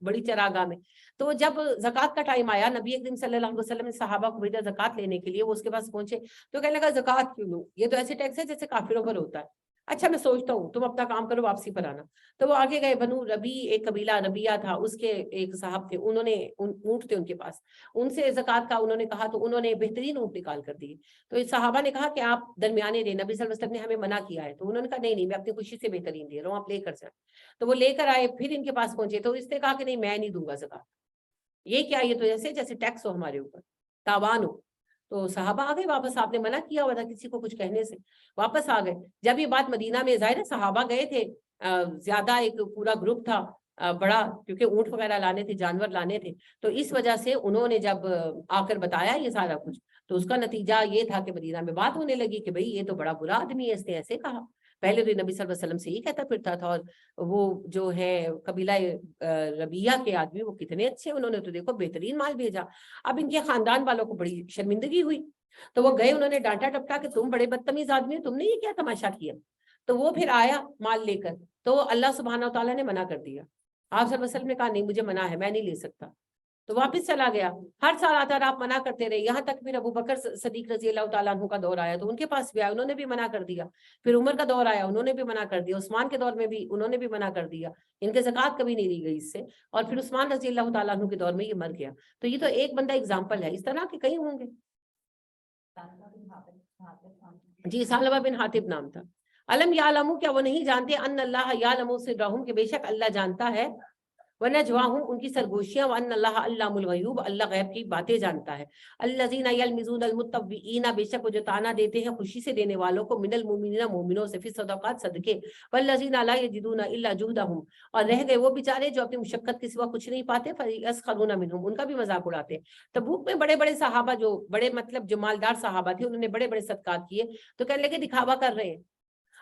بڑی چراگاہ میں۔ تو جب زکوٰۃ کا ٹائم آیا، نبی اکرم صلی اللہ علیہ وسلم نے صحابہ کو بھیجا زکوٰۃ لینے کے لیے، وہ اس کے پاس پہنچے تو کہنے لگا زکوٰۃ کیوں لوں، یہ تو ایسے ٹیکس ہے جیسے کافروں پر ہوتا ہے، اچھا میں سوچتا ہوں، تم اپنا کام کرو واپسی پر آنا۔ تو وہ آگے گئے، بنو ربی ایک قبیلہ ربیہ تھا، اس کے ایک صاحب تھے، انہوں نے اونٹ تھے ان کے پاس، ان سے زکوٰۃ کا انہوں نے کہا تو انہوں نے بہترین اونٹ نکال کر دیے۔ تو اس صحابہ نے کہا کہ آپ درمیانے دیں، نبی صلی اللہ علیہ وسلم نے ہمیں منع کیا ہے، تو انہوں نے کہا نہیں میں اپنی خوشی سے بہترین دے رہا ہوں، آپ لے کر جائیں۔ تو وہ لے کر آئے، پھر ان کے پاس پہنچے تو اس نے کہا کہ نہیں میں نہیں دوں گا زکوٰۃ، یہ کیا، یہ تو جیسے ٹیکس ہو ہمارے اوپر، تاوان ہو۔ تو صحابہ آ گئے واپس، آپ نے منع کیا ہوا تھا کسی کو کچھ کہنے سے، واپس آ گئے۔ جب یہ بات مدینہ میں، ظاہر ہے صحابہ گئے تھے، زیادہ ایک پورا گروپ تھا بڑا، کیونکہ اونٹ وغیرہ لانے تھے، جانور لانے تھے، تو اس وجہ سے انہوں نے جب آ کر بتایا یہ سارا کچھ، تو اس کا نتیجہ یہ تھا کہ مدینہ میں بات ہونے لگی کہ بھئی یہ تو بڑا برا آدمی ہے، اس نے ایسے کہا۔ پہلے تو نبی صلی اللہ علیہ وسلم سے ہی کہتا پھرتا تھا، اور وہ جو ہے قبیلہ ربیہ کے آدمی وہ کتنے اچھے، انہوں نے تو دیکھو بہترین مال بھیجا۔ اب ان کے خاندان والوں کو بڑی شرمندگی ہوئی، تو وہ گئے، انہوں نے ڈانٹا ٹپٹا کہ تم بڑے بدتمیز آدمی ہو، تم نے یہ کیا تماشا کیا۔ تو وہ پھر آیا مال لے کر، تو اللہ سبحانہ و تعالیٰ نے منع کر دیا۔ آپ صلی اللہ علیہ وسلم نے کہا نہیں مجھے منع ہے، میں نہیں لے سکتا، تو واپس چلا گیا۔ ہر سال آتا رہا، آپ منع کرتے رہے، یہاں تک پھر ابو بکر صدیق رضی اللہ تعالیٰ عنہ کا دور آیا تو ان کے پاس بھی آیا، انہوں نے بھی منع کر دیا۔ پھر عمر کا دور آیا، انہوں نے بھی منع کر دیا۔ عثمان کے دور میں بھی انہوں نے بھی منع کر دیا، ان کے زکوٰۃ کبھی نہیں لی گئی اس سے، اور پھر عثمان رضی اللہ تعالیٰ عنہ کے دور میں یہ مر گیا۔ تو یہ تو ایک بندہ اگزامپل ہے، اس طرح کے کئی ہوں گے۔ جی ثعلبہ بن حاطب نام تھا۔ علم یعلمو، کیا وہ نہیں جانتے، ان اللہ یعلم سرہم، کہ بے شک اللہ جانتا ہے، ونجواہم، ان کی سرگوشیاں، وان اللہ علام الغیوب، اللہ غیب کی باتیں جانتا ہے۔ الذین یلمزون المتطوعین، بے شک وہ جو تانا دیتے ہیں خوشی سے دینے والوں کو، من المؤمنین، مومنوں سے، فی الصدقات صدقے، والذین لا یجدون الا جہدہم، اور رہ گئے وہ بیچارے جو اپنی مشقت کے سوا کچھ نہیں پاتے، فیسخرون منہم، ان کا بھی مذاق اڑاتے ہیں۔ تبوک میں بڑے بڑے صحابہ جو بڑے مطلب جو مالدار صحابہ تھے، انہوں نے بڑے بڑے صدقات کیے، تو کہنے لگے دکھاوا کر رہے ہیں۔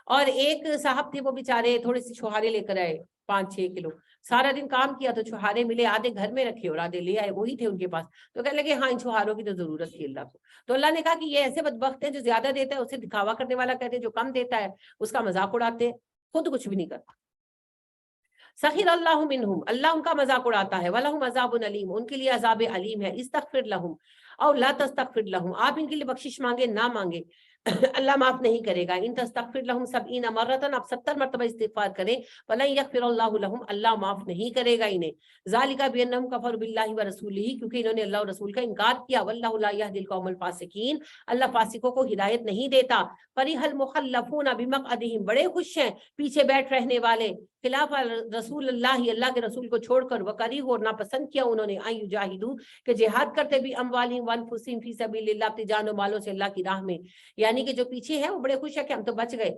اور ایک صاحب تھے وہ بیچارے تھوڑے سی چھوہارے لے کر آئے 5-6 کلو، سارا دن کام کیا تو چھوہارے ملے، آدھے گھر میں رکھے اور آدھے لے آئے، وہی تھے ان کے پاس، تو کہنے لگے ہاں ان چھوہاروں کی تو ضرورت تھی اللہ کو۔ تو اللہ نے کہا کہ یہ ایسے بدبخت ہیں جو زیادہ دیتا ہے اسے دکھاوا کرنے والا کہتے ہیں، جو کم دیتا ہے اس کا مذاق اڑاتے ہیں، خود کچھ بھی نہیں کرتا۔ سخر اللہ منہم، اللہ ان کا مذاق اڑاتا ہے، ولہم عذاب علیم، ان کے لیے عذاب علیم ہے۔ استغفر لہم او لا تستغفر لہم، آپ ان کے لیے بخشش مانگے نہ مانگے اللہ معاف نہیں کرے گا۔ ان تستغفر لہم 70 مرتن، آپ 70 مرتبہ استغفار کریں، فلن یغفر اللہ لہم، اللہ معاف نہیں کرے گا انہیں۔ ذالک بانہم کفروا باللہ ورسولہ، کیونکہ انہوں نے اللہ اور رسول کا انکار کیا۔ واللہ لا یہدی القوم الفاسقین، اللہ فاسقوں کو ہدایت نہیں دیتا۔ فرح المخلفون بمقعدہم، بڑے خوش ہیں پیچھے بیٹھ رہنے والے خلاف رسول اللہ، اللہ کے رسول کو چھوڑ کر، وکریہ، اور ناپسند کیا انہوں نے، ان یجاہدوا، کہ جہاد کرتے بھی اموالہم وانفسہم فی سبیل اللہ، اپنی جان و مالوں سے اللہ کی راہ میں، یعنی کہ جو پیچھے ہے وہ بڑے خوش ہے کہ ہم تو بچ گئے۔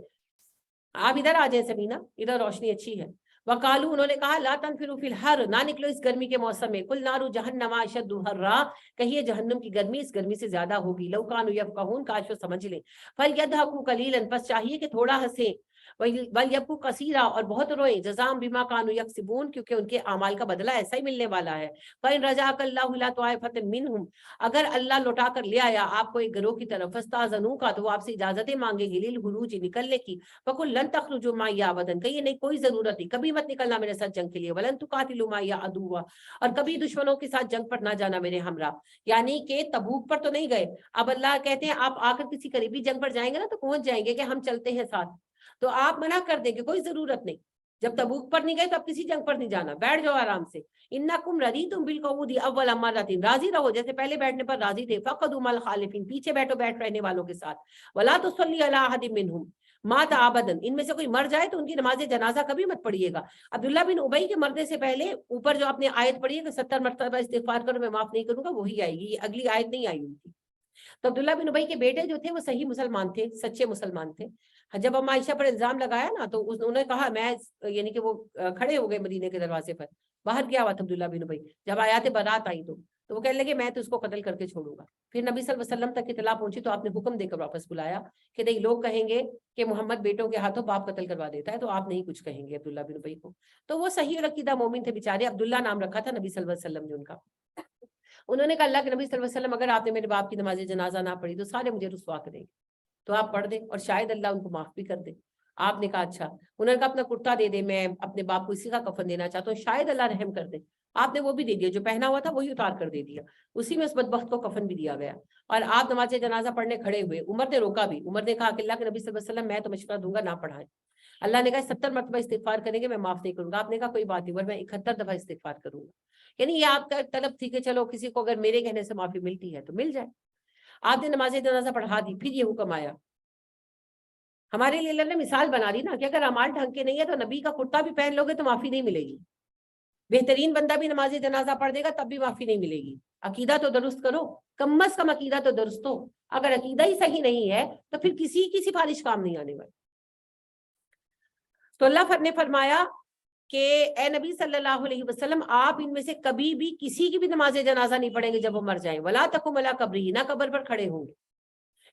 آپ ادھر آ جائیں سبینہ، ادھر روشنی اچھی ہے۔ وقالو، انہوں نے کہا لا تنفروا فی الحر، نہ نکلو اس گرمی کے موسم میں، قل نار جہنم اشد حرا، کہیے جہنم کی گرمی اس گرمی سے زیادہ ہوگی، لو کانوا یفقہون، کاش وہ سمجھ لیں، فلیضحکوا قلیلا، بس چاہیے کہ تھوڑا ہنسیں، ولیبکوا کثیرا، اور بہت روئیں، جزاء بما کانوا یکسبون، کیونکہ ان کے اعمال کا بدلہ ایسا ہی ملنے والا ہے۔ فإن رجعک اللہ الی طائفۃ منہم، اگر اللہ لوٹا کر لے آیا آپ کو ایک گروہ کی طرف، فاستاذنوک، تو وہ آپ سے اجازتیں مانگے گی، للخروج، نکلنے کی، فقل لن تخرجوا معی ابدا، کہیے نہیں کوئی ضرورت نہیں، کبھی مت نکلنا میرے ساتھ جنگ کے لیے، ولن تقاتلوا معی عدوا، اور کبھی دشمنوں کے ساتھ جنگ پر نہ جانا میرے ہمراہ، یعنی کہ تبوک پر تو نہیں گئے، اب اللہ کہتے ہیں آپ آ کر کسی قریبی جنگ پر جائیں گے نا تو پہنچ جائیں گے کہ ہم چلتے ہیں ساتھ، تو آپ منع کر دیں کہ کوئی ضرورت نہیں، جب تبوک پر نہیں گئے تو اب کسی جنگ پر نہیں جانا، بیٹھ جاؤ آرام سے۔ انکم رضیتم بالقعود اول مرۃ، راضی رہو جیسے پہلے بیٹھنے پر راضی تھے، فقعدوا مع الخالفین، پیچھے بیٹھو بیٹھ رہنے والوں کے ساتھ، ولا تصلی علی احد منہم مات ابدا، ان میں سے کوئی مر جائے تو ان کی نماز جنازہ کبھی مت پڑھیے گا۔ عبداللہ بن ابی کے مرنے سے پہلے اوپر جو آپ نے آیت پڑھی ہے کہ 70 مرتبہ استغفار کرو میں معاف نہیں کروں گا، وہی آئے گی، یہ اگلی آیت نہیں آئی ان کی۔ تو عبداللہ بن ابی کے بیٹے جو تھے وہ صحیح مسلمان تھے, سچے مسلمان تھے. جب ام عائشہ پر الزام لگایا نا تو انہوں نے کہا میں, یعنی کہ وہ کھڑے ہو گئے مدینے کے دروازے پر, باہر گیا ہوا تھا عبداللہ بن ابی, جب آیات برات آئی تو وہ کہنے لگے میں تو اس کو قتل کر کے چھوڑوں گا. پھر نبی صلی اللہ علیہ وسلم تک اطلاع پہنچی تو آپ نے حکم دے کر واپس بلایا کہ نہیں, لوگ کہیں گے کہ محمد بیٹوں کے ہاتھوں باپ قتل کروا دیتا ہے, تو آپ نہیں کچھ کہیں گے عبداللہ بن ابی کو. تو وہ صحیح اور عقیدہ مومن تھے بیچارے, عبداللہ نام رکھا تھا نبی صلی اللہ علیہ وسلم نے ان کا. انہوں نے کہا اللہ کے نبی صلی اللہ علیہ وسلم اگر آپ نے میرے باپ کی نماز جنازہ نہ پڑھی تو سارے مجھے رسوا کریں گے, تو آپ پڑھ دیں اور شاید اللہ ان کو معاف بھی کر دے. آپ نے کہا اچھا. انہوں نے کہا اپنا کرتا دے دے, میں اپنے باپ کو اسی کا کفن دینا چاہتا ہوں, شاید اللہ رحم کر دے. آپ نے وہ بھی دے دیا, جو پہنا ہوا تھا وہی اتار کر دے دیا, اسی میں اس بدبخت کو کفن بھی دیا گیا. اور آپ نماز جنازہ پڑھنے کھڑے ہوئے, عمر نے روکا بھی. عمر نے کہا کہ اللہ کے نبی صلی اللہ علیہ وسلم میں تو مشورہ دوں گا نہ پڑھائیں. اللہ نے کہا 70 مرتبہ استغفار کریں گے, میں معاف نہیں کروں گا. آپ نے کہا کوئی بات نہیں, اور میں 71 دفعہ استغفار کروں گا. یعنی یہ آپ کا طلب تھی کہ چلو کسی کو اگر میرے کہنے سے معافی ملتی ہے تو مل جائے. آپ نے نماز جنازہ پڑھا دی, پھر یہ حکم آیا. ہمارے لیے اللہ نے مثال بنا دی نا کہ اگر اعمال ڈھنگ کے نہیں ہے تو نبی کا کرتا بھی پہن لو گے تو معافی نہیں ملے گی. بہترین بندہ بھی نماز جنازہ پڑھ دے گا تب بھی معافی نہیں ملے گی. عقیدہ تو درست کرو, کم از کم عقیدہ تو درست ہو. اگر عقیدہ ہی صحیح نہیں ہے تو پھر کسی کی سفارش کام نہیں آنے والی. تو اللہ نے فرمایا کہ اے نبی صلی اللہ علیہ وسلم, آپ ان میں سے کبھی بھی کسی کی بھی نماز جنازہ نہیں پڑھیں گے جب وہ مر جائیں. ولا تقم علی قبرہ, نہ قبر پر کھڑے ہوں گے.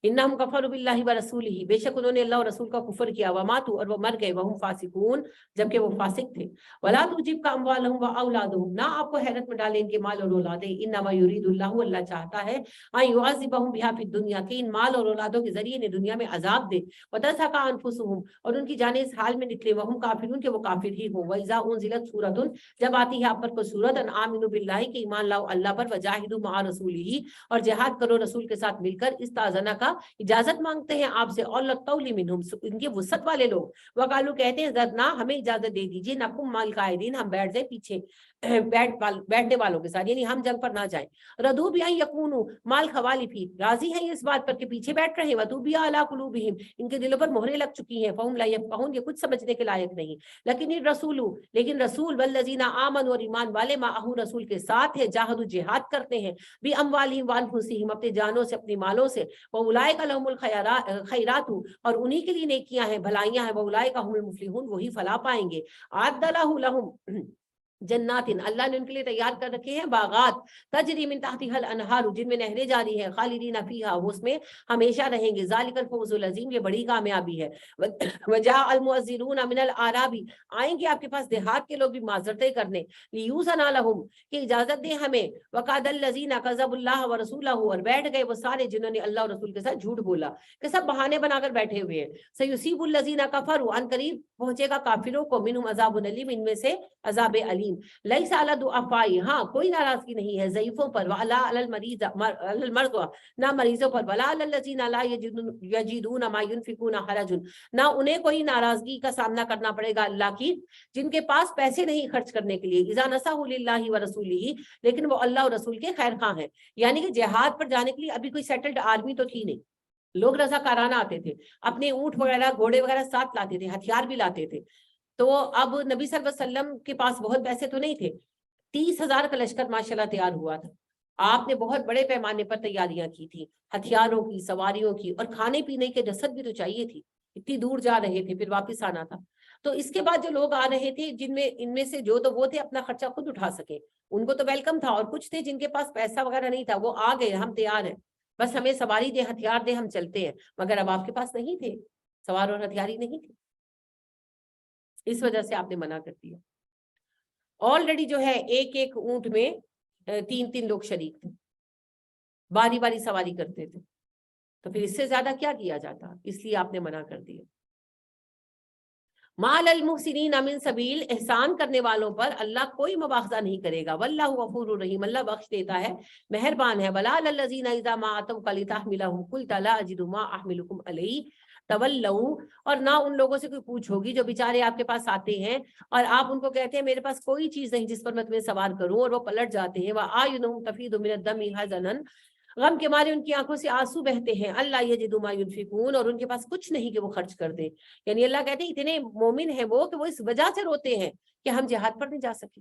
انہم کفروا باللہ ورسولہ, بے شک انہوں نے اللہ اور رسول کا کفر کیا. وماتوا, اور وہ مر گئے. وہم فاسقون, جبکہ وہ فاسق تھے. ولا تعجبک اموالہم واولادہم, نہ آپ کو حیرت میں ڈالیں ان کے مال اور اولادیں. انما یرید اللہ, اللہ چاہتا ہے ان یعذبہم بہا فی الدنیا, کہ ان مال اور اولادوں کے ذریعے انہیں دنیا میں عذاب دے. وتزہق انفسہم, اور ان کی جانیں اس حال میں نکلے. وہم کافرون, کہ وہ کافر ہی ہوں. واذا انزلت سورۃ, جب آتی ہے آپ پر کوئی سورت, ان آمنوا باللہ, کہ ایمان لاؤ اللہ پر. وجاہدوا مع رسولہ, اور جہاد کرو رسول کے ساتھ مل کر. استاذنہ کا, اجازت مانگتے ہیں آپ سے. اور لطولی منہم, ان کے وسعت والے لوگ. وقالو, کہتے ہیں زدنا, ہمیں اجازت دے دیجیے. نقم مال قائدین, ہم بیٹھ جائیں پیچھے بیٹھنے والوں کے ساتھ, یعنی ہم جنگ پر نہ جائیں. ردو بھی یکونوا مال خوالفی, راضی ہیں اس بات پر کہ پیچھے بیٹھ رہے ہیں. وطوبی علی قلوبہم, ان کے دلوں پر مہریں لگ چکی ہیں. فہم لا یفقہون, یہ کچھ سمجھنے کے لائق نہیں. لیکن رسول والذین آمنوا, اور ایمان والے, معہ, رسول کے ساتھ ہے. جاہدوا, جہاد کرتے ہیں. باموالہم وانفسہم, اپنے جانوں سے اپنی مالوں سے. واولئک لہم الخیرات, اور انہی کے لیے نیکیاں ہیں, بھلائیاں ہیں. واولئک هم المفلحون, وہی فلاح پائیں گے. اعد اللہ لہم جنات, اللہ نے ان کے لیے تیار کر رکھے ہیں باغات. تجری من تحتها الانہار, جن میں نہریں جاری ہیں. خالدین فیہا, وہ اس میں ہمیشہ رہیں گے. ذالک الفوز العظیم, یہ بڑی کامیابی ہے. وجاء المعذرون من الاعراب, آئیں گے آپ کے پاس دیہات کے لوگ بھی معذرتیں کرنے. لیوزن لہم, کہ اجازت دیں ہمیں. وقعد الذین کذبوا اللہ ورسولہ, اور بیٹھ گئے وہ سارے جنہوں نے اللہ اور رسول کے ساتھ جھوٹ بولا, کہ سب بہانے بنا کر بیٹھے ہوئے ہیں. سیصیب الذین کفروا, ان قریب پہنچے گا کافروں کو. منہم عذاب علیم, ان میں سے عذاب علیم. لیس علی الضعفاء, ہاں کوئی ناراضگی نہیں ہے ضعیفوں پر. ولا علی المرضى, نہ مریضوں پر. ولا علی الذین لا یجدون ما ينفقون حرج, نہ انہیں کوئی ناراضگی کا سامنا کرنا پڑے گا اللہ کی, جن کے پاس پیسے نہیں خرچ کرنے کے لیے. اذا نصحوا للہ ورسولہ, لیکن وہ اللہ اور رسول کے خیر خواہ ہیں. یعنی کہ جہاد پر جانے کے لیے ابھی کوئی سیٹلڈ آرمی تو تھی نہیں. لوگ رضاکارانہ آتے تھے, اپنے اونٹ وغیرہ گھوڑے وغیرہ ساتھ لاتے تھے, ہتھیار بھی لاتے تھے. تو اب نبی صلی اللہ علیہ وسلم کے پاس بہت پیسے تو نہیں تھے. 30,000 کا لشکر ماشاءاللہ تیار ہوا تھا. آپ نے بہت بڑے پیمانے پر تیاریاں کی تھی, ہتھیاروں کی, سواریوں کی, اور کھانے پینے کے رسد بھی تو چاہیے تھی. اتنی دور جا رہے تھے, پھر واپس آنا تھا. تو اس کے بعد جو لوگ آ رہے تھے, ان میں سے جو تو وہ تھے اپنا خرچہ خود اٹھا سکے, ان کو تو ویلکم تھا. اور کچھ تھے جن کے پاس پیسہ وغیرہ نہیں تھا, وہ آ گئے, ہم تیار ہیں, بس ہمیں سواری دے, ہتھیار دے, ہم چلتے ہیں. مگر اب آپ کے پاس نہیں تھے, سوار اور ہتھیاری نہیں تھے, اس وجہ سے آپ نے منع کر دیا. آلریڈی جو ہے ایک ایک اونٹ میں 3 لوگ شریک تھے, باری باری سواری کرتے تھے. تو پھر اس سے زیادہ کیا کیا جاتا, اس لیے آپ نے منع کر دیا. مال المحسنین من سبیل, احسان کرنے والوں پر اللہ کوئی مواخذہ نہیں کرے گا. واللہ غفور الرحیم, اللہ بخش دیتا ہے, مہربان ہے. ولا الذین اذا ما اتوک لتحملهم قلت لا اجد ما احملکم علیہ تولوا, اور نہ ان لوگوں سے کوئی پوچھ ہوگی جو بیچارے آپ کے پاس آتے ہیں اور آپ ان کو کہتے ہیں میرے پاس کوئی چیز نہیں جس پر میں تمہیں سوار کروں, اور وہ پلٹ جاتے ہیں. وَأَعْيُنُهُمْ تَفِيضُ مِنَ الدَّمِ حَزَنًا, غم کے مارے ان کی آنکھوں سے آنسو بہتے ہیں. اللہ یجدوا ما ينفقون, اور ان کے پاس کچھ نہیں کہ وہ خرچ کر دیں. یعنی اللہ کہتے ہیں اتنے مومن ہیں وہ کہ وہ اس وجہ سے روتے ہیں کہ ہم جہاد پر نہیں جا سکے.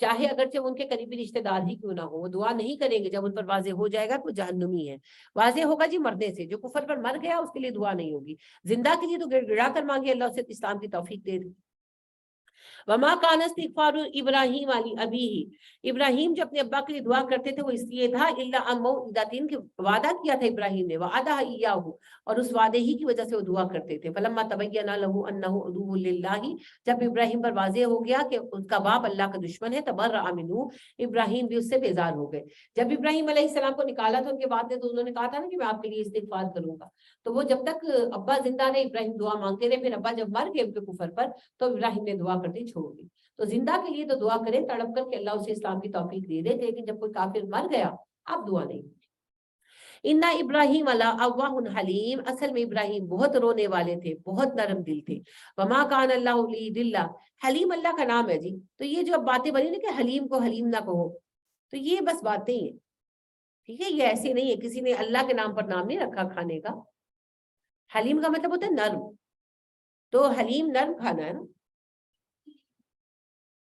چاہے اگرچہ ان کے قریبی رشتہ دار ہی کیوں نہ ہو، وہ دعا نہیں کریں گے جب ان پر واضح ہو جائے گا کہ وہ جہنمی ہے۔ واضح ہوگا جی مرنے سے، جو کفر پر مر گیا اس کے لیے دعا نہیں ہوگی، زندہ کے لیے تو گڑ گڑا کر مانگے اللہ سے اسلام کی توفیق دے دے۔ وما کان استغفار ابراہیم علی ابیہ، ابراہیم جو اپنے ابا کے لیے دعا کرتے تھے وہ اس لیے تھا الا ان موعدۃ کہ وعدہ کیا تھا ابراہیم نے، وعدہ ایاہ، اور اس وعدے ہی کی وجہ سے وہ دعا کرتے تھے۔ فلما تبین له انه عدو للہ، جب ابراہیم پر واضح ہو گیا کہ اس کا باپ اللہ کا دشمن ہے، تبرأ منہ، ابراہیم بھی اس سے بیزار ہو گئے۔ جب ابراہیم علیہ السلام کو نکالا تھا ان کے بعد نے، تو انہوں نے کہا تھا نا کہ میں آپ کے لیے استغفار کروں گا، تو وہ جب تک ابا زندہ رہے ابراہیم دعا مانگتے رہے، پھر ابا جب مر گئے ان کے کفر پر تو ابراہیم نے دعا کرتے چھوڑ دی۔ تو زندہ کے لیے تو دعا کریں تڑپ کر کہ اللہ اسے اسلام کی توفیق دے دے، لیکن جب کوئی کافر مر گیا اب دعا نہیں۔ اِنَّ ابراہیم لَأَوَّاهٌ حلیم، اصل میں ابراہیم بہت رونے والے تھے، بہت نرم دل تھے۔ وَمَا كَانَ اللَّهُ لِيُضِلَّ، حلیم اللہ کا نام ہے جی، تو یہ جو اب باتیں بنی نا کہ حلیم کو حلیم نہ کہو، تو یہ بس باتیں ہیں، ٹھیک ہے، یہ ایسے نہیں ہے، کسی نے اللہ کے نام پر نام نہیں رکھا کھانے کا۔ حلیم کا مطلب ہوتا ہے نرم، تو حلیم نرم کھانا ہے نا،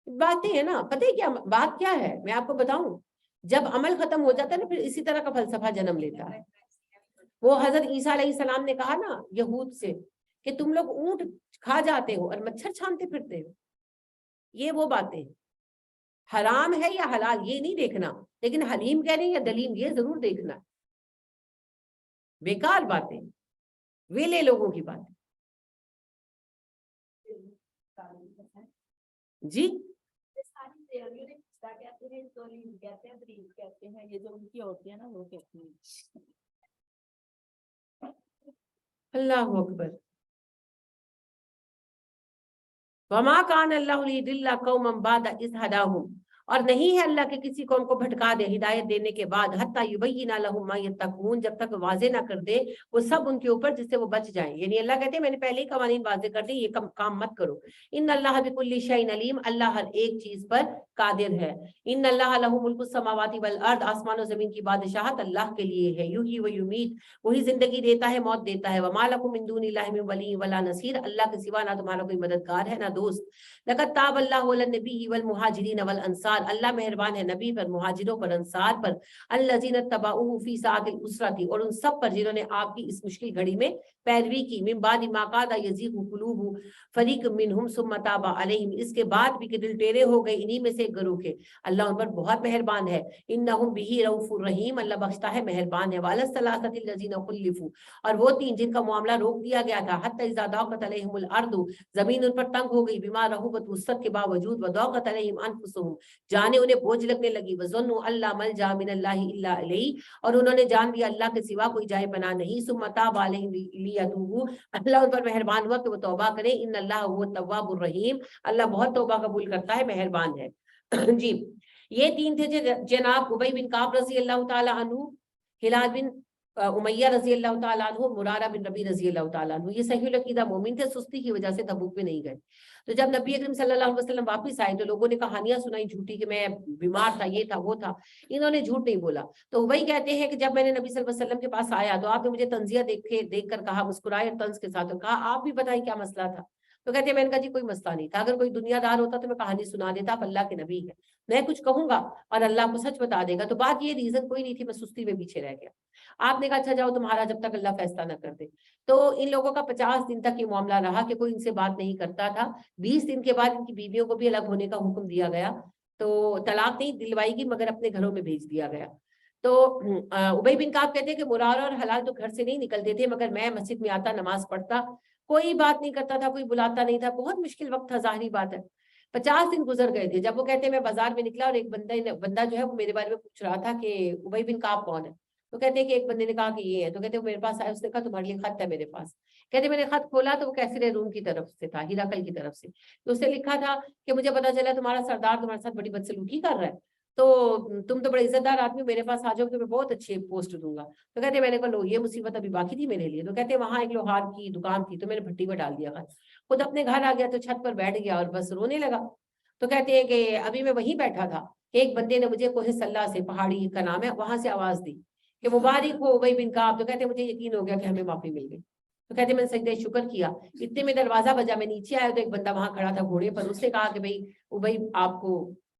باتیں ہیں نا۔ پتہ ہے کیا بات کیا ہے، میں آپ کو بتاؤں، جب عمل ختم ہو جاتا ہے نا پھر اسی طرح کا فلسفہ جنم لیتا ہے۔ وہ حضرت عیسیٰ علیہ السلام نے کہا نا یہود سے کہ تم لوگ اونٹ کھا جاتے ہو اور مچھر چھانتے پھرتے ہو، یہ وہ باتیں ہیں۔ حرام ہے یا حلال یہ نہیں دیکھنا، لیکن حلیم کہہ رہے ہیں یا دلیم یہ ضرور دیکھنا۔ بیکار باتیں، ویلے لوگوں کی باتیں جی۔ اللہ اکبر۔ وما کان اللہ لیضل قوما بعد اذ ہداہم، اور نہیں ہے اللہ کے کسی قوم کو بھٹکا دے ہدایت دینے کے بعد، حتی یبین لہم ما یتقون، جب تک واضح نہ کر دے وہ سب ان کے اوپر جس سے وہ بچ جائیں۔ یعنی اللہ کہتے ہیں میں نے پہلے ہی قوانین واضح کر دی، یہ کام مت کرو۔ ان اللہ بکل شیء علیم، اللہ ہر ایک چیز پر قادر ہے۔ ان اللہ لہ ملک السماوات والارض، آسمان و زمین کی بادشاہت اللہ کے لیے ہے۔ یحیی و یمیت، وہی زندگی دیتا ہے موت دیتا ہے۔ وما لکم من دون اللہ من ولی ولا نصیر، اللہ کے سوا نہ تمہارا کوئی مددگار ہے نہ دوست۔ لقد تاب اللہ علی النبی والمہاجرین والانصار، اللہ مہربان ہے نبی پر، مہاجروں پر، انصار پر، الذین اتبعوہ فی ساعۃ العسرۃ، اور ان سب پر جنہوں نے آپ کی اس مشکل گھڑی میں پیروی کی، من بعد ما کاد یزیغ قلوب فریق منہم ثم تاب علیہم، اس کے بعد بھی کہ دل ٹیرے ہو گئے انہی میں سے گروہ کے، اللہ ان پر بہت مہربان ہے۔ انہم بہ رؤوف الرحیم، اللہ بخشتا ہے مہربان ہے۔ وعلی الثلاثۃ الذین خلفوا، اور وہ تین جن کا معاملہ روک دیا گیا تھا، حتی اذا ضاقت علیہم الارض، زمین ان پر تنگ ہو گئی، بما رحبت، وسعت کے باوجود، وضاقت علیہم انفسہم، جانے انہیں بوجھ لگنے لگی، وظنوا اللہ ملجا من اللہ الا الیہ، اور انہوں نے جان لیا اللہ کے سوا کوئی جائے پناہ نہیں، ثم تاب علیہم لیتوبوا، اللہ ان پر مہربان ہوا کہ وہ توبہ کریں، ان اللہ هو التواب الرحیم، اللہ بہت توبہ قبول کرتا ہے، مہربان ہے۔ جی یہ تین تھے جناب ابی بن کعب رضی اللہ تعالی عنہ، ہلال بن امیہ رضی اللہ تعالیٰ عنہ، مرارہ بن ربی رضی اللہ تعالیٰ عنہ، یہ صحیح العقیدہ مومن تھے، سستی کی وجہ سے تبوک میں نہیں گئے۔ تو جب نبی اکرم صلی اللہ علیہ وسلم واپس آئے تو لوگوں نے کہانیاں سنائی جھوٹی کہ میں بیمار تھا، یہ تھا وہ تھا، انہوں نے جھوٹ نہیں بولا۔ تو وہی کہتے ہیں کہ جب میں نے نبی صلی اللہ علیہ وسلم کے پاس آیا تو آپ نے مجھے تنزیہ دیکھ کر کہا، مسکرائے اور طنز کے ساتھ کہا آپ بھی بتائیں کیا مسئلہ تھا۔ تو کہتے ہیں میں نے کہا جی کوئی مسئلہ نہیں تھا، اگر کوئی دنیا دار ہوتا تو میں کہانی سنا دیتا، آپ اللہ کے نبی ہے، میں کچھ کہوں گا اور اللہ کو سچ بتا دے گا۔ تو بات یہ ریزن کوئی نہیں تھی، میں سستی میں پیچھے رہ گیا۔ آپ نے کہا اچھا جاؤ تمہارا جب تک اللہ فیصلہ نہ کر دے۔ تو ان لوگوں کا 50 دن تک یہ معاملہ رہا کہ کوئی ان سے بات نہیں کرتا تھا۔ 20 دن کے بعد ان کی بیویوں کو بھی الگ ہونے کا حکم دیا گیا، تو طلاق نہیں دلوائی گی مگر اپنے گھروں میں بھیج دیا گیا۔ تو ابی بن کعب کہتے ہیں کہ مرارہ اور حلال تو گھر سے نہیں نکلتے تھے، مگر میں مسجد میں آتا، نماز پڑھتا، کوئی بات نہیں کرتا تھا، کوئی بلاتا نہیں تھا، بہت مشکل وقت تھا، ظاہری بات ہے۔ 50 دن گزر گئے تھے، جب وہ کہتے ہیں میں بازار میں نکلا اور ایک بندہ جو ہے وہ میرے بارے میں پوچھ رہا تھا کہ ابی بن کعب کون ہے۔ تو کہتے ہیں کہ ایک بندے نے کہا کہ یہ ہے، تو کہتے ہیں میرے پاس آیا، اس نے کہا تمہارے لیے خط ہے میرے پاس۔ کہتے میں نے خط کھولا تو وہ کیسر روم کی طرف سے تھا، ہرقل کی طرف سے، تو اس نے لکھا تھا کہ مجھے پتا چلا تمہارا سردار تمہارے ساتھ بڑی بدسلوکی کر رہا ہے، تو تم تو بڑے عزت دار آدمی، میرے پاس آ جاؤ کہ میں بہت اچھی پوسٹ دوں گا۔ تو کہتے میں نے کہا لو یہ مصیبت ابھی باقی تھی میرے لیے۔ تو کہتے وہاں ایک لوہار کی دکان تھی، تو میں نے بھٹی میں ڈال دیا خط، خود اپنے گھر آ گیا تو چھت پر بیٹھ گیا اور بس رونے لگا۔ تو کہتے ہیں کہ ابھی میں وہیں بیٹھا تھا کہ ایک بندے نے مجھے کوہ صلہ سے، پہاڑی کا نام ہے، وہاں سے آواز دی کہ مبارک ہو ابی بن کعب۔ تو کہتے مجھے یقین ہو گیا کہ ہمیں معافی مل گئی۔ تو کہتے میں نے سجدہ شکر کیا، اتنے میں دروازہ بجا، میں نیچے آیا تو ایک بندہ وہاں کھڑا تھا گھوڑے پر، اس نے کہا کہ بھئی ابی آپ کو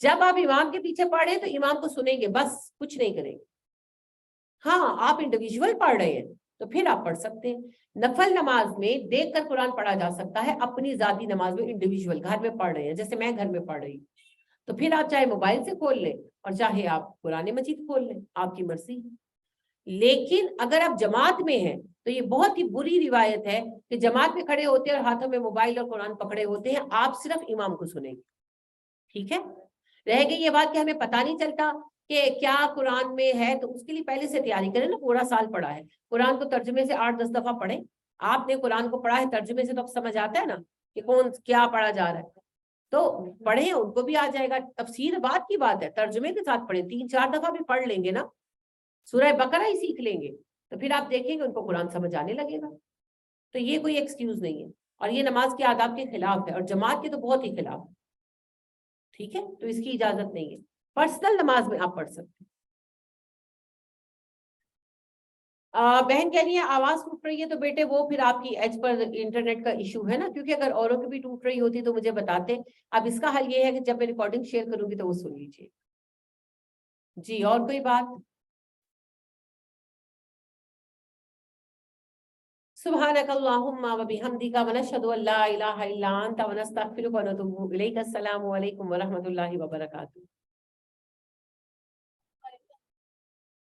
جب آپ امام کے پیچھے پڑھ رہے ہیں تو امام کو سنیں گے بس, کچھ نہیں کریں گے. ہاں آپ انڈیویجول پڑھ رہے ہیں تو پھر آپ پڑھ سکتے ہیں. نفل نماز میں دیکھ کر قرآن پڑھا جا سکتا ہے, اپنی ذاتی نماز میں انڈیویجول گھر میں پڑھ رہے ہیں, جیسے میں گھر میں پڑھ رہی ہوں, تو پھر آپ چاہے موبائل سے کھول لیں اور چاہے آپ قرآن مجید کھول لیں, آپ کی مرضی. لیکن اگر آپ جماعت میں ہیں تو یہ بہت ہی بری روایت ہے کہ جماعت میں کھڑے ہوتے ہیں اور ہاتھوں میں موبائل اور قرآن پکڑے ہوتے ہیں, آپ صرف امام کو سنیں گے. ٹھیک ہے, رہ گئی یہ بات کہ ہمیں پتہ نہیں چلتا کہ کیا قرآن میں ہے, تو اس کے لیے پہلے سے تیاری کریں نا. پورا سال پڑھا ہے قرآن کو, ترجمے سے 8-10 دفعہ پڑھیں. آپ نے قرآن کو پڑھا ہے ترجمے سے تو اب سمجھ آتا ہے نا کہ کون کیا پڑھا جا رہا ہے, تو پڑھیں, ان کو بھی آ جائے گا. تفسیر بات کی بات ہے, ترجمے کے ساتھ پڑھیں, 3-4 دفعہ بھی پڑھ لیں گے نا, سورہ بقرہ ہی سیکھ لیں گے, تو پھر آپ دیکھیں گے ان کو قرآن سمجھ آنے لگے گا. تو یہ کوئی ایکسکیوز نہیں ہے, اور یہ نماز کے آداب کے خلاف ہے, اور جماعت کے تو بہت ہی خلاف ہے. ٹھیک ہے, تو اس کی اجازت نہیں ہے. پرسنل نماز میں آپ پڑھ سکتے ہیں. بہن کہہ رہی ہے آواز ٹوٹ رہی ہے, تو بیٹے وہ پھر آپ کی ایج پر انٹرنیٹ کا ایشو ہے نا, کیونکہ اگر اوروں کی بھی ٹوٹ رہی ہوتی تو مجھے بتاتے. اب اس کا حل یہ ہے کہ جب میں ریکارڈنگ شیئر کروں گی تو وہ سن لیجیے. جی اور کوئی بات؟ سبحانک اللہم و بحمدک ونشہد ان لا الہ الا انت ونستغفرک ونتوب الیک. السلام علیکم ورحمۃ اللہ وبرکاتہ.